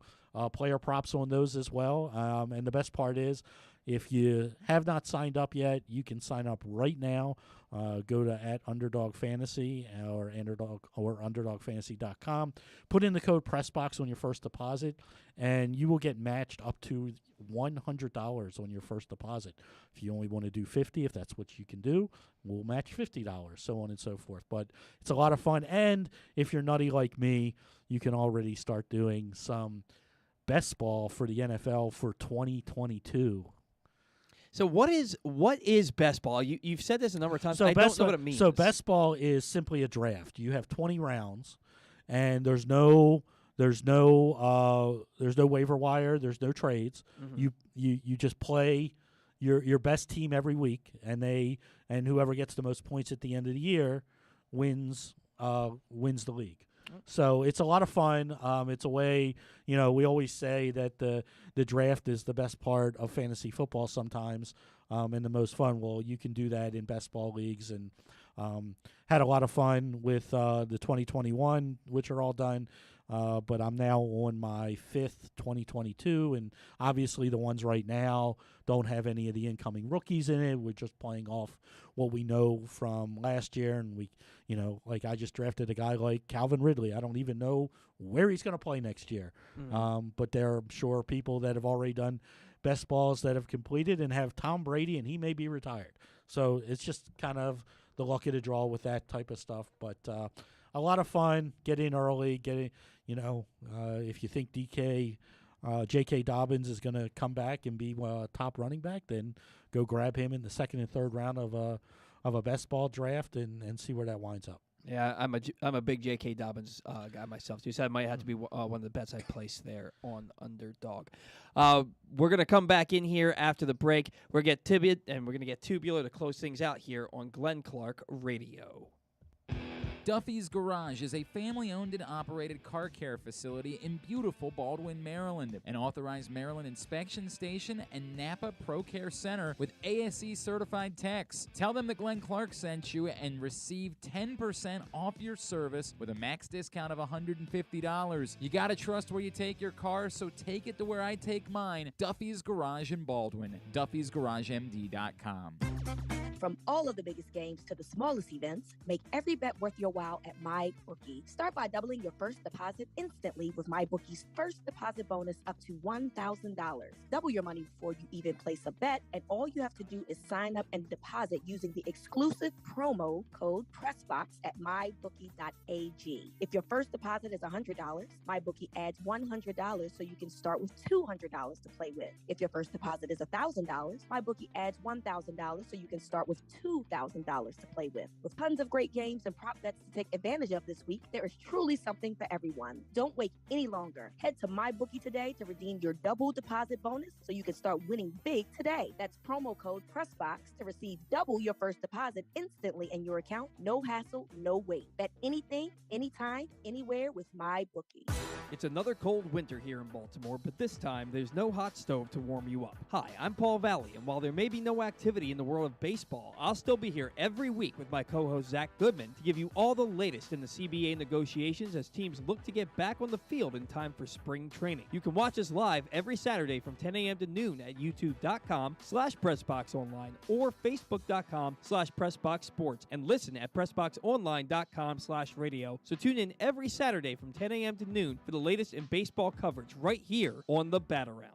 player props on those as well. And the best part is, if you have not signed up yet, you can sign up right now. Go to at Underdog Fantasy or underdogfantasy.com. Put in the code PRESSBOX on your first deposit, and you will get matched up to $100 on your first deposit. If you only want to do $50, if that's what you can do, we'll match $50, so on and so forth. But it's a lot of fun, and if you're nutty like me, you can already start doing some best ball for the NFL for 2022. So what is best ball? You've said this a number of times. So I don't know what it means. So best ball is simply a draft. You have 20 rounds, and there's no waiver wire. There's no trades. Mm-hmm. You just play your best team every week, and whoever gets the most points at the end of the year wins the league. So it's a lot of fun. It's a way, we always say that the draft is the best part of fantasy football sometimes, and the most fun. Well, you can do that in best ball leagues, and had a lot of fun with the 2021, which are all done. But I'm now on my 5th 2022, and obviously the ones right now don't have any of the incoming rookies in it. We're just playing off what we know from last year, and like I just drafted a guy like Calvin Ridley. I don't even know where he's going to play next year. Mm-hmm. But there are sure people that have already done best balls that have completed and have Tom Brady, and he may be retired. So it's just kind of the luck of the draw with that type of stuff. But a lot of fun. Get in early. If you think J.K. Dobbins is going to come back and be top running back, then go grab him in the 2nd and 3rd round of a best ball draft and see where that winds up. Yeah, I'm a big J.K. Dobbins guy myself too. So that might have to be one of the bets I placed there on underdog. We're gonna come back in here after the break. We're gonna get Tibet and we're gonna get Tubular to close things out here on Glenn Clark Radio. Duffy's Garage is a family-owned and operated car care facility in beautiful Baldwin, Maryland. An authorized Maryland inspection station and Napa Pro Care Center with ASE-certified techs. Tell them that Glenn Clark sent you and receive 10% off your service with a max discount of $150. You gotta trust where you take your car, so take it to where I take mine. Duffy's Garage in Baldwin. Duffy'sGarageMD.com. From all of the biggest games to the smallest events, make every bet worth your while at MyBookie. Start by doubling your first deposit instantly with MyBookie's first deposit bonus up to $1,000. Double your money before you even place a bet, and all you have to do is sign up and deposit using the exclusive promo code PRESSBOX at mybookie.ag. If your first deposit is $100, MyBookie adds $100 so you can start with $200 to play with. If your first deposit is $1,000, MyBookie adds $1,000 so you can start with $2,000 to play with. With tons of great games and prop bets to take advantage of this week, there is truly something for everyone. Don't wait any longer. Head to MyBookie today to redeem your double deposit bonus so you can start winning big today. That's promo code PRESSBOX to receive double your first deposit instantly in your account. No hassle, no wait. Bet anything, anytime, anywhere with MyBookie. It's another cold winter here in Baltimore, but this time there's no hot stove to warm you up. Hi, I'm Paul Valley, and while there may be no activity in the world of baseball, I'll still be here every week with my co-host Zach Goodman to give you all the latest in the CBA negotiations as teams look to get back on the field in time for spring training. You can watch us live every Saturday from 10 a.m. to noon at youtube.com/PressBoxOnline or Facebook.com/PressBoxSports and listen at PressBoxOnline.com/radio. So tune in every Saturday from 10 a.m. to noon for the latest in baseball coverage right here on the Bat Around.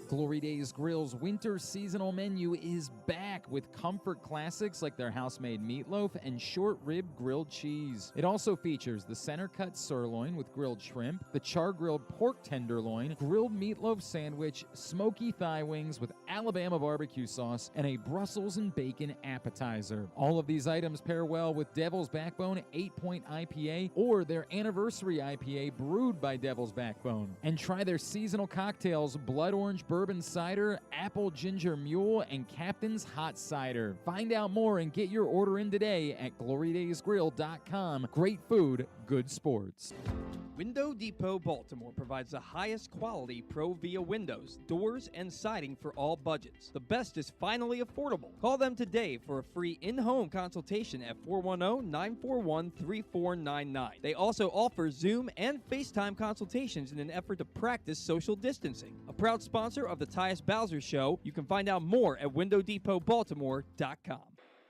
Glory Days Grill's winter seasonal menu is back with comfort classics like their house-made meatloaf and short rib grilled cheese. It also features the center-cut sirloin with grilled shrimp, the char-grilled pork tenderloin, grilled meatloaf sandwich, smoky thigh wings with Alabama barbecue sauce, and a Brussels and bacon appetizer. All of these items pair well with Devil's Backbone 8-point IPA or their anniversary IPA brewed by Devil's Backbone. And try their seasonal cocktails, Blood Orange Bourbon Cider, Apple Ginger Mule, and Captain's Hot Cider. Find out more and get your order in today at glorydaysgrill.com. Great food, good sports. Window Depot Baltimore provides the highest quality Pro-Via windows, doors, and siding for all budgets. The best is finally affordable. Call them today for a free in-home consultation at 410-941-3499. They also offer Zoom and FaceTime consultations in an effort to practice social distancing. A proud sponsor of the Tyus Bowser Show, you can find out more at WindowDepotBaltimore.com.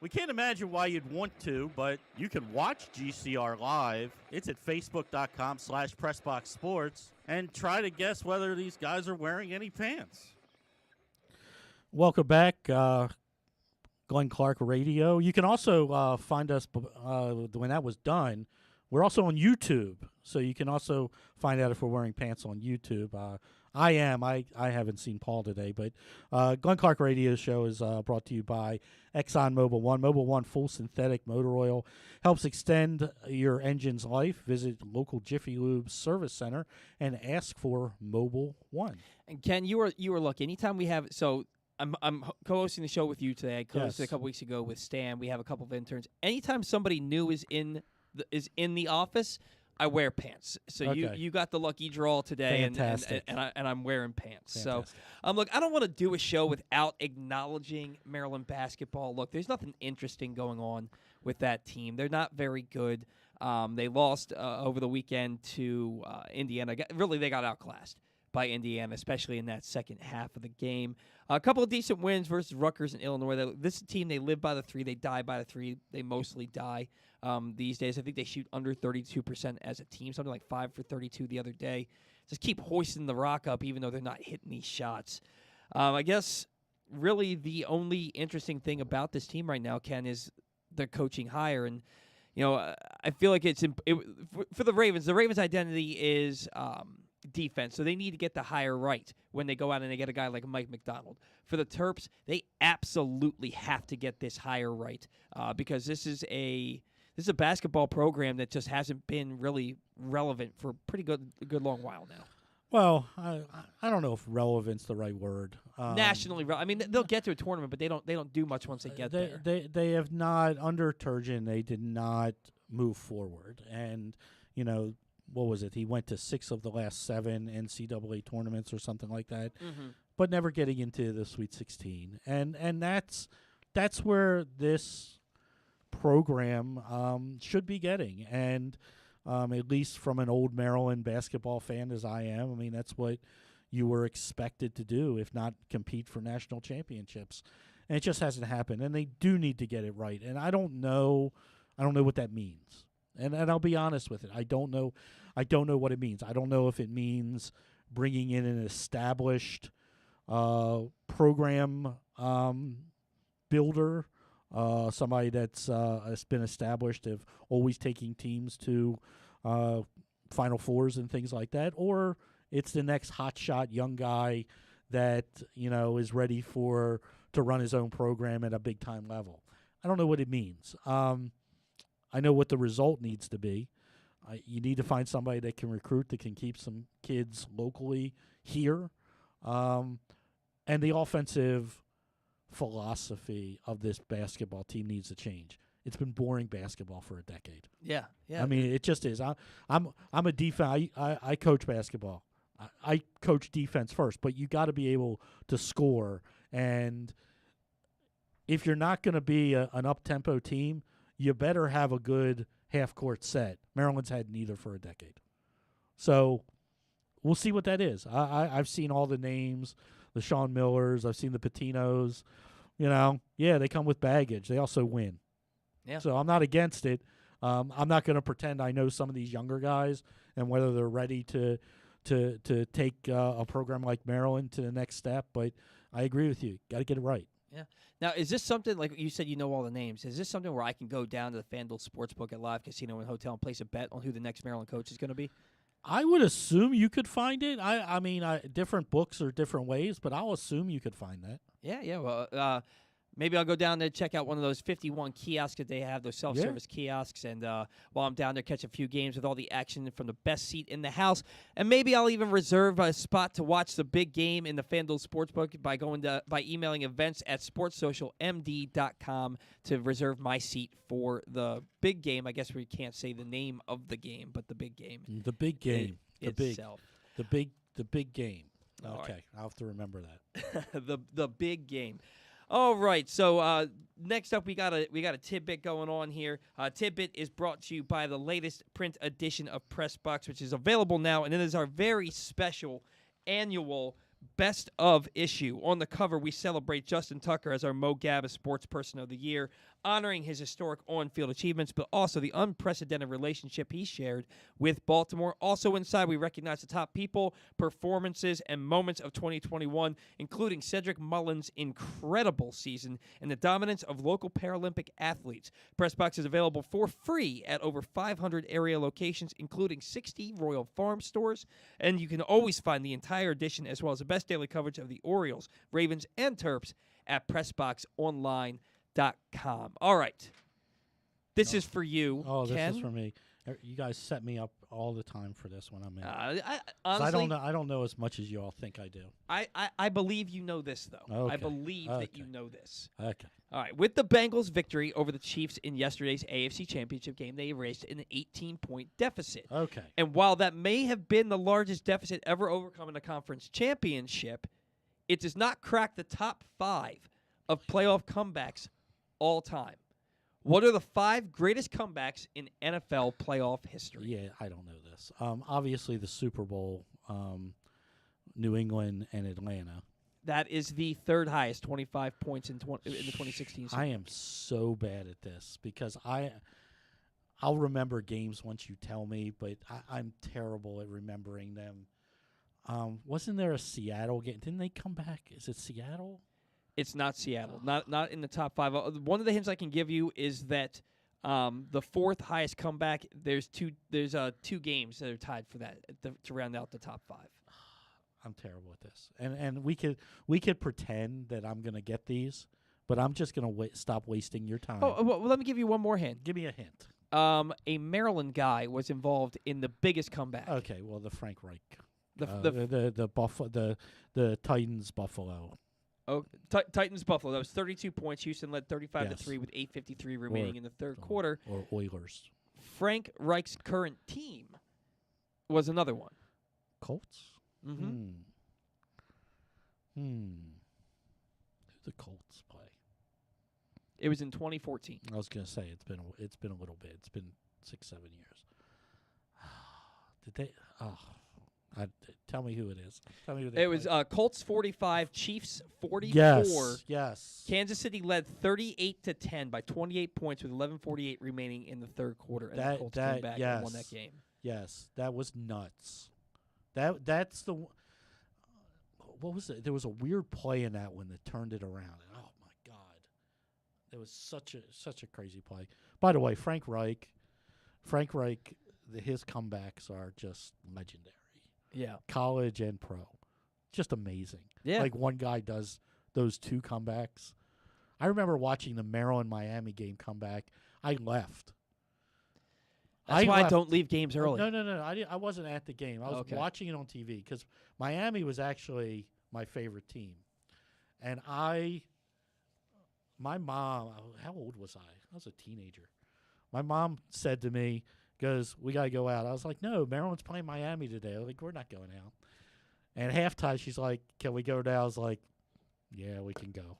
We can't imagine why you'd want to, but you can watch GCR live. It's at Facebook.com/PressBoxSports and try to guess whether these guys are wearing any pants. Welcome back, Glenn Clark Radio. You can also find us when that was done. We're also on YouTube, so you can also find out if we're wearing pants on YouTube. I am. I haven't seen Paul today, but Glenn Clark Radio Show is brought to you by Exxon Mobil One. Mobil One full synthetic motor oil helps extend your engine's life. Visit local Jiffy Lube service center and ask for Mobil One. And Ken, you were lucky. Anytime we have I'm co-hosting the show with you today. I co-hosted a couple weeks ago with Stan. We have a couple of interns. Anytime somebody new is in the office, I wear pants. So you got the lucky draw today, and I'm wearing pants. Fantastic. So look, I don't want to do a show without acknowledging Maryland basketball. Look, there's nothing interesting going on with that team. They're not very good. They lost over the weekend to Indiana. They got outclassed by Indiana, especially in that second half of the game. A couple of decent wins versus Rutgers and Illinois. This team, they live by the three. They die by the three. They mostly die these days. I think they shoot under 32% as a team, something like 5 for 32 the other day. Just keep hoisting the rock up even though they're not hitting these shots. I guess really the only interesting thing about this team right now, Ken, is their coaching hire. And, I feel like for the Ravens, the Ravens' identity is defense, so they need to get the hire right when they go out and they get a guy like Mike McDonald. For the Terps, they absolutely have to get this hire right because this is a this is a basketball program that just hasn't been really relevant for a pretty good long while now. Well, I don't know if relevant's the right word. Nationally, I mean, they'll get to a tournament, but they don't do much once they get there. They have not, under Turgeon, they did not move forward. And, what was it? He went to 6 of the last 7 NCAA tournaments or something like that, but never getting into the Sweet 16. And that's where this program should be getting. And at least from an old Maryland basketball fan as I am, I mean, that's what you were expected to do, if not compete for national championships. And it just hasn't happened. And they do need to get it right. And I don't know what that means. And I'll be honest with it. I don't know what it means. I don't know if it means bringing in an established program builder, somebody that's has been established of always taking teams to Final Fours and things like that, or it's the next hotshot young guy that is ready to run his own program at a big time level. I don't know what it means. I know what the result needs to be. You need to find somebody that can recruit, that can keep some kids locally here. And the offensive philosophy of this basketball team needs to change. It's been boring basketball for a decade. Yeah. I mean, it just is. I'm a defense. I coach basketball. I coach defense first, but you got to be able to score. And if you're not going to be an up-tempo team, you better have a good half-court set. Maryland's had neither for a decade. So we'll see what that is. I've seen all the names, the Sean Millers. I've seen the Patinos. They come with baggage. They also win. Yeah. So I'm not against it. I'm not going to pretend I know some of these younger guys and whether they're ready to take a program like Maryland to the next step. But I agree with you. Got to get it right. Yeah. Now, is this something, like you said, all the names? Is this something where I can go down to the FanDuel Sportsbook at Live Casino and Hotel and place a bet on who the next Maryland coach is going to be? I would assume you could find it. I mean, different books are different ways, but I'll assume you could find that. Yeah. Well, maybe I'll go down there, check out one of those 51 kiosks that they have, those self-service kiosks, and while I'm down there, catch a few games with all the action from the best seat in the house. And maybe I'll even reserve a spot to watch the big game in the FanDuel Sportsbook by emailing events@sportssocialmd.com to reserve my seat for the big game. I guess we can't say the name of the game, but the big game. The big game. Itself. The big game. All okay, right. I'll have to remember that. the big game. All right, so next up we got a tidbit going on here. Tidbit is brought to you by the latest print edition of Press Box, which is available now, and it is our very special annual Best of issue. On the cover, we celebrate Justin Tucker as our Mo Gabba Sports Person of the Year, honoring his historic on-field achievements, but also the unprecedented relationship he shared with Baltimore. Also inside, we recognize the top people, performances, and moments of 2021, including Cedric Mullins' incredible season and the dominance of local Paralympic athletes. Pressbox is available for free at over 500 area locations, including 60 Royal Farm stores, and you can always find the entire edition as well as the best daily coverage of the Orioles, Ravens, and Terps at PressBoxOnline.com. All right. This is for you, Oh, Ken. this is for me. You guys set me up all the time for this one. I'm in. Honestly, I don't know as much as you all think I do. I believe you know this, though. Okay. I believe that you know this. Okay. All right. With the Bengals' victory over the Chiefs in yesterday's AFC Championship game, they erased an 18-point deficit. Okay. And while that may have been the largest deficit ever overcome in a conference championship, it does not crack the top 5 of playoff comebacks all time. What are the 5 greatest comebacks in NFL playoff history? Yeah, I don't know this. Obviously, the Super Bowl, New England and Atlanta. That is the 3rd highest, 25 points in the 2016 season. I am so bad at this because I'll remember games once you tell me, but I'm terrible at remembering them. Wasn't there a Seattle game? Didn't they come back? Is it Seattle? It's not Seattle. Not in the top 5. One of the hints I can give you is that the 4th highest comeback. There's two games that are tied for that to round out the top 5. I'm terrible at this, and we could pretend that I'm gonna get these, but I'm just gonna stop wasting your time. Oh, well, let me give you one more hint. Give me a hint. A Maryland guy was involved in the biggest comeback. Okay, well, the Frank Reich. The The Titans Buffalo. Oh, Titans Buffalo. That was 32 points. Houston led 35-3 with 8:53 remaining in the third quarter. Or Oilers. Frank Reich's current team was another one. Colts. Mm-hmm. Who the Colts play? It was in 2014. I was gonna say it's been a little bit. It's been 6-7 years. Did they? Tell me who it is. Tell me who they It was Colts 45, Chiefs 44. Yes. Kansas City led 38-10 by 28 points with 11:48 remaining in the third quarter, and the Colts came back and won that game. Yes, that was nuts. That's the. What was it? There was a weird play in that one that turned it around. Oh my God, it was such a crazy play. By the way, Frank Reich, his comebacks are just legendary. Yeah, college and pro, just amazing. Yeah, like one guy does those two comebacks. I remember watching the Maryland-Miami game comeback. I left. That's why I don't leave games early. No. I wasn't at the game. I was watching it on TV because Miami was actually my favorite team. And my mom, how old was I? I was a teenager. My mom said to me, goes, "We got to go out." I was like, "No, Maryland's playing Miami today. Like, we're not going out." And halftime, she's like, "Can we go down?" I was like, "Yeah, we can go."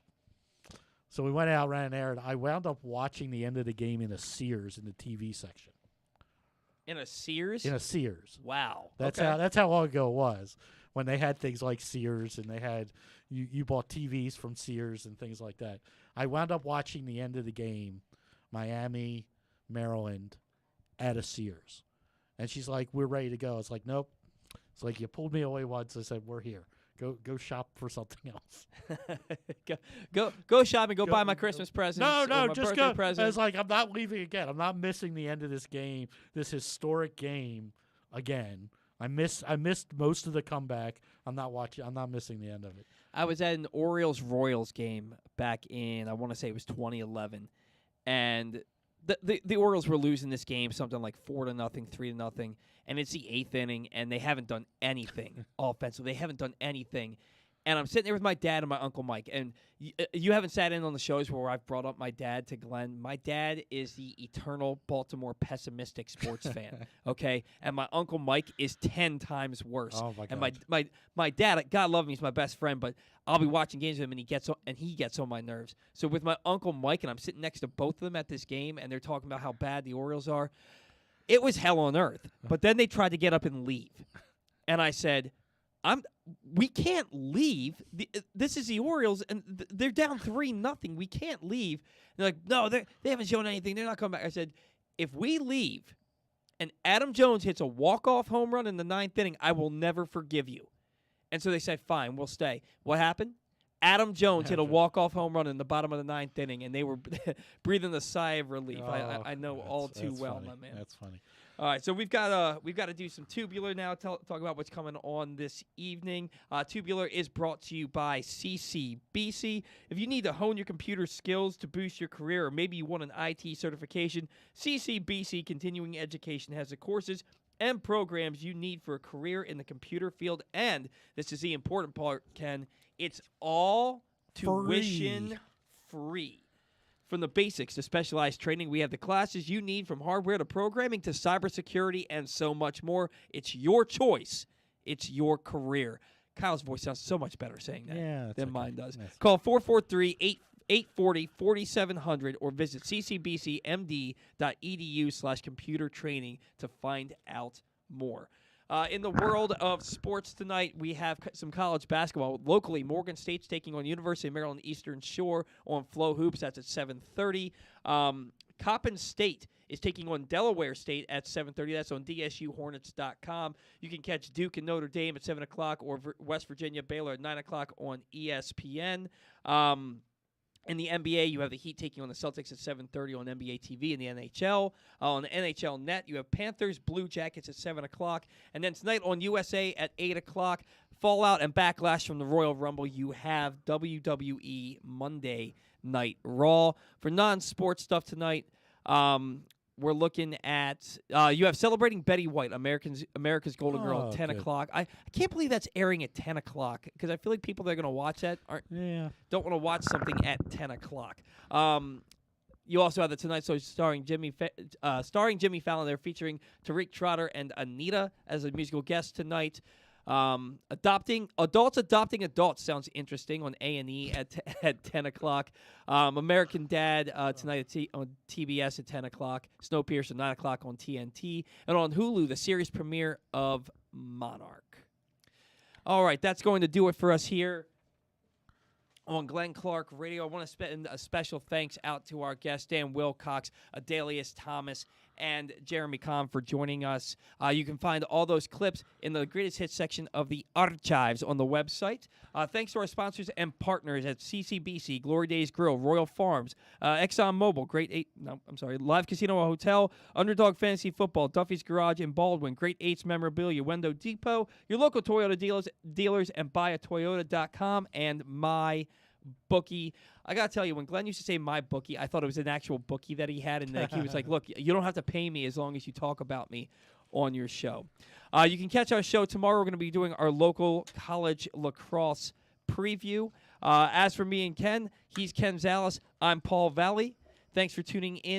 So we went out, ran an errand. I wound up watching the end of the game in a Sears in the TV section. In a Sears? In a Sears. Wow. That's how long ago it was when they had things like Sears and they had you bought TVs from Sears and things like that. I wound up watching the end of the game, Miami, Maryland, at a Sears. And she's like, "We're ready to go." I was like, "Nope." It's like, "You pulled me away once." I said, "We're here. Go shop for something else." go shopping. Go buy my Christmas presents. No, just go. Present. It's like, I'm not leaving again. I'm not missing the end of this game, this historic game again. I missed most of the comeback. I'm not watching. I'm not missing the end of it. I was at an Orioles-Royals game back in, I want to say it was 2011, and the Orioles were losing this game something like 4-0, 3-0, and it's the 8th inning, and they haven't done anything offensively. They haven't done anything. And I'm sitting there with my dad and my Uncle Mike. And you haven't sat in on the shows where I've brought up my dad to Glenn. My dad is the eternal Baltimore pessimistic sports fan, okay? And my Uncle Mike is 10 times worse. Oh, my God. And my dad, God love him, he's my best friend, but I'll be watching games with him, and he gets on my nerves. So with my Uncle Mike, and I'm sitting next to both of them at this game, and they're talking about how bad the Orioles are, it was hell on earth. But then they tried to get up and leave. And I said, we can't leave. This is the Orioles, and they're down 3-0. We can't leave. And they're like, "No, they haven't shown anything. They're not coming back." I said, if we leave and Adam Jones hits a walk-off home run in the 9th inning, I will never forgive you. And so they said, "Fine, we'll stay." What happened? Adam Jones hit a walk-off home run in the bottom of the 9th inning, and they were breathing a sigh of relief. I know all too well, funny. my man. That's funny. All right, so we've got to do some Tubular now. Talk about what's coming on this evening. Tubular is brought to you by CCBC. If you need to hone your computer skills to boost your career, or maybe you want an IT certification, CCBC Continuing Education has the courses and programs you need for a career in the computer field. And this is the important part, Ken. It's all tuition free. From the basics to specialized training, we have the classes you need, from hardware to programming to cybersecurity and so much more. It's your choice. It's your career. Kyle's voice sounds so much better saying that than mine does. Call 443-840-4700 or visit ccbcmd.edu/computer training to find out more. In the world of sports tonight, we have some college basketball. Locally, Morgan State's taking on University of Maryland Eastern Shore on Flow Hoops. That's at 7:30. Coppin State is taking on Delaware State at 7:30. That's on DSUHornets.com. You can catch Duke and Notre Dame at 7 o'clock or West Virginia Baylor at 9 o'clock on ESPN. In the NBA, you have the Heat taking on the Celtics at 7:30 on NBA TV. In the NHL, on the NHL Net, you have Panthers, Blue Jackets at 7 o'clock. And then tonight on USA at 8 o'clock, Fallout and Backlash from the Royal Rumble, you have WWE Monday Night Raw. For non-sports stuff tonight, we're looking at you have Celebrating Betty White, America's Golden Girl, at 10 o'clock. I can't believe that's airing at 10 o'clock because I feel like people that are going to watch that don't want to watch something at 10 o'clock. You also have the Tonight Show starring Jimmy Fallon. They're featuring Tariq Trotter and Anita as a musical guest tonight. Adopting adults sounds interesting on A&E at 10 o'clock. American Dad tonight on TBS at 10 o'clock. Snowpiercer 9 o'clock on TNT, and on Hulu the series premiere of Monarch. All right, that's going to do it for us here on Glenn Clark Radio. I want to spend a special thanks out to our guests, Dan Wilcox, Adalius Thomas, and Jeremy Conn for joining us. You can find all those clips in the Greatest Hits section of the archives on the website. Thanks to our sponsors and partners at CCBC, Glory Days Grill, Royal Farms, ExxonMobil, Live Casino Hotel, Underdog Fantasy Football, Duffy's Garage in Baldwin, Great Eights Memorabilia, Wendo Depot, your local Toyota dealers, and buyatoyota.com, and My Bookie. I gotta tell you, when Glenn used to say My Bookie, I thought it was an actual bookie that he had, and he was like, "Look, you don't have to pay me as long as you talk about me on your show." You can catch our show tomorrow. We're going to be doing our local college lacrosse preview. As for me and Ken, he's Ken Zalis. I'm Paul Valley. Thanks for tuning in